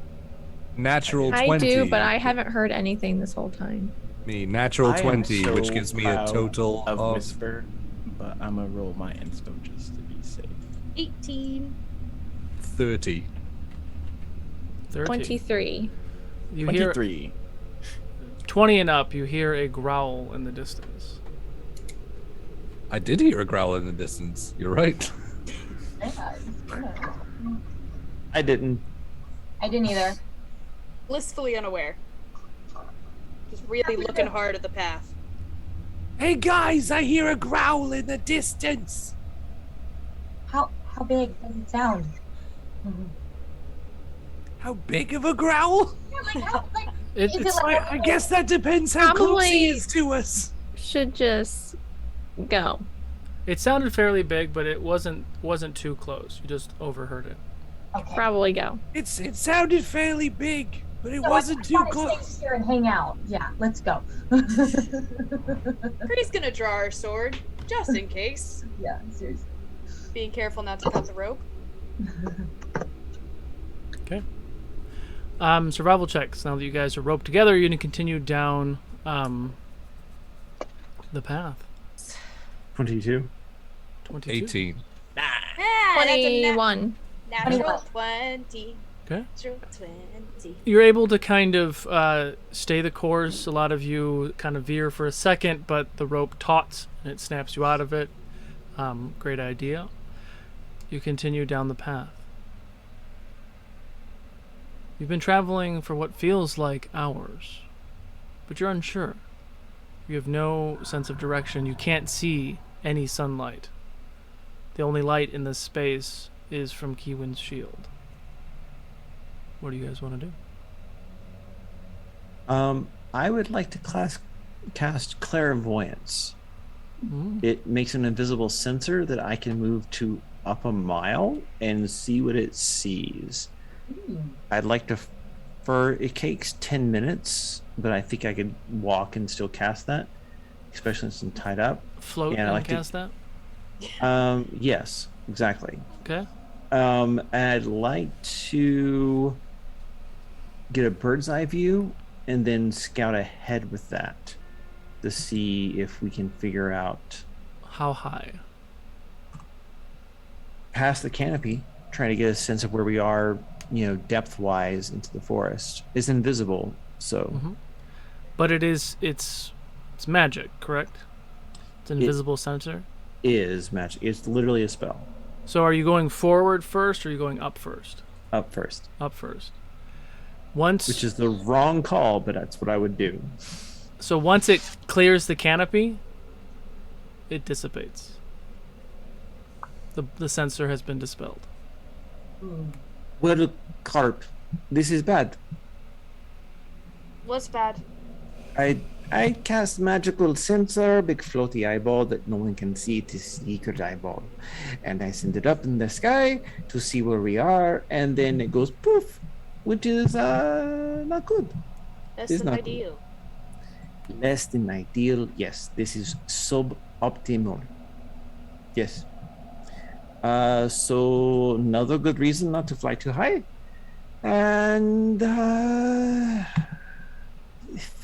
Speaker 5: Natural
Speaker 2: I
Speaker 5: 20.
Speaker 2: do, but I haven't heard anything this whole time.
Speaker 5: Me, natural
Speaker 7: I am
Speaker 5: 20, which
Speaker 7: so
Speaker 5: gives me a
Speaker 7: proud
Speaker 5: total
Speaker 7: of
Speaker 5: of
Speaker 7: Whisper, but I'm gonna roll my inspo just to be safe.
Speaker 3: 18.
Speaker 5: 30.
Speaker 1: 30.
Speaker 2: 23.
Speaker 1: You hear
Speaker 7: 23.
Speaker 1: 20 and up, you hear a growl in the distance.
Speaker 5: I did hear a growl in the distance. You're right.
Speaker 4: I didn't.
Speaker 6: I didn't either.
Speaker 3: Blissfully unaware. Just really looking hard at the path.
Speaker 9: Hey guys, I hear a growl in the distance.
Speaker 6: How big does it sound?
Speaker 9: How big of a growl?
Speaker 6: Yeah, like how like
Speaker 1: It,
Speaker 6: is it
Speaker 1: it's
Speaker 6: like
Speaker 9: I guess that depends how close
Speaker 2: Probably-
Speaker 9: he is to us.
Speaker 2: Should just go.
Speaker 1: It sounded fairly big, but it wasn't too close. You just overheard it.
Speaker 6: okay.
Speaker 2: Probably go.
Speaker 9: It sounded fairly big, but it
Speaker 6: So
Speaker 9: wasn't
Speaker 6: I
Speaker 9: too
Speaker 6: gotta
Speaker 9: close.
Speaker 6: stay here and hang out. Yeah, let's go.
Speaker 3: Cree's gonna draw our sword, just in case.
Speaker 6: Yeah, seriously.
Speaker 3: Being careful not to cut the rope.
Speaker 1: Okay. Survival checks. Now that you guys are roped together, you're going to continue down the path.
Speaker 4: 22.
Speaker 1: 22.
Speaker 5: 18.
Speaker 3: Ah, that's a
Speaker 2: 21.
Speaker 3: natural 20.
Speaker 1: Okay.
Speaker 3: Natural 20.
Speaker 1: You're able to kind of stay the course. A lot of you kind of veer for a second, but the rope tauts and it snaps you out of it. Great idea. You continue down the path. You've been traveling for what feels like hours, but you're unsure. You have no sense of direction. You can't see any sunlight. The only light in this space is from Kiwin's shield. What do you guys want to do?
Speaker 4: I would like to cast clairvoyance.
Speaker 1: Mm.
Speaker 4: It makes an invisible sensor that I can move to up a mile and see what it sees. I'd like to it takes 10 minutes, but I think I could walk and still cast that, especially since I'm tied up.
Speaker 1: Float
Speaker 4: and
Speaker 1: and
Speaker 4: like
Speaker 1: cast that?
Speaker 4: Yes, exactly.
Speaker 1: Okay.
Speaker 4: I'd like to get a bird's eye view and then scout ahead with that to see if we can figure out
Speaker 1: How high?
Speaker 4: past the canopy, trying to get a sense of where we are, depth wise into the forest. It's invisible, so
Speaker 1: But it's magic, correct? It's an invisible sensor.
Speaker 4: is magic. It's literally a spell.
Speaker 1: So are you going forward first or are you going up first?
Speaker 4: Up first.
Speaker 1: Up first. Once
Speaker 4: Which is the wrong call, but that's what I would do.
Speaker 1: So once it clears the canopy, it dissipates. The sensor has been dispelled.
Speaker 4: Well, Carp, this is bad.
Speaker 3: What's bad?
Speaker 4: I cast magical sensor, big floaty eyeball that no one can see. It is secret eyeball, and I send it up in the sky to see where we are, and then it goes poof, which is not good.
Speaker 3: Less
Speaker 4: It's
Speaker 3: than
Speaker 4: not
Speaker 3: ideal.
Speaker 4: Less than ideal. Yes, this is suboptimal. Yes. So another good reason not to fly too high, and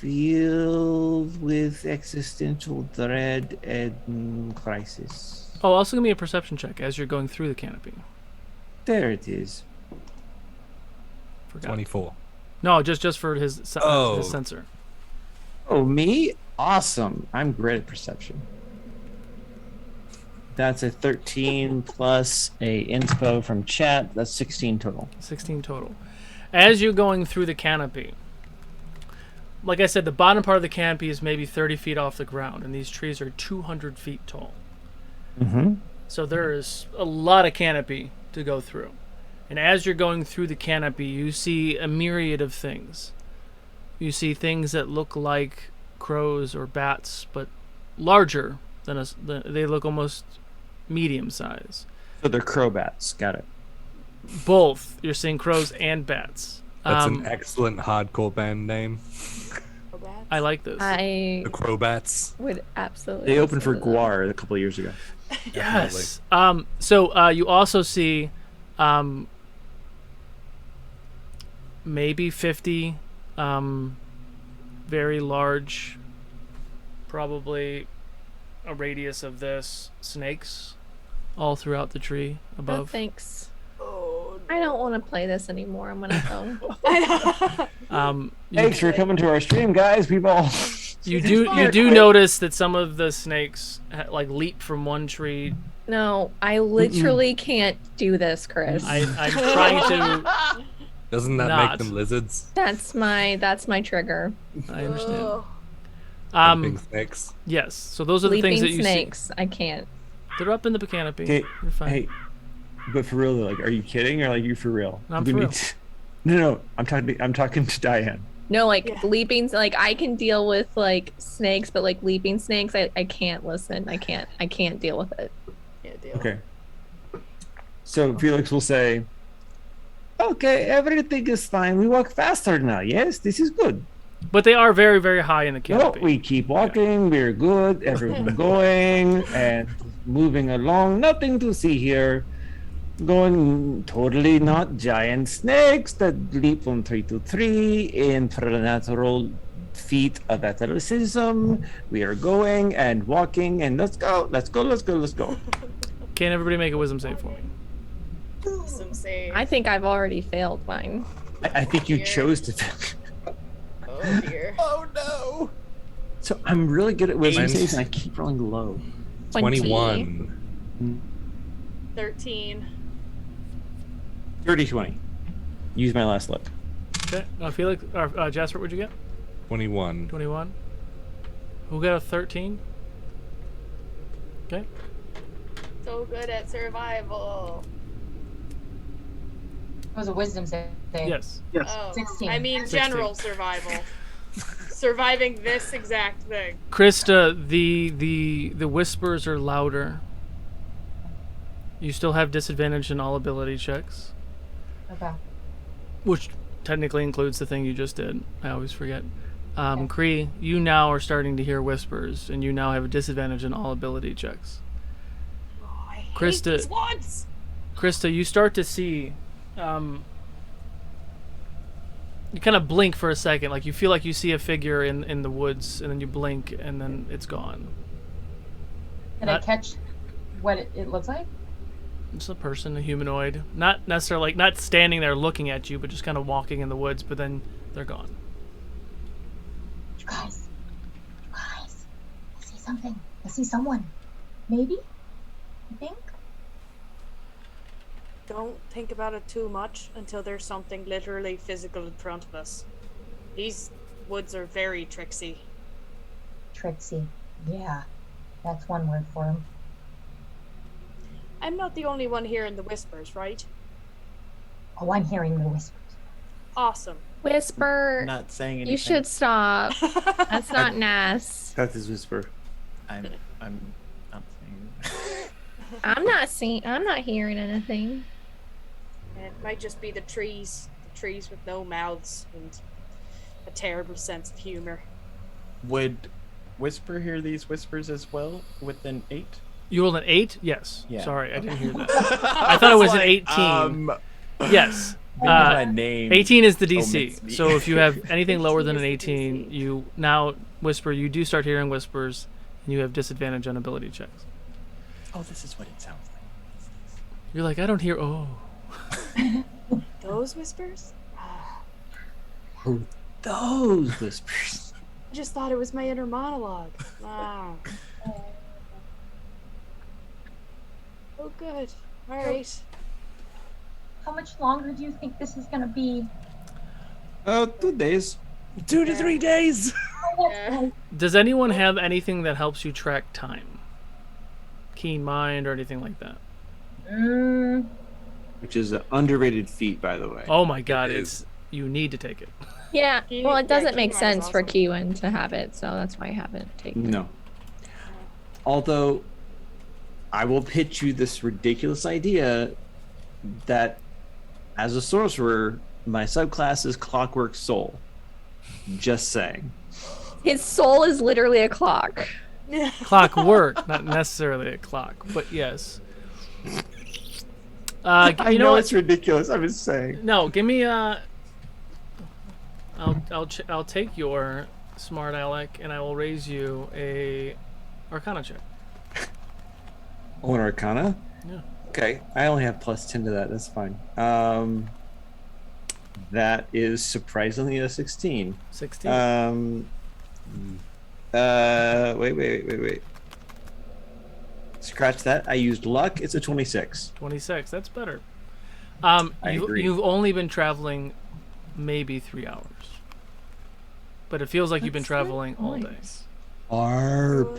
Speaker 4: filled with existential dread and crisis.
Speaker 1: Oh, also give me a perception check as you're going through the canopy.
Speaker 4: There it is.
Speaker 1: Forgot.
Speaker 5: 24.
Speaker 1: No, just for his sensor.
Speaker 4: Oh, me? Awesome. I'm great at perception. That's a 13 plus a inspo from chat. That's 16 total.
Speaker 1: 16 total. As you're going through the canopy, like I said, the bottom part of the canopy is maybe 30 feet off the ground, and these trees are 200 feet tall.
Speaker 4: Mm-hmm.
Speaker 1: So there is a lot of canopy to go through. And as you're going through the canopy, you see a myriad of things. You see things that look like crows or bats, but larger than they look almost medium size.
Speaker 4: So they're crow bats. Got it.
Speaker 1: Both. You're seeing crows and bats.
Speaker 5: That's an excellent hardcore band name.
Speaker 1: I like this.
Speaker 2: I
Speaker 5: The Crowbats.
Speaker 2: would absolutely.
Speaker 4: They opened for
Speaker 2: listen to that.
Speaker 4: Guar a couple of years ago.
Speaker 1: Yes. So you also see maybe 50 very large, probably a radius of this, snakes all throughout the tree
Speaker 2: No,
Speaker 1: above.
Speaker 2: thanks.
Speaker 3: Oh,
Speaker 2: I don't want to play this anymore. I'm gonna go.
Speaker 4: Thanks for coming to our stream, guys. We've all.
Speaker 1: You do notice that some of the snakes like leap from one tree.
Speaker 2: No, I literally can't do this, Chris.
Speaker 1: I'm trying to.
Speaker 5: Doesn't that
Speaker 1: Not.
Speaker 5: make them lizards?
Speaker 2: That's my trigger.
Speaker 1: I understand.
Speaker 5: Jumping snakes.
Speaker 1: Yes. So those are the
Speaker 2: Leaping
Speaker 1: things that you
Speaker 2: snakes. I can't.
Speaker 1: see. They're up in the canopy.
Speaker 4: Okay,
Speaker 1: You're fine.
Speaker 4: hey, but for real, though, like, are you kidding or like you for real?
Speaker 1: I'm
Speaker 4: We
Speaker 1: for
Speaker 4: need
Speaker 1: real.
Speaker 4: to- No, I'm talking to Diane.
Speaker 2: No, like
Speaker 3: Yeah.
Speaker 2: leaping. Like I can deal with like snakes, but like leaping snakes, I can't listen. I can't deal with it.
Speaker 3: Yeah, deal.
Speaker 4: Okay. So Felix will say, "Okay, everything is fine. We walk faster now. Yes, this is good.
Speaker 1: But they are very, very high in the
Speaker 4: No,
Speaker 1: canopy.
Speaker 4: we keep walking. We're good. Everyone going and moving along. Nothing to see here. Going totally not giant snakes that leap from tree to tree in preternatural feat of athleticism. We are going and walking and let's go.
Speaker 1: Can everybody make a wisdom save for me?
Speaker 3: Some say.
Speaker 2: I think I've already failed mine.
Speaker 4: I think you
Speaker 3: Here.
Speaker 4: chose to.
Speaker 3: Oh dear.
Speaker 7: Oh no.
Speaker 4: So I'm really good at wisdom
Speaker 5: Mine's-
Speaker 4: saves and I keep rolling low.
Speaker 5: 21.
Speaker 3: 13.
Speaker 4: 30-20. Use my last luck.
Speaker 1: Okay. Felix or Jasper, what'd you get?
Speaker 5: 21.
Speaker 1: 21. Who got a 13? Okay.
Speaker 3: So good at survival.
Speaker 6: It was a wisdom save.
Speaker 1: Yes.
Speaker 3: Oh,
Speaker 6: 16.
Speaker 3: I mean
Speaker 1: 16.
Speaker 3: general survival. Surviving this exact thing.
Speaker 1: Krista, the whispers are louder. You still have disadvantage in all ability checks,
Speaker 6: Okay.
Speaker 1: which technically includes the thing you just did. I always forget. Kree, you now are starting to hear whispers, and you now have a disadvantage in all ability checks.
Speaker 3: Oh, I hate
Speaker 1: Krista-
Speaker 3: these ones.
Speaker 1: Krista, you start to see. You kind of blink for a second, like you feel like you see a figure in the woods, and then you blink, and then it's gone.
Speaker 6: Did I catch what it looks like?
Speaker 1: It's a person, a humanoid, not necessarily not standing there looking at you, but just kind of walking in the woods. But then they're gone.
Speaker 6: You guys. I see something. I see someone. Maybe? You think?
Speaker 3: Don't think about it too much until there's something literally physical in front of us. These woods are very tricksy.
Speaker 6: Trixie. Yeah. That's one word for him.
Speaker 3: I'm not the only one hearing the whispers, right?
Speaker 6: Oh, I'm hearing the whispers.
Speaker 3: Awesome.
Speaker 2: Whisper.
Speaker 7: Not saying anything.
Speaker 2: You should stop. That's not nice.
Speaker 4: That's his whisper.
Speaker 7: I'm not saying.
Speaker 2: I'm not hearing anything.
Speaker 3: It might just be the trees with no mouths and a terrible sense of humor.
Speaker 7: Would Whisper hear these whispers as well with an 8?
Speaker 1: You rolled an 8? Yes.
Speaker 7: Yeah.
Speaker 1: Sorry, I didn't hear that. I thought it was an 18. Yes.
Speaker 7: My name.
Speaker 1: 18 is the
Speaker 7: omits
Speaker 1: DC.
Speaker 7: me.
Speaker 1: So if you have anything lower than an
Speaker 3: 18 is the
Speaker 1: 18,
Speaker 3: DC.
Speaker 1: you now Whisper. You do start hearing whispers, and you have disadvantage on ability checks.
Speaker 7: Oh, this is what it sounds like.
Speaker 1: You're like, I don't hear. Oh.
Speaker 3: Those whispers?
Speaker 4: Those whispers.
Speaker 3: I just thought it was my inner monologue. Wow. Oh, good. All right.
Speaker 6: How much longer do you think this is gonna be?
Speaker 4: 2 days.
Speaker 9: 2 to 3 days.
Speaker 3: Yeah.
Speaker 1: Does anyone have anything that helps you track time? Keen mind or anything like that?
Speaker 4: Which is an underrated feat, by the way.
Speaker 1: Oh my God! You need to take it.
Speaker 2: Yeah. Well, it doesn't make
Speaker 3: Keymind is
Speaker 2: sense for
Speaker 3: awesome.
Speaker 2: Keywin to have it, so that's why I haven't taken it.
Speaker 4: No. Although, I will pitch you this ridiculous idea that, as a sorcerer, my subclass is Clockwork Soul. Just saying.
Speaker 2: His soul is literally a clock.
Speaker 1: Clockwork, not necessarily a clock, but yes.
Speaker 4: I
Speaker 1: you
Speaker 4: know
Speaker 1: what?
Speaker 4: it's ridiculous. I'm just saying.
Speaker 1: No, give me I'll take your smart aleck and I will raise you a Arcana check.
Speaker 4: Oh, an Arcana?
Speaker 1: Yeah.
Speaker 4: Okay, I only have +10 to that. That's fine. That is surprisingly a 16.
Speaker 1: 16.
Speaker 4: Wait. Scratch that. I used luck. It's a 26.
Speaker 1: 26. That's better.
Speaker 4: I agree.
Speaker 1: You've only been traveling maybe 3 hours, but it feels like you've been traveling all day.
Speaker 4: Harp.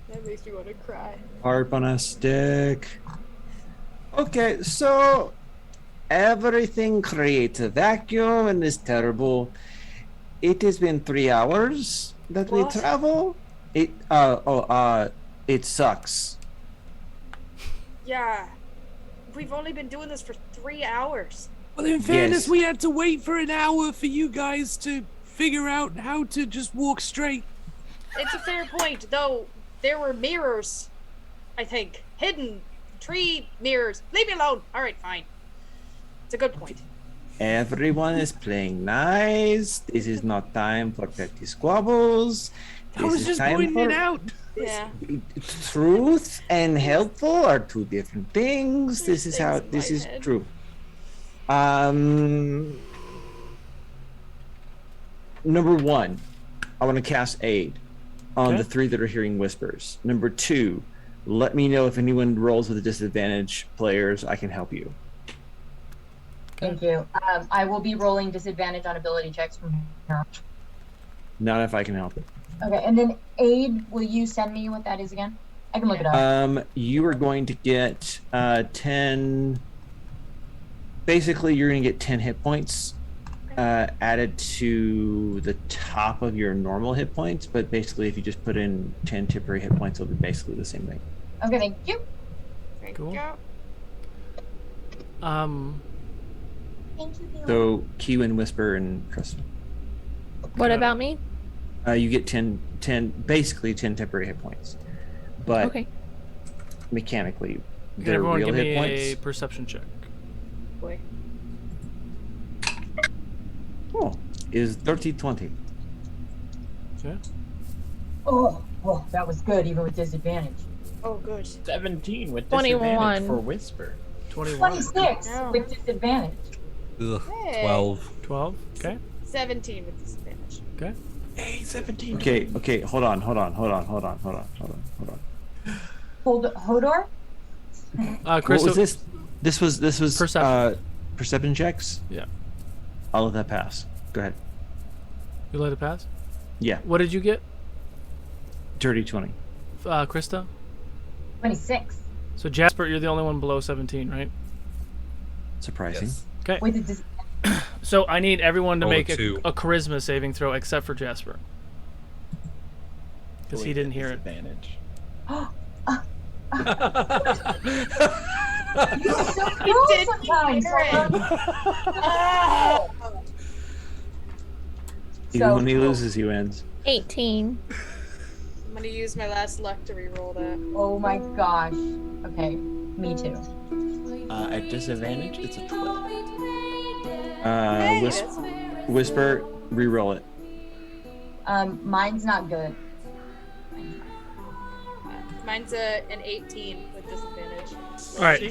Speaker 3: That makes me want to cry.
Speaker 4: Harp on a stick. Okay, so everything creates a vacuum and is terrible. It has been 3 hours that we
Speaker 3: What?
Speaker 4: travel. It sucks.
Speaker 3: Yeah. We've only been doing this for 3 hours.
Speaker 9: Well, in fairness,
Speaker 4: Yes.
Speaker 9: we had to wait for an hour for you guys to figure out how to just walk straight.
Speaker 3: It's a fair point, though. There were mirrors, I think. Hidden tree mirrors. Leave me alone. All right, fine. It's a good point.
Speaker 4: Everyone is playing nice. This is not time for petty squabbles.
Speaker 9: I
Speaker 4: This
Speaker 9: was
Speaker 4: is
Speaker 9: just
Speaker 4: time
Speaker 9: pointing
Speaker 4: for
Speaker 9: it out.
Speaker 3: Yeah.
Speaker 4: truth and helpful are two different things. This is how
Speaker 3: things in
Speaker 4: this
Speaker 3: my
Speaker 4: is
Speaker 3: head.
Speaker 4: true. Number 1, I want to cast aid on
Speaker 1: Okay.
Speaker 4: the 3 that are hearing whispers. Number 2, let me know if anyone rolls with a disadvantage. Players, I can help you.
Speaker 6: Thank you. I will be rolling disadvantage on ability checks from here.
Speaker 4: Not if I can help it.
Speaker 6: Okay, and then aid, will you send me what that is again? I can look it up.
Speaker 4: You are going to get 10. Basically, you're going to get 10 hit points added to the top of your normal hit points. But basically, if you just put in 10 temporary hit points, it'll be basically the same thing.
Speaker 6: Okay, thank you.
Speaker 1: Cool.
Speaker 6: Thank you, Neil.
Speaker 4: So, Kiwin, Whisper, and Chris.
Speaker 2: What about me?
Speaker 4: You get 10, basically 10 temporary hit points. But
Speaker 2: Okay.
Speaker 4: mechanically,
Speaker 1: Can
Speaker 4: they're
Speaker 1: everyone
Speaker 4: real
Speaker 1: give
Speaker 4: hit
Speaker 1: me
Speaker 4: points.
Speaker 1: a perception check?
Speaker 3: Boy.
Speaker 4: Oh, is 30-20.
Speaker 1: Okay.
Speaker 6: Oh, well, that was good, even with disadvantage.
Speaker 3: Oh, good.
Speaker 7: 17 with
Speaker 2: 21.
Speaker 7: disadvantage for Whisper.
Speaker 1: 21.
Speaker 6: 26
Speaker 3: No.
Speaker 6: with disadvantage.
Speaker 5: Ugh,
Speaker 3: Hey.
Speaker 5: 12.
Speaker 1: 12. Okay.
Speaker 3: 17 with disadvantage.
Speaker 1: Okay.
Speaker 7: Hey, 17.
Speaker 4: Okay, hold on.
Speaker 6: Hodor?
Speaker 4: What
Speaker 1: Chris,
Speaker 4: was this? This was
Speaker 1: Perception.
Speaker 4: Perception checks.
Speaker 1: Yeah.
Speaker 4: I'll let that pass. Go ahead.
Speaker 1: You let it pass?
Speaker 4: Yeah,
Speaker 1: What did you get,
Speaker 4: dirty 20.
Speaker 1: Krista?
Speaker 6: 26.
Speaker 1: So Jasper, you're the only one below 17, right?
Speaker 4: Surprising.
Speaker 5: Yes.
Speaker 1: Okay.
Speaker 6: With the disadvantage.
Speaker 1: So I need everyone to
Speaker 5: Oh,
Speaker 1: make a
Speaker 5: 2.
Speaker 1: charisma saving throw except for Jasper. Because he didn't hear it.
Speaker 7: Advantage.
Speaker 6: You're so cruel
Speaker 3: didn't
Speaker 6: sometimes.
Speaker 3: hear it.
Speaker 4: Even when he
Speaker 6: cool.
Speaker 4: loses, he wins.
Speaker 2: 18.
Speaker 3: I'm gonna use my last luck to reroll that.
Speaker 6: Oh my gosh. Okay, me too.
Speaker 7: At disadvantage, it's a 12.
Speaker 3: Hey,
Speaker 4: Whisper,
Speaker 3: that's-
Speaker 4: Whisper, reroll it.
Speaker 6: Mine's not good.
Speaker 3: Mine's an 18 with disadvantage.
Speaker 1: All right.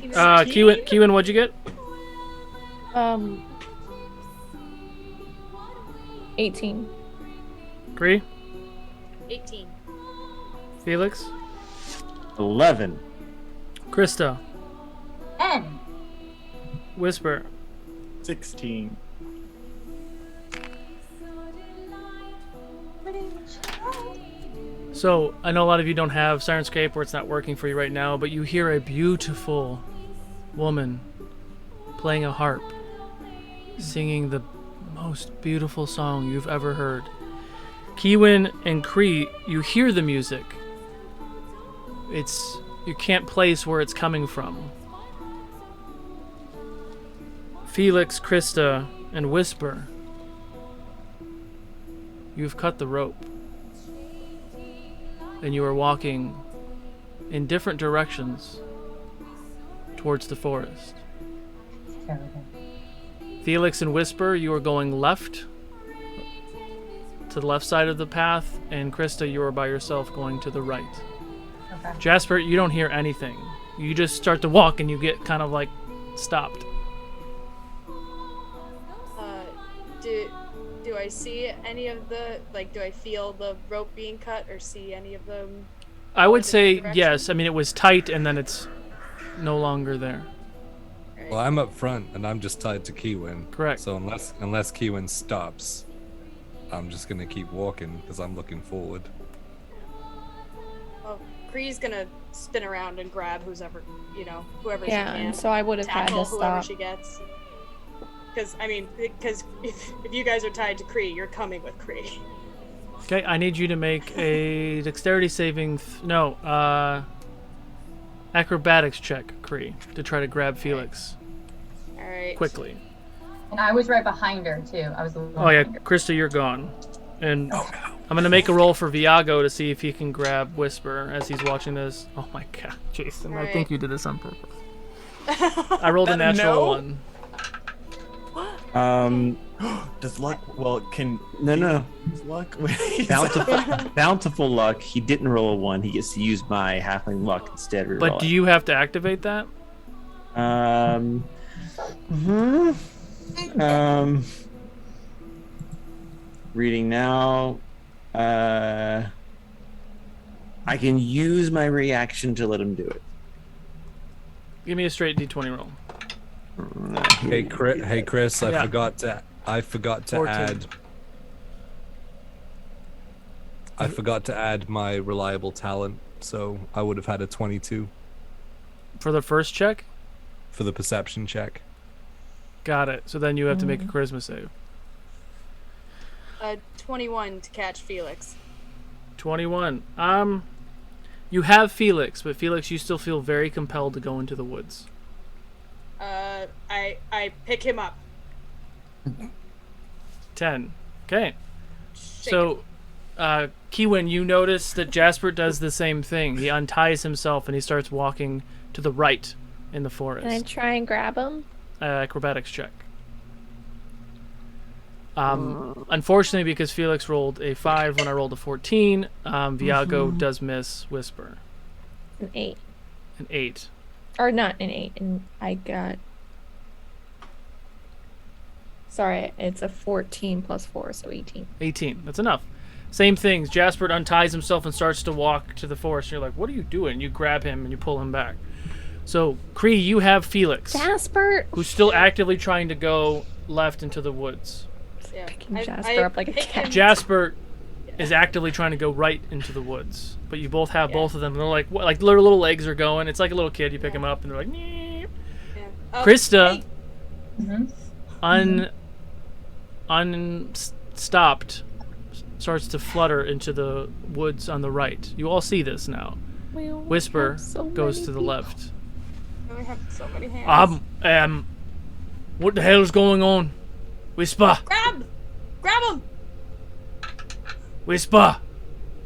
Speaker 1: Kiwin, what'd you get?
Speaker 2: 18.
Speaker 1: Agree?
Speaker 3: 18.
Speaker 1: Felix?
Speaker 4: 11.
Speaker 1: Krista?
Speaker 6: N.
Speaker 1: Whisper?
Speaker 7: 16.
Speaker 1: So, I know a lot of you don't have Sirenscape or it's not working for you right now, but you hear a beautiful woman playing a harp, singing the most beautiful song you've ever heard. Kiwin and Kree, you hear the music. You can't place where it's coming from. Felix, Krista, and Whisper, you've cut the rope. And you are walking in different directions towards the forest.
Speaker 6: Terrible.
Speaker 1: Felix and Whisper, you are going left to the left side of the path, and Krista, you are by yourself going to the right.
Speaker 6: Okay.
Speaker 1: Jasper, you don't hear anything. You just start to walk and you get kind of like stopped.
Speaker 3: Do I see any of the, like, do I feel the rope being cut or see any of them?
Speaker 1: I would
Speaker 3: the
Speaker 1: say
Speaker 3: direction?
Speaker 1: yes. I mean, it was tight and then it's no longer there.
Speaker 5: Well, I'm up front and I'm just tied to Kiwin.
Speaker 1: Correct.
Speaker 5: So unless Kiwin stops, I'm just gonna keep walking because I'm looking forward.
Speaker 3: Well, Kree's gonna spin around and grab whoever
Speaker 2: Yeah,
Speaker 3: she can.
Speaker 2: and so I would have had
Speaker 3: Tackle
Speaker 2: to
Speaker 3: whoever
Speaker 2: stop.
Speaker 3: she gets. Because if you guys are tied to Kree, you're coming with Kree.
Speaker 1: Okay, I need you to make a dexterity saving. Acrobatics check, Kree, to try to grab Felix
Speaker 3: All right.
Speaker 1: quickly.
Speaker 6: And I was right behind her too. I was the one
Speaker 1: Oh yeah,
Speaker 6: behind her.
Speaker 1: Krista, you're gone. And I'm gonna make a roll for Viago to see if he can grab Whisper as he's watching this. Oh my god, Jason, I
Speaker 3: Alright.
Speaker 1: think you did this on purpose. I rolled a natural
Speaker 7: No.
Speaker 1: one.
Speaker 7: Does luck? Well, can
Speaker 4: No.
Speaker 7: does luck?
Speaker 4: Bountiful luck. He didn't roll a 1. He gets to use my halfling luck instead. Reroll
Speaker 1: But do you have to activate that?
Speaker 4: Reading now. I can use my reaction to let him do it.
Speaker 1: Give me a straight D20 roll.
Speaker 5: Hey, Chris, I
Speaker 1: Yeah.
Speaker 5: forgot to
Speaker 1: 14.
Speaker 5: add. I forgot to add my reliable talent, so I would have had a 22
Speaker 1: For the first check?
Speaker 5: for the perception check.
Speaker 1: Got it. So then you have to make a charisma save.
Speaker 3: 21 to catch Felix.
Speaker 1: 21. You have Felix, but Felix, you still feel very compelled to go into the woods.
Speaker 3: I pick him up.
Speaker 1: 10. Okay. So, Kiwin, you notice that Jasper does the same thing. He unties himself and he starts walking to the right in the forest.
Speaker 2: Can I try and grab him?
Speaker 1: Acrobatics check. Unfortunately, because Felix rolled a 5 when I rolled a 14, Viago does miss Whisper.
Speaker 2: An 8.
Speaker 1: An 8.
Speaker 2: Or not an 8. And I got... Sorry, it's a 14 plus 4, so 18.
Speaker 1: 18. That's enough. Same things. Jasper unties himself and starts to walk to the forest. And you're like, what are you doing? You grab him and you pull him back. So, Cree, you have Felix.
Speaker 2: Jasper!
Speaker 1: Who's still actively trying to go left into the woods.
Speaker 3: Yeah.
Speaker 2: Picking Jasper up like a cat.
Speaker 1: Jasper is actively trying to go right into the woods. But you both have both of them. They're like, what, like their little legs are going. It's like a little kid. You pick him up and they're like, nee. Krista, unstopped, starts to flutter into the woods on the right. You all see this now. Whisper goes to the left.
Speaker 3: We only have so many hands.
Speaker 1: What the hell is going on? Whisper!
Speaker 3: Grab him!
Speaker 1: Whisper!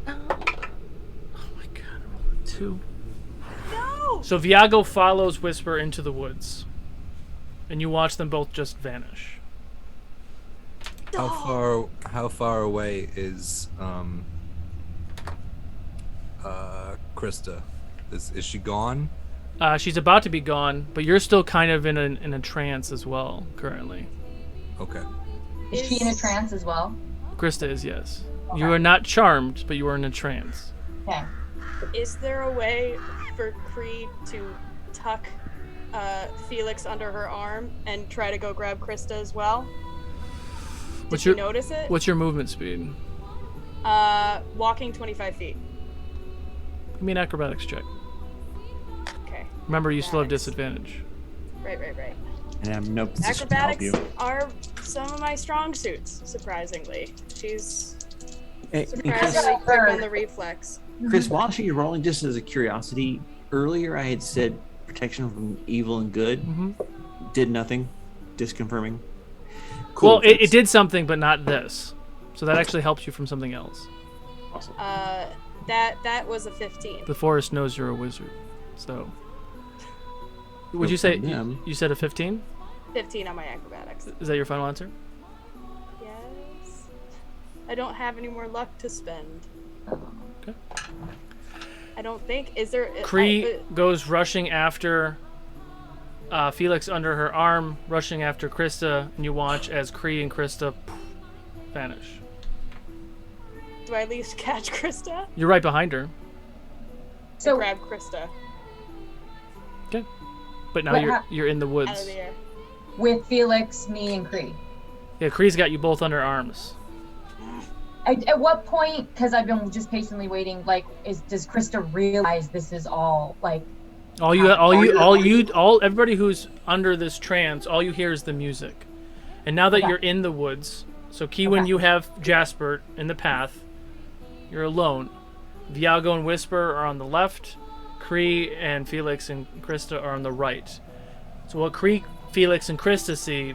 Speaker 1: Oh my god, I rolled a 2.
Speaker 3: No!
Speaker 1: So Viago follows Whisper into the woods. And you watch them both just vanish.
Speaker 5: How far away is Krista? Is she gone?
Speaker 1: She's about to be gone, but you're still kind of in a trance as well, currently.
Speaker 5: Okay.
Speaker 6: Is she in a trance as well?
Speaker 1: Krista is, yes.
Speaker 6: Okay.
Speaker 1: You are not charmed, but you are in a trance.
Speaker 6: Okay.
Speaker 3: Is there a way for Cree to tuck Felix under her arm and try to go grab Krista as well? Did you notice it?
Speaker 1: What's your movement speed?
Speaker 3: Walking 25 feet.
Speaker 1: Give me an acrobatics check.
Speaker 3: Okay.
Speaker 1: Remember, you still have disadvantage.
Speaker 3: Right.
Speaker 4: And I'm in no position to help you.
Speaker 3: Acrobatics are some of my strong suits, surprisingly. She's
Speaker 4: And
Speaker 3: surprisingly quick on the reflex.
Speaker 4: Chris, while she's rolling, just as a curiosity, earlier I had said protection from evil and good. Did nothing. Disconfirming. Cool.
Speaker 1: Well, it did something, but not this. So that actually helps you from something else.
Speaker 4: Awesome.
Speaker 3: That was a 15.
Speaker 1: The forest knows you're a wizard. So. Would you say you said a 15?
Speaker 3: 15 on my acrobatics.
Speaker 1: Is that your final answer?
Speaker 3: Yes. I don't have any more luck to spend.
Speaker 1: Okay.
Speaker 3: I don't think. Is there?
Speaker 1: Cree goes rushing after Felix under her arm, rushing after Krista, and you watch as Cree and Krista vanish.
Speaker 3: Do I at least catch Krista?
Speaker 1: You're right behind her.
Speaker 3: So grab Krista.
Speaker 1: Okay. But now you're in the woods.
Speaker 3: Out of the air.
Speaker 6: With Felix, me, and Cree.
Speaker 1: Yeah, Kree's got you both under arms.
Speaker 6: At what point, because I've been just patiently waiting, like, does Krista realize this is all, like...
Speaker 1: Everybody who's under this trance, all you hear is the music. And now that you're in the woods, so Kiwin, you have Jasper in the path. You're alone. Viago and Whisper are on the left. Cree and Felix and Krista are on the right. So what Cree, Felix, and Krista see,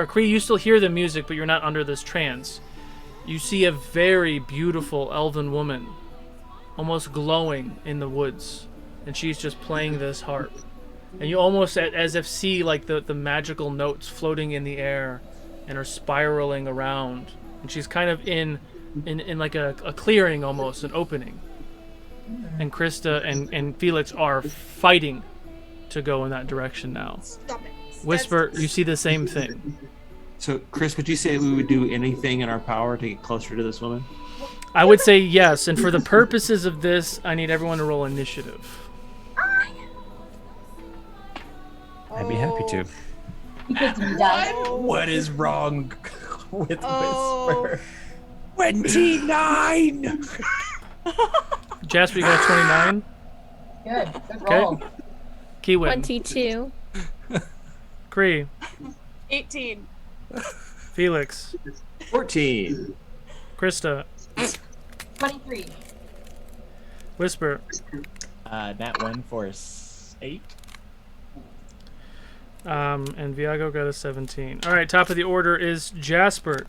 Speaker 1: Cree, you still hear the music, but you're not under this trance. You see a very beautiful elven woman, almost glowing in the woods, and she's just playing this harp. And you almost as if see like the magical notes floating in the air and are spiraling around. And she's kind of in like a clearing almost, an opening. And Krista and Felix are fighting to go in that direction now.
Speaker 3: Stop it.
Speaker 1: Whisper, you see the same thing.
Speaker 4: So, Chris, would you say we would do anything in our power to get closer to this woman?
Speaker 1: I would say yes, and for the purposes of this, I need everyone to roll initiative.
Speaker 10: I'd be happy to.
Speaker 6: Because he does.
Speaker 7: What is wrong with Whisper?
Speaker 9: 29.
Speaker 1: Jasper, you got a 29.
Speaker 6: Good
Speaker 1: Okay.
Speaker 6: roll.
Speaker 1: Kiwin.
Speaker 2: 22.
Speaker 1: Kree.
Speaker 3: 18.
Speaker 1: Felix.
Speaker 4: 14.
Speaker 1: Krista.
Speaker 6: 23.
Speaker 1: Whisper.
Speaker 7: Nat 1 for 8.
Speaker 1: And Viago got a 17. All right, top of the order is Jasper.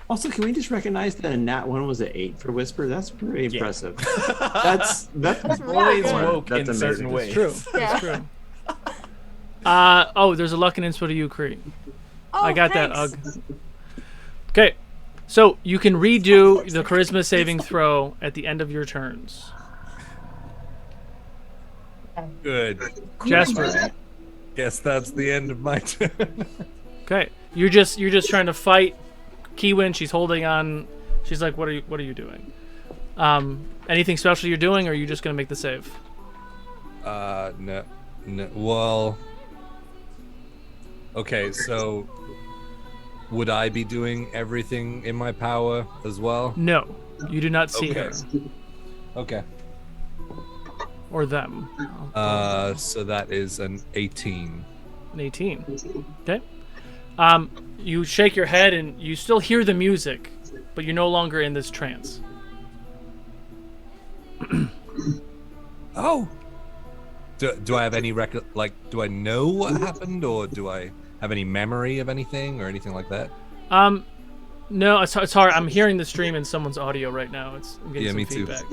Speaker 4: Also, can we just recognize that a nat 1 was an 8 for Whisper? That's pretty impressive. that's
Speaker 7: Always
Speaker 4: yeah.
Speaker 7: woke
Speaker 4: That's
Speaker 7: in certain
Speaker 4: amazing.
Speaker 7: ways.
Speaker 1: It's true.
Speaker 3: Yeah.
Speaker 1: It's true. Oh, there's a luck and inspo to you, Kree.
Speaker 3: Oh,
Speaker 1: I got
Speaker 3: thanks.
Speaker 1: that, Ugg. Okay, so you can redo the charisma saving throw at the end of your turns.
Speaker 5: Good.
Speaker 1: Jasper.
Speaker 5: Guess that's the end of my turn.
Speaker 1: Okay, you're just trying to fight Kiwin. She's holding on. She's like, what are you doing? Anything special you're doing, or are you just gonna make the save?
Speaker 5: No. Well. Okay, so would I be doing everything in my power as well?
Speaker 1: No, you do not see her
Speaker 5: Okay.
Speaker 1: or them.
Speaker 5: So that is an 18.
Speaker 1: An 18. Okay. You shake your head and you still hear the music, but you're no longer in this trance.
Speaker 5: Oh. Do I have any record? Like, do I know what happened, or do I have any memory of anything, or anything like that?
Speaker 1: No, it's hard. I'm hearing the stream in someone's audio right now. I'm getting some
Speaker 5: me too.
Speaker 1: feedback.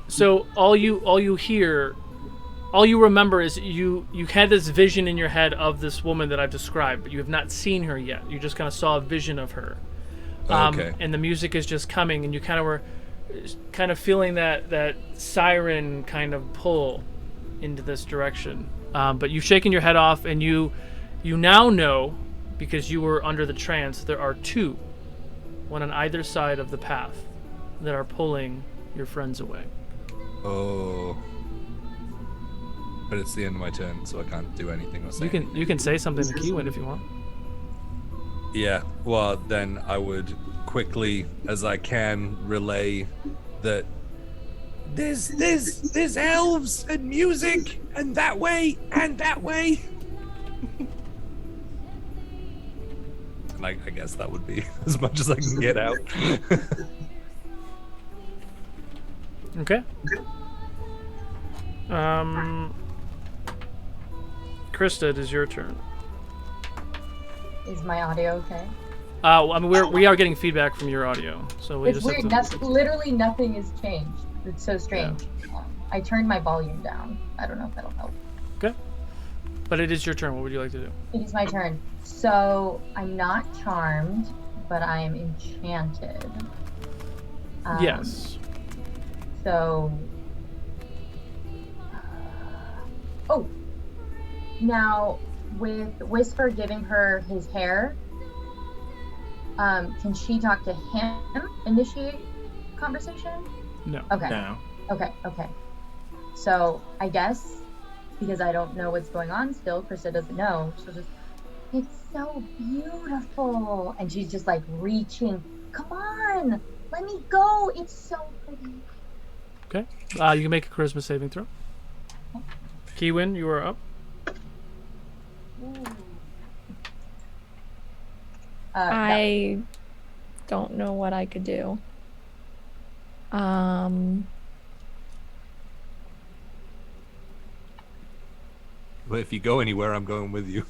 Speaker 1: So all you hear, all you remember is you had this vision in your head of this woman that I've described, but you have not seen her yet. You just kind of saw a vision of her.
Speaker 5: Okay.
Speaker 1: And the music is just coming, and you kind of were kind of feeling that siren kind of pull into this direction. But you've shaken your head off, and you now know, because you were under the trance, there are two, one on either side of the path, that are pulling your friends away.
Speaker 5: Oh. But it's the end of my turn, so I can't do anything or say anything.
Speaker 1: You can say something to Kiwin if you want.
Speaker 5: Yeah, well, then I would quickly, as I can, relay that
Speaker 9: There's elves and music and that way and that way.
Speaker 5: and I guess that would be as much as I can get out.
Speaker 1: Okay. Krista, it is your turn.
Speaker 6: Is my audio okay?
Speaker 1: I mean, we are getting feedback from your audio, so we
Speaker 6: It's
Speaker 1: just
Speaker 6: weird.
Speaker 1: have
Speaker 6: That's
Speaker 1: to.
Speaker 6: literally nothing has changed. It's so strange. I turned my volume down. I don't know if that'll help.
Speaker 1: Okay. But it is your turn. What would you like to do?
Speaker 6: It is my turn. So I'm not charmed, but I am enchanted.
Speaker 1: Yes.
Speaker 6: So. Oh. Now, with Whisper giving her his hair, can she talk to him? Initiate conversation?
Speaker 1: No.
Speaker 6: Okay.
Speaker 7: No.
Speaker 6: Okay. So I guess because I don't know what's going on still, Krista doesn't know. She'll just, it's so beautiful, and she's just like reaching. Come on, let me go. It's so pretty.
Speaker 1: Okay. You can make a charisma saving throw. Kiwin, you are up.
Speaker 2: I don't know what I could do.
Speaker 5: But if you go anywhere, I'm going with you.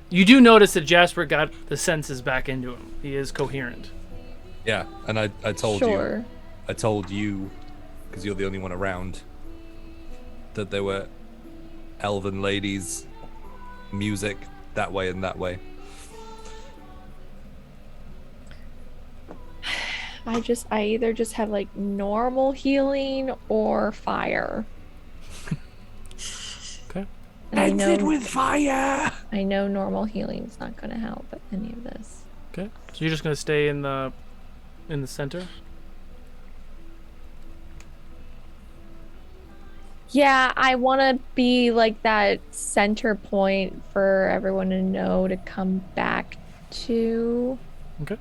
Speaker 1: You do notice that Jasper got the senses back into him. He is coherent.
Speaker 5: Yeah, and I told
Speaker 2: Sure.
Speaker 5: you. I told you, because you're the only one around, that there were elven ladies, music, that way and that way.
Speaker 2: I either just have like normal healing or fire.
Speaker 1: Okay.
Speaker 2: And I
Speaker 9: Ends it
Speaker 2: know
Speaker 9: with fire.
Speaker 2: I know normal healing's not gonna help with any of this.
Speaker 1: Okay. So you're just gonna stay in the center.
Speaker 2: Yeah, I want to be like that center point for everyone to know to come back to
Speaker 1: Okay.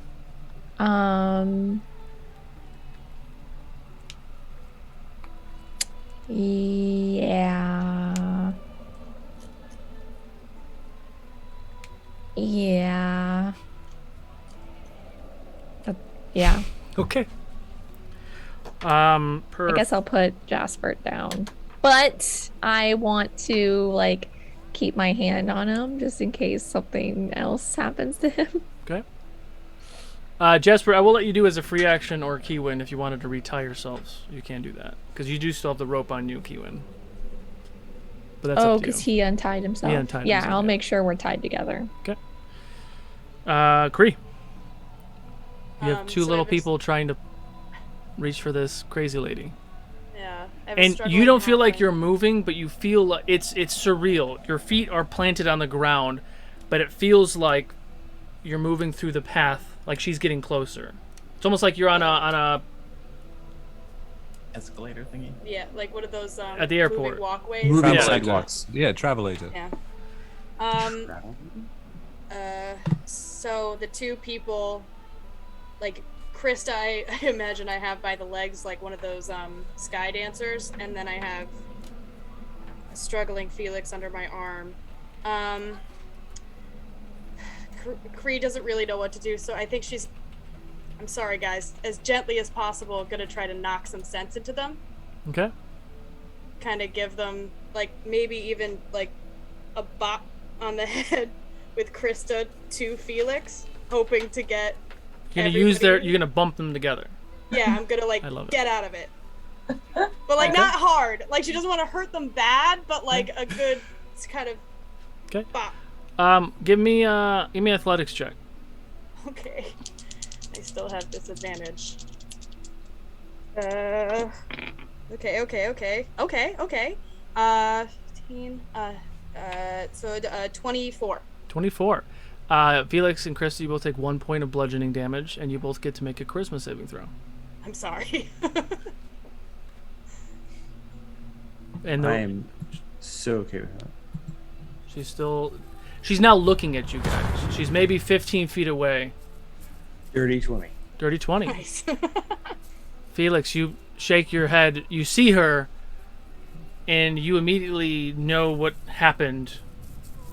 Speaker 2: Yeah. Yeah. Yeah.
Speaker 1: Okay.
Speaker 2: I guess I'll put Jasper down. But I want to like keep my hand on him just in case something else happens to him.
Speaker 1: Okay. Jasper, I will let you do as a free action or Keywin if you wanted to retie yourselves. You can do that because you do still have the rope on you, Keywin. But that's up to
Speaker 2: because
Speaker 1: you.
Speaker 2: he untied himself.
Speaker 1: He untied
Speaker 2: yeah,
Speaker 1: himself,
Speaker 2: I'll
Speaker 1: yeah.
Speaker 2: make sure we're tied together.
Speaker 1: Okay. Kree. You have two
Speaker 3: so
Speaker 1: little
Speaker 3: I was-
Speaker 1: people trying to reach for this crazy lady.
Speaker 3: Yeah. I have a
Speaker 1: And you
Speaker 3: struggling
Speaker 1: don't feel like
Speaker 3: halfling.
Speaker 1: you're moving, but you feel like it's surreal. Your feet are planted on the ground, but it feels like you're moving through the path, like she's getting closer. It's almost like you're on a
Speaker 7: Escalator thingy.
Speaker 3: Yeah, like what are those
Speaker 1: At the airport.
Speaker 3: moving walkways?
Speaker 5: Moving
Speaker 1: Yeah.
Speaker 5: sidewalks. Yeah, travelator.
Speaker 3: Yeah. So the two people, like Krista, I imagine I have by the legs like one of those sky dancers, and then I have a struggling Felix under my arm. Kree doesn't really know what to do, so I think she's, I'm sorry guys, as gently as possible gonna try to knock some sense into them.
Speaker 1: Okay.
Speaker 3: Kind of give them like maybe even like a bop on the head with Krista to Felix, hoping to get
Speaker 1: You're gonna use their.
Speaker 3: everybody-
Speaker 1: You're gonna bump them together.
Speaker 3: Yeah, I'm gonna like
Speaker 1: I love it.
Speaker 3: get out of it, but like not hard. Like she doesn't want to hurt them bad, but like a good kind of
Speaker 1: Okay.
Speaker 3: bop.
Speaker 1: Give me athletics check.
Speaker 3: Okay, I still have disadvantage. Okay. 15. So 24.
Speaker 1: 24. Felix and Krista, you both take 1 point of bludgeoning damage, and you both get to make a charisma saving throw.
Speaker 3: I'm sorry.
Speaker 1: And
Speaker 4: I am so okay with that.
Speaker 1: she's now looking at you guys. She's maybe 15 feet away.
Speaker 4: Dirty 20.
Speaker 1: Dirty 20.
Speaker 3: Nice.
Speaker 1: Felix, you shake your head. You see her, and you immediately know what happened,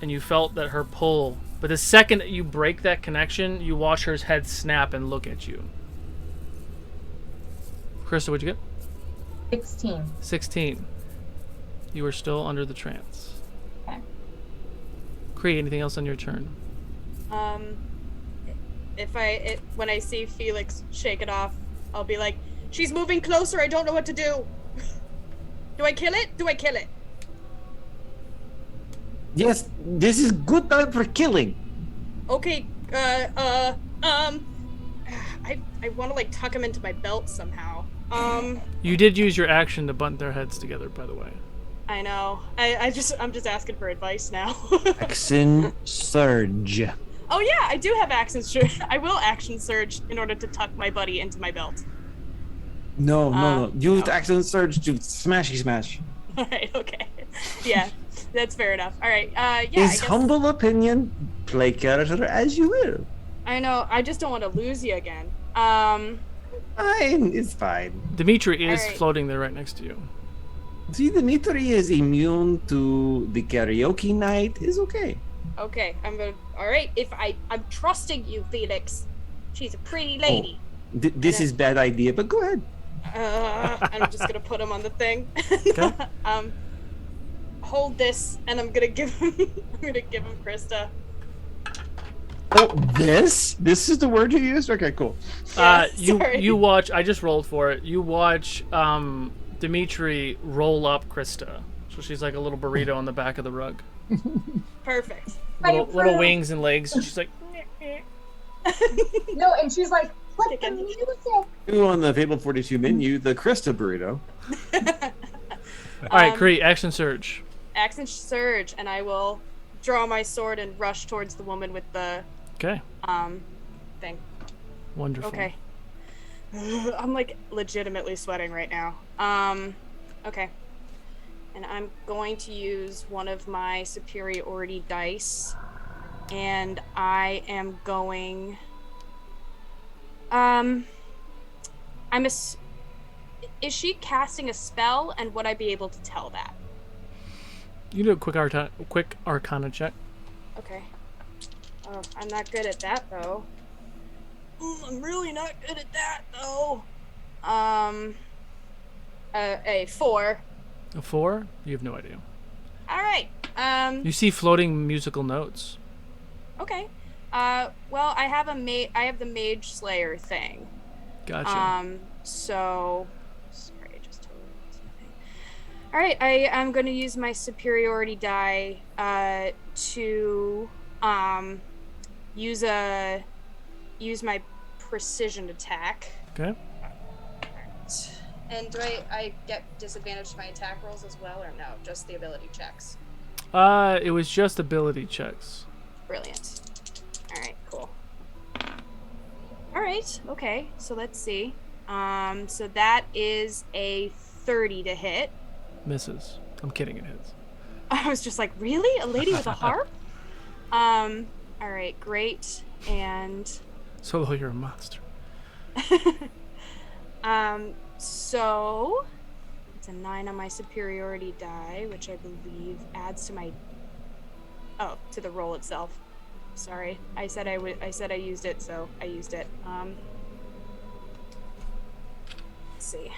Speaker 1: and you felt that her pull. But the second that you break that connection, you watch her head snap and look at you. Krista, what'd you get?
Speaker 6: 16.
Speaker 1: 16. You are still under the trance.
Speaker 6: Okay.
Speaker 1: Kree, anything else on your turn?
Speaker 3: When I see Felix shake it off, I'll be like, she's moving closer. I don't know what to do. Do I kill it? Do I kill it?
Speaker 4: Yes, this is good time for killing.
Speaker 3: Okay. I want to like tuck him into my belt somehow.
Speaker 1: You did use your action to bunt their heads together, by the way.
Speaker 3: I know. I'm just asking for advice now.
Speaker 4: Action surge.
Speaker 3: Oh yeah, I do have action surge. I will action surge in order to tuck my buddy into my belt.
Speaker 4: No. Use
Speaker 3: no.
Speaker 4: action surge to smashy smash.
Speaker 3: All right. Okay. Yeah, that's fair enough. All right. Yeah. I
Speaker 4: His
Speaker 3: guess,
Speaker 4: humble opinion. Play character as you will.
Speaker 3: I know. I just don't want to lose you again.
Speaker 4: Fine, it's fine.
Speaker 1: Dimitri is
Speaker 3: Alright.
Speaker 1: floating there right next to you.
Speaker 4: See, Dimitri is immune to the karaoke night. Is okay.
Speaker 3: Okay. All right. I'm trusting you, Felix. She's a pretty lady.
Speaker 4: This is bad idea, but go ahead.
Speaker 3: I'm just gonna put him on the thing.
Speaker 1: Okay.
Speaker 3: Hold this, and I'm gonna give him. I'm gonna give him Krista.
Speaker 4: Oh, this? This is the word you used? Okay, cool.
Speaker 3: Yeah, sorry.
Speaker 1: You watch. I just rolled for it. You watch Dimitri roll up Krista, so she's like a little burrito on the back of the rug.
Speaker 3: Perfect.
Speaker 1: Little wings and legs. And she's like,
Speaker 6: No, and she's like, "What the music?"
Speaker 4: You on the Fable 42 menu, the Krista burrito.
Speaker 1: all right, Kree, action surge.
Speaker 3: Action surge, and I will draw my sword and rush towards the woman with the
Speaker 1: Okay,
Speaker 3: thing.
Speaker 1: wonderful.
Speaker 3: Okay. I'm like legitimately sweating right now. Okay. And I'm going to use one of my superiority dice and I am going. Is she casting a spell, and would I be able to tell that?
Speaker 1: You do a quick Arcana check.
Speaker 3: Okay. Oh, I'm not good at that though. I'm really not good at that though. A 4.
Speaker 1: A 4? You have no idea.
Speaker 3: All right.
Speaker 1: You see floating musical notes.
Speaker 3: Okay. Well, I have the Mage Slayer thing.
Speaker 1: Gotcha.
Speaker 3: So, sorry, I just totally lost my thing. All right, I am going to use my superiority die to use my precision attack.
Speaker 1: Okay.
Speaker 3: And do I get disadvantage to my attack rolls as well, or no? Just the ability checks.
Speaker 1: It was just ability checks.
Speaker 3: Brilliant. All right, cool. All right, okay. So let's see. So that is a 30 to hit.
Speaker 1: Misses. I'm kidding, it hits.
Speaker 3: I was just like, really? A lady with a harp? All right, great. And
Speaker 1: Solo, you're a monster.
Speaker 3: so it's a 9 on my superiority die, which I believe adds to my to the roll itself. Sorry, I said I used it, so I used it. Let's see.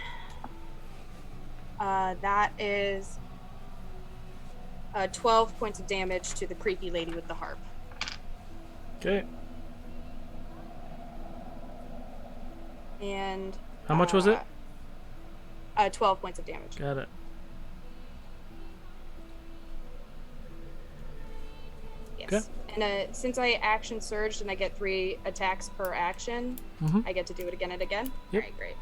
Speaker 3: That is 12 points of damage to the creepy lady with the harp.
Speaker 1: Okay.
Speaker 3: And
Speaker 1: How much was it?
Speaker 3: 12 points of damage.
Speaker 1: Got it.
Speaker 3: Yes.
Speaker 1: Okay.
Speaker 3: And since I action surged and I get 3 attacks per action, I get to do it again and again.
Speaker 1: Yep.
Speaker 3: All right, great.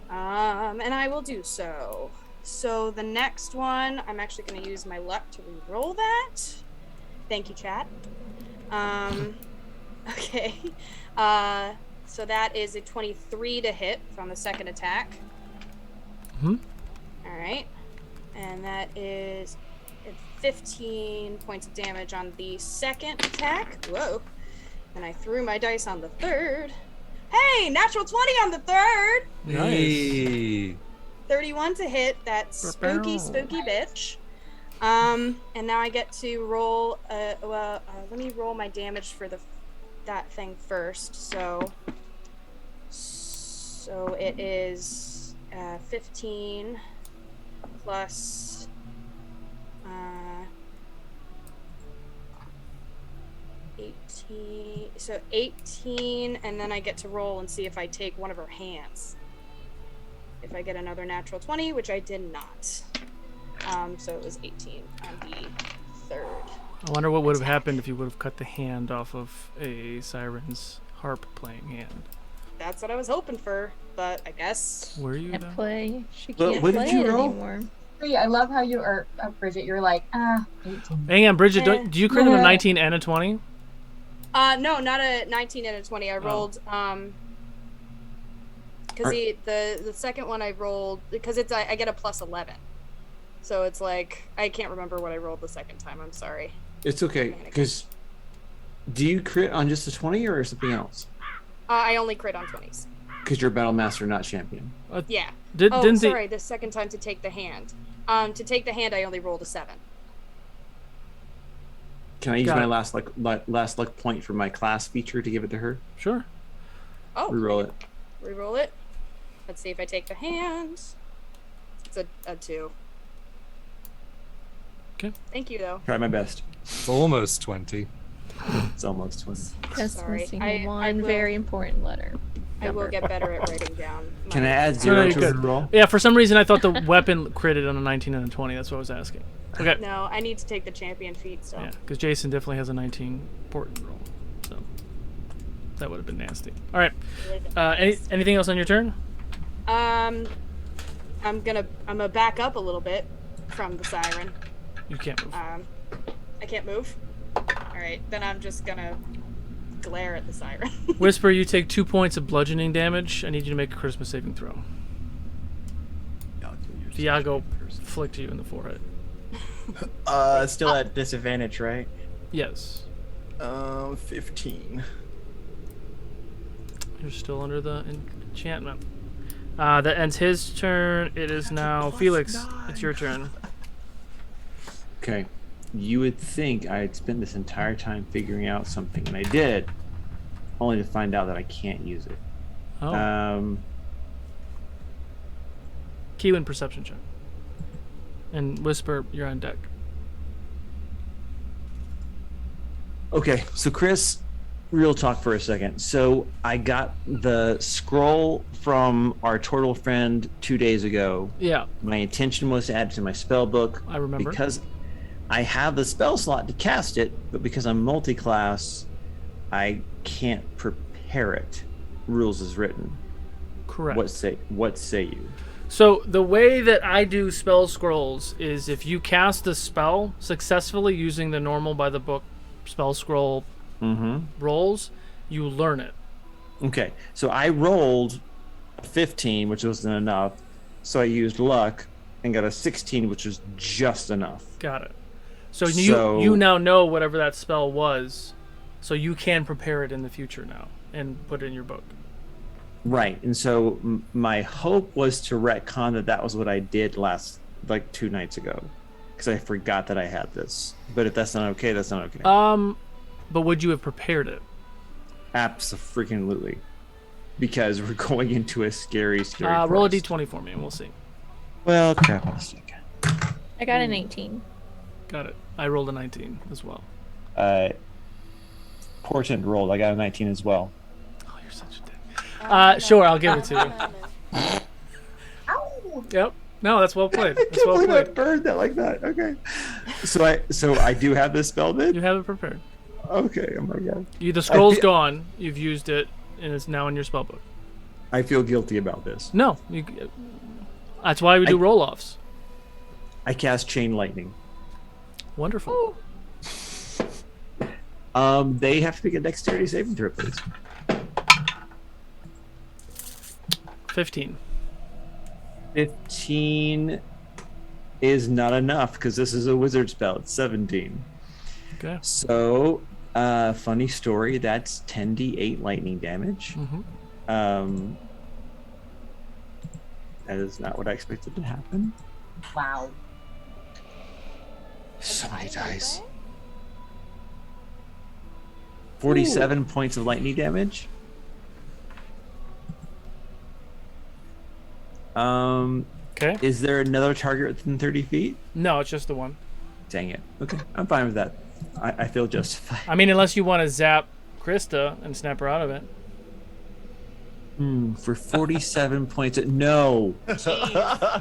Speaker 3: And I will do so. So the next one, I'm actually going to use my luck to re-roll that. Thank you, chat. Okay. So that is a 23 to hit from the second attack. All right. And that is 15 points of damage on the second attack. Whoa. And I threw my dice on the third. Hey, natural 20 on the third.
Speaker 5: Nice.
Speaker 3: 31 to hit that spooky bitch. And now I get to roll. Let me roll my damage for that thing first. So it is 15 plus 18. So 18, and then I get to roll and see if I take one of her hands. If I get another natural 20, which I did not. So it was 18 on the third.
Speaker 1: I wonder what would have happened if you would have cut the hand off of a siren's harp playing hand.
Speaker 3: That's what I was hoping for, but I guess.
Speaker 1: Were you?
Speaker 2: Can't play. She
Speaker 4: But
Speaker 2: can't
Speaker 4: what
Speaker 2: play
Speaker 4: did you
Speaker 2: it
Speaker 4: roll?
Speaker 2: anymore.
Speaker 6: I love how you are, Bridget. You're like, 18.
Speaker 1: Hang on, Bridget. Do you crit on a 19 and a 20?
Speaker 3: No, not a 19 and a 20. I rolled because the second one I rolled because I get a plus 11, so it's like I can't remember what I rolled the second time. I'm sorry.
Speaker 4: It's okay, because do you crit on just a 20 or something else?
Speaker 3: I only crit on 20s.
Speaker 4: Because you're Battle Master, not Champion.
Speaker 3: Yeah.
Speaker 1: Didn't
Speaker 3: sorry. The second time to take the hand. To take the hand, I only rolled a 7.
Speaker 4: Can I use my last luck point for my class feature to give it to her?
Speaker 1: Sure.
Speaker 3: Oh.
Speaker 4: Reroll it.
Speaker 3: Reroll it. Let's see if I take the hand. It's a 2.
Speaker 1: Okay.
Speaker 3: Thank you, though.
Speaker 4: Try my best.
Speaker 5: It's almost 20.
Speaker 4: It's almost 20.
Speaker 2: Just
Speaker 3: Sorry.
Speaker 2: missing
Speaker 3: I
Speaker 2: one
Speaker 3: will-
Speaker 2: very important letter.
Speaker 3: I will get better at writing down.
Speaker 4: Can I add
Speaker 1: No,
Speaker 4: 0
Speaker 1: you're
Speaker 4: to
Speaker 1: good.
Speaker 4: the roll?
Speaker 1: Yeah, for some reason I thought the weapon critted on a 19 and a 20. That's what I was asking. Okay.
Speaker 3: No, I need to take the champion feat still.
Speaker 1: Yeah, because Jason definitely has a 19 important roll, so that would have been nasty. All right. Anything else on your turn?
Speaker 3: I'm gonna back up a little bit from the siren.
Speaker 1: You can't move.
Speaker 3: I can't move. All right, then I'm just gonna glare at the siren.
Speaker 1: Whisper, you take 2 points of bludgeoning damage. I need you to make a charisma saving throw. Viago flicked you in the forehead.
Speaker 7: Still at disadvantage, right?
Speaker 1: Yes.
Speaker 7: 15.
Speaker 1: You're still under the enchantment. That ends his turn. It is now Felix. It's your turn.
Speaker 4: Okay. You would think I had spent this entire time figuring out something, and I did, only to find out that I can't use it.
Speaker 1: Oh. Keywin perception check. And Whisper, you're on deck.
Speaker 4: Okay, so Chris, real talk for a second. So I got the scroll from our turtle friend 2 days ago.
Speaker 1: Yeah.
Speaker 4: My intention was to add it to my spell book.
Speaker 1: I remember.
Speaker 4: Because I have the spell slot to cast it, but because I'm multi-class, I can't prepare it. Rules is written.
Speaker 1: Correct.
Speaker 4: What say you?
Speaker 1: So the way that I do spell scrolls is if you cast a spell successfully using the normal by the book spell scroll rolls, you learn it.
Speaker 4: Okay, so I rolled a 15, which wasn't enough, so I used luck and got a 16, which was just enough.
Speaker 1: Got it. So you now know whatever that spell was, so you can prepare it in the future now and put it in your book.
Speaker 4: Right, and so my hope was to retcon that was what I did last, 2 nights ago, because I forgot that I had this. But if that's not okay, that's not okay.
Speaker 1: But would you have prepared it?
Speaker 4: Absolutely, because we're going into a scary
Speaker 1: roll a
Speaker 4: forest.
Speaker 1: d20 for me, and we'll see.
Speaker 4: Well, crap, I'll stick.
Speaker 2: I got an 18.
Speaker 1: Got it. I rolled a 19 as well.
Speaker 4: Portent rolled. I got a 19 as well.
Speaker 1: Oh, you're such a dick. Sure, I'll give it to you.
Speaker 6: Ow!
Speaker 1: Yep. No, that's well played.
Speaker 4: I
Speaker 1: That's
Speaker 4: can't
Speaker 1: well
Speaker 4: believe I
Speaker 1: played.
Speaker 4: burned that like that. Okay. So I do have this spell then?
Speaker 1: You have it prepared.
Speaker 4: Okay, oh my god.
Speaker 1: The scroll's gone. You've used it, and it's now in your spellbook.
Speaker 4: I feel guilty about this.
Speaker 1: No. That's why we do roll-offs.
Speaker 4: I cast Chain Lightning.
Speaker 1: Wonderful.
Speaker 4: They have to make a dexterity saving throw, please.
Speaker 1: 15.
Speaker 4: 15 is not enough because this is a wizard spell. It's 17.
Speaker 1: Okay.
Speaker 4: So, funny story. That's 10d8 lightning damage. That is not what I expected to happen.
Speaker 6: Wow.
Speaker 4: So many dice. 47 points of lightning damage.
Speaker 1: Okay.
Speaker 4: Is there another target within 30 feet?
Speaker 1: No, it's just the one.
Speaker 4: Dang it. Okay, I'm fine with that. I feel justified.
Speaker 1: I mean, unless you want to zap Krista and snap her out of it.
Speaker 4: For 47 points. No.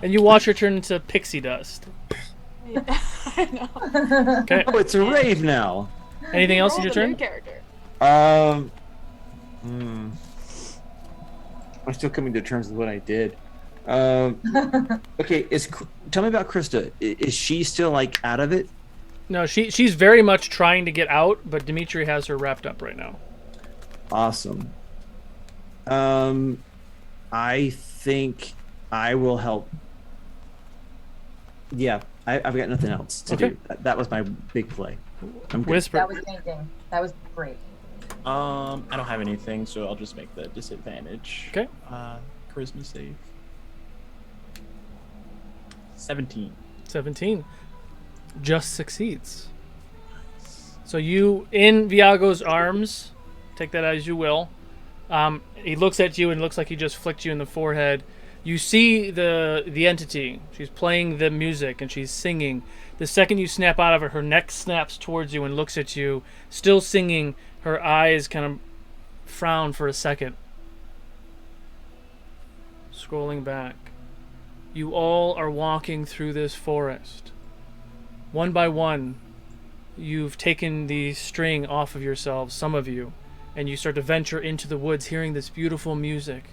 Speaker 1: And you watch her turn into pixie dust.
Speaker 3: I know.
Speaker 1: Okay.
Speaker 4: Oh, it's a rave now.
Speaker 1: Anything else in
Speaker 3: Roll
Speaker 1: your
Speaker 3: the new
Speaker 1: turn?
Speaker 3: character.
Speaker 4: I'm still coming to terms with what I did. Okay, tell me about Krista. Is she still out of it?
Speaker 1: No, she's very much trying to get out, but Dimitri has her wrapped up right now.
Speaker 4: Awesome. I think I will help. Yeah, I've got nothing else to do. That was my big play. I'm good.
Speaker 1: Whisper.
Speaker 6: That was amazing. That was great.
Speaker 7: I don't have anything, so I'll just make the disadvantage.
Speaker 1: Okay.
Speaker 7: Charisma save. 17.
Speaker 1: 17. Just succeeds. So you, in Viago's arms, take that as you will. He looks at you and looks like he just flicked you in the forehead. You see the entity. She's playing the music and she's singing. The second you snap out of it, her neck snaps towards you and looks at you, still singing. Her eyes kind of frown for a second. Scrolling back. You all are walking through this forest. One by one, you've taken the string off of yourselves, some of you, and you start to venture into the woods hearing this beautiful music.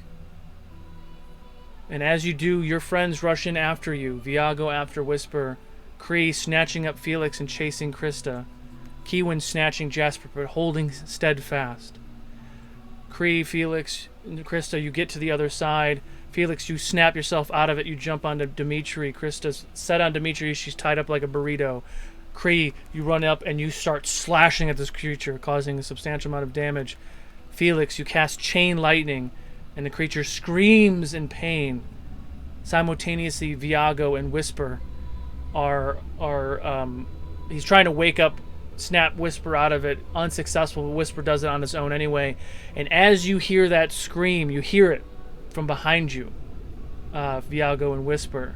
Speaker 1: And as you do, your friends rush in after you, Viago after Whisper, Kree snatching up Felix and chasing Krista, Keywin snatching Jasper but holding steadfast. Kree, Felix, and Krista, you get to the other side. Felix, you snap yourself out of it. You jump onto Dimitri. Krista's set on Dimitri. She's tied up like a burrito. Kree, you run up and you start slashing at this creature, causing a substantial amount of damage. Felix, you cast Chain Lightning, and the creature screams in pain. Simultaneously, Viago and Whisper are he's trying to wake up, snap Whisper out of it, unsuccessful, but Whisper does it on his own anyway. And as you hear that scream, you hear it from behind you, Viago and Whisper.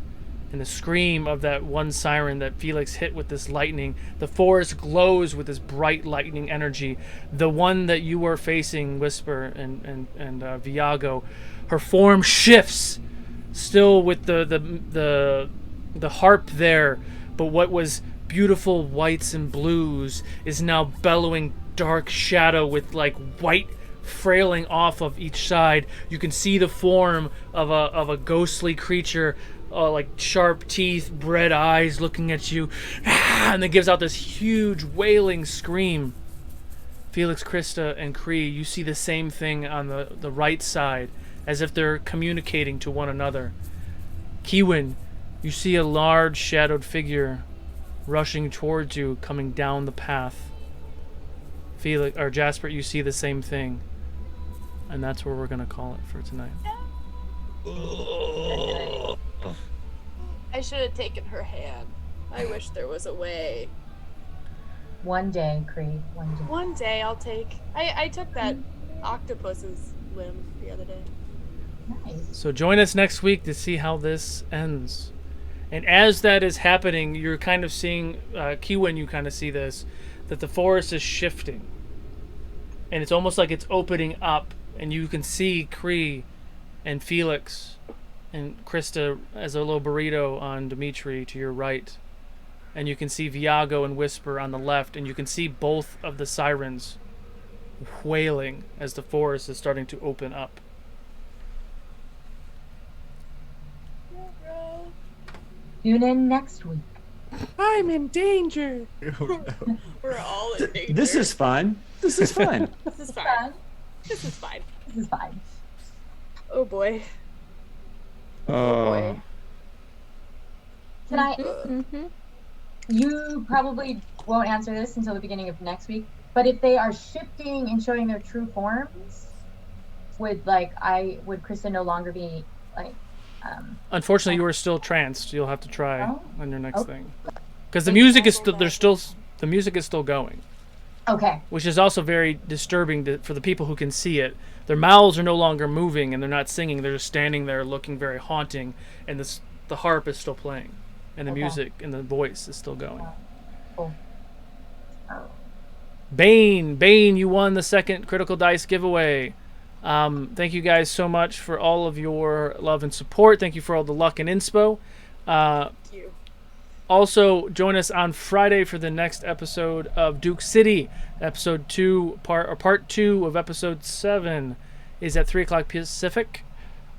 Speaker 1: And the scream of that one siren that Felix hit with this lightning. The forest glows with this bright lightning energy. The one that you were facing, Whisper and Viago, her form shifts, still with the harp there, but what was beautiful whites and blues is now bellowing dark shadow with like white frailing off of each side. You can see the form of a ghostly creature, like sharp teeth, red eyes looking at you, and it gives out this huge wailing scream. Felix, Krista, and Kree, you see the same thing on the right side, as if they're communicating to one another. Kiwin, you see a large shadowed figure rushing towards you, coming down the path. Felix or Jasper, you see the same thing, and that's where we're gonna call it for tonight.
Speaker 3: I should have taken her hand. I wish there was a way.
Speaker 6: One day, Cree. One day.
Speaker 3: One day I'll take. I took that octopus's limb the other day.
Speaker 6: Nice.
Speaker 1: So join us next week to see how this ends. And as that is happening, you're kind of seeing, Kiwin, you kind of see this, that the forest is shifting. And it's almost like it's opening up, and you can see Kree and Felix and Krista as a little burrito on Dimitri to your right. And you can see Viago and Whisper on the left, and you can see both of the sirens wailing as the forest is starting to open up.
Speaker 6: Tune in next week.
Speaker 9: I'm in danger.
Speaker 3: We're all in danger.
Speaker 4: This is fun. This is fun.
Speaker 3: This is fine. This is fine.
Speaker 6: This is fine.
Speaker 3: Oh boy.
Speaker 4: Oh.
Speaker 6: Can I?
Speaker 2: Mm-hmm.
Speaker 6: You probably won't answer this until the beginning of next week. But if they are shifting and showing their true forms, would Krista no longer be like?
Speaker 1: Unfortunately, you are still tranced. You'll have to try on your next
Speaker 6: Okay.
Speaker 1: thing, because the music is still the music is still going.
Speaker 6: Okay.
Speaker 1: Which is also very disturbing for the people who can see it. Their mouths are no longer moving, and they're not singing. They're just standing there, looking very haunting. And the harp is still playing, and the music and the voice is still going.
Speaker 6: Cool.
Speaker 1: Bane, you won the second Critical Dice giveaway. Thank you guys so much for all of your love and support. Thank you for all the luck and inspo.
Speaker 3: Thank you.
Speaker 1: Also, join us on Friday for the next episode of Duke City. Episode 2, part 2 of episode 7 is at 3 o'clock Pacific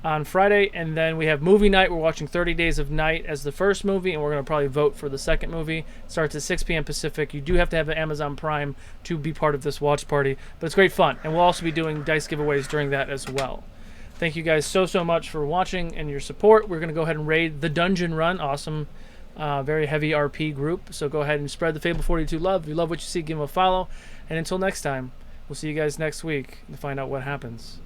Speaker 1: on Friday. And then we have movie night. We're watching 30 Days of Night as the first movie, and we're going to probably vote for the second movie. It starts at 6 p.m. Pacific. You do have to have Amazon Prime to be part of this watch party, but it's great fun. And we'll also be doing dice giveaways during that as well. Thank you guys so much for watching and your support. We're going to go ahead and raid the Dungeon Run. Awesome. Very heavy RP group. So go ahead and spread the Fable 42 love. If you love what you see, give them a follow. And until next time, we'll see you guys next week to find out what happens.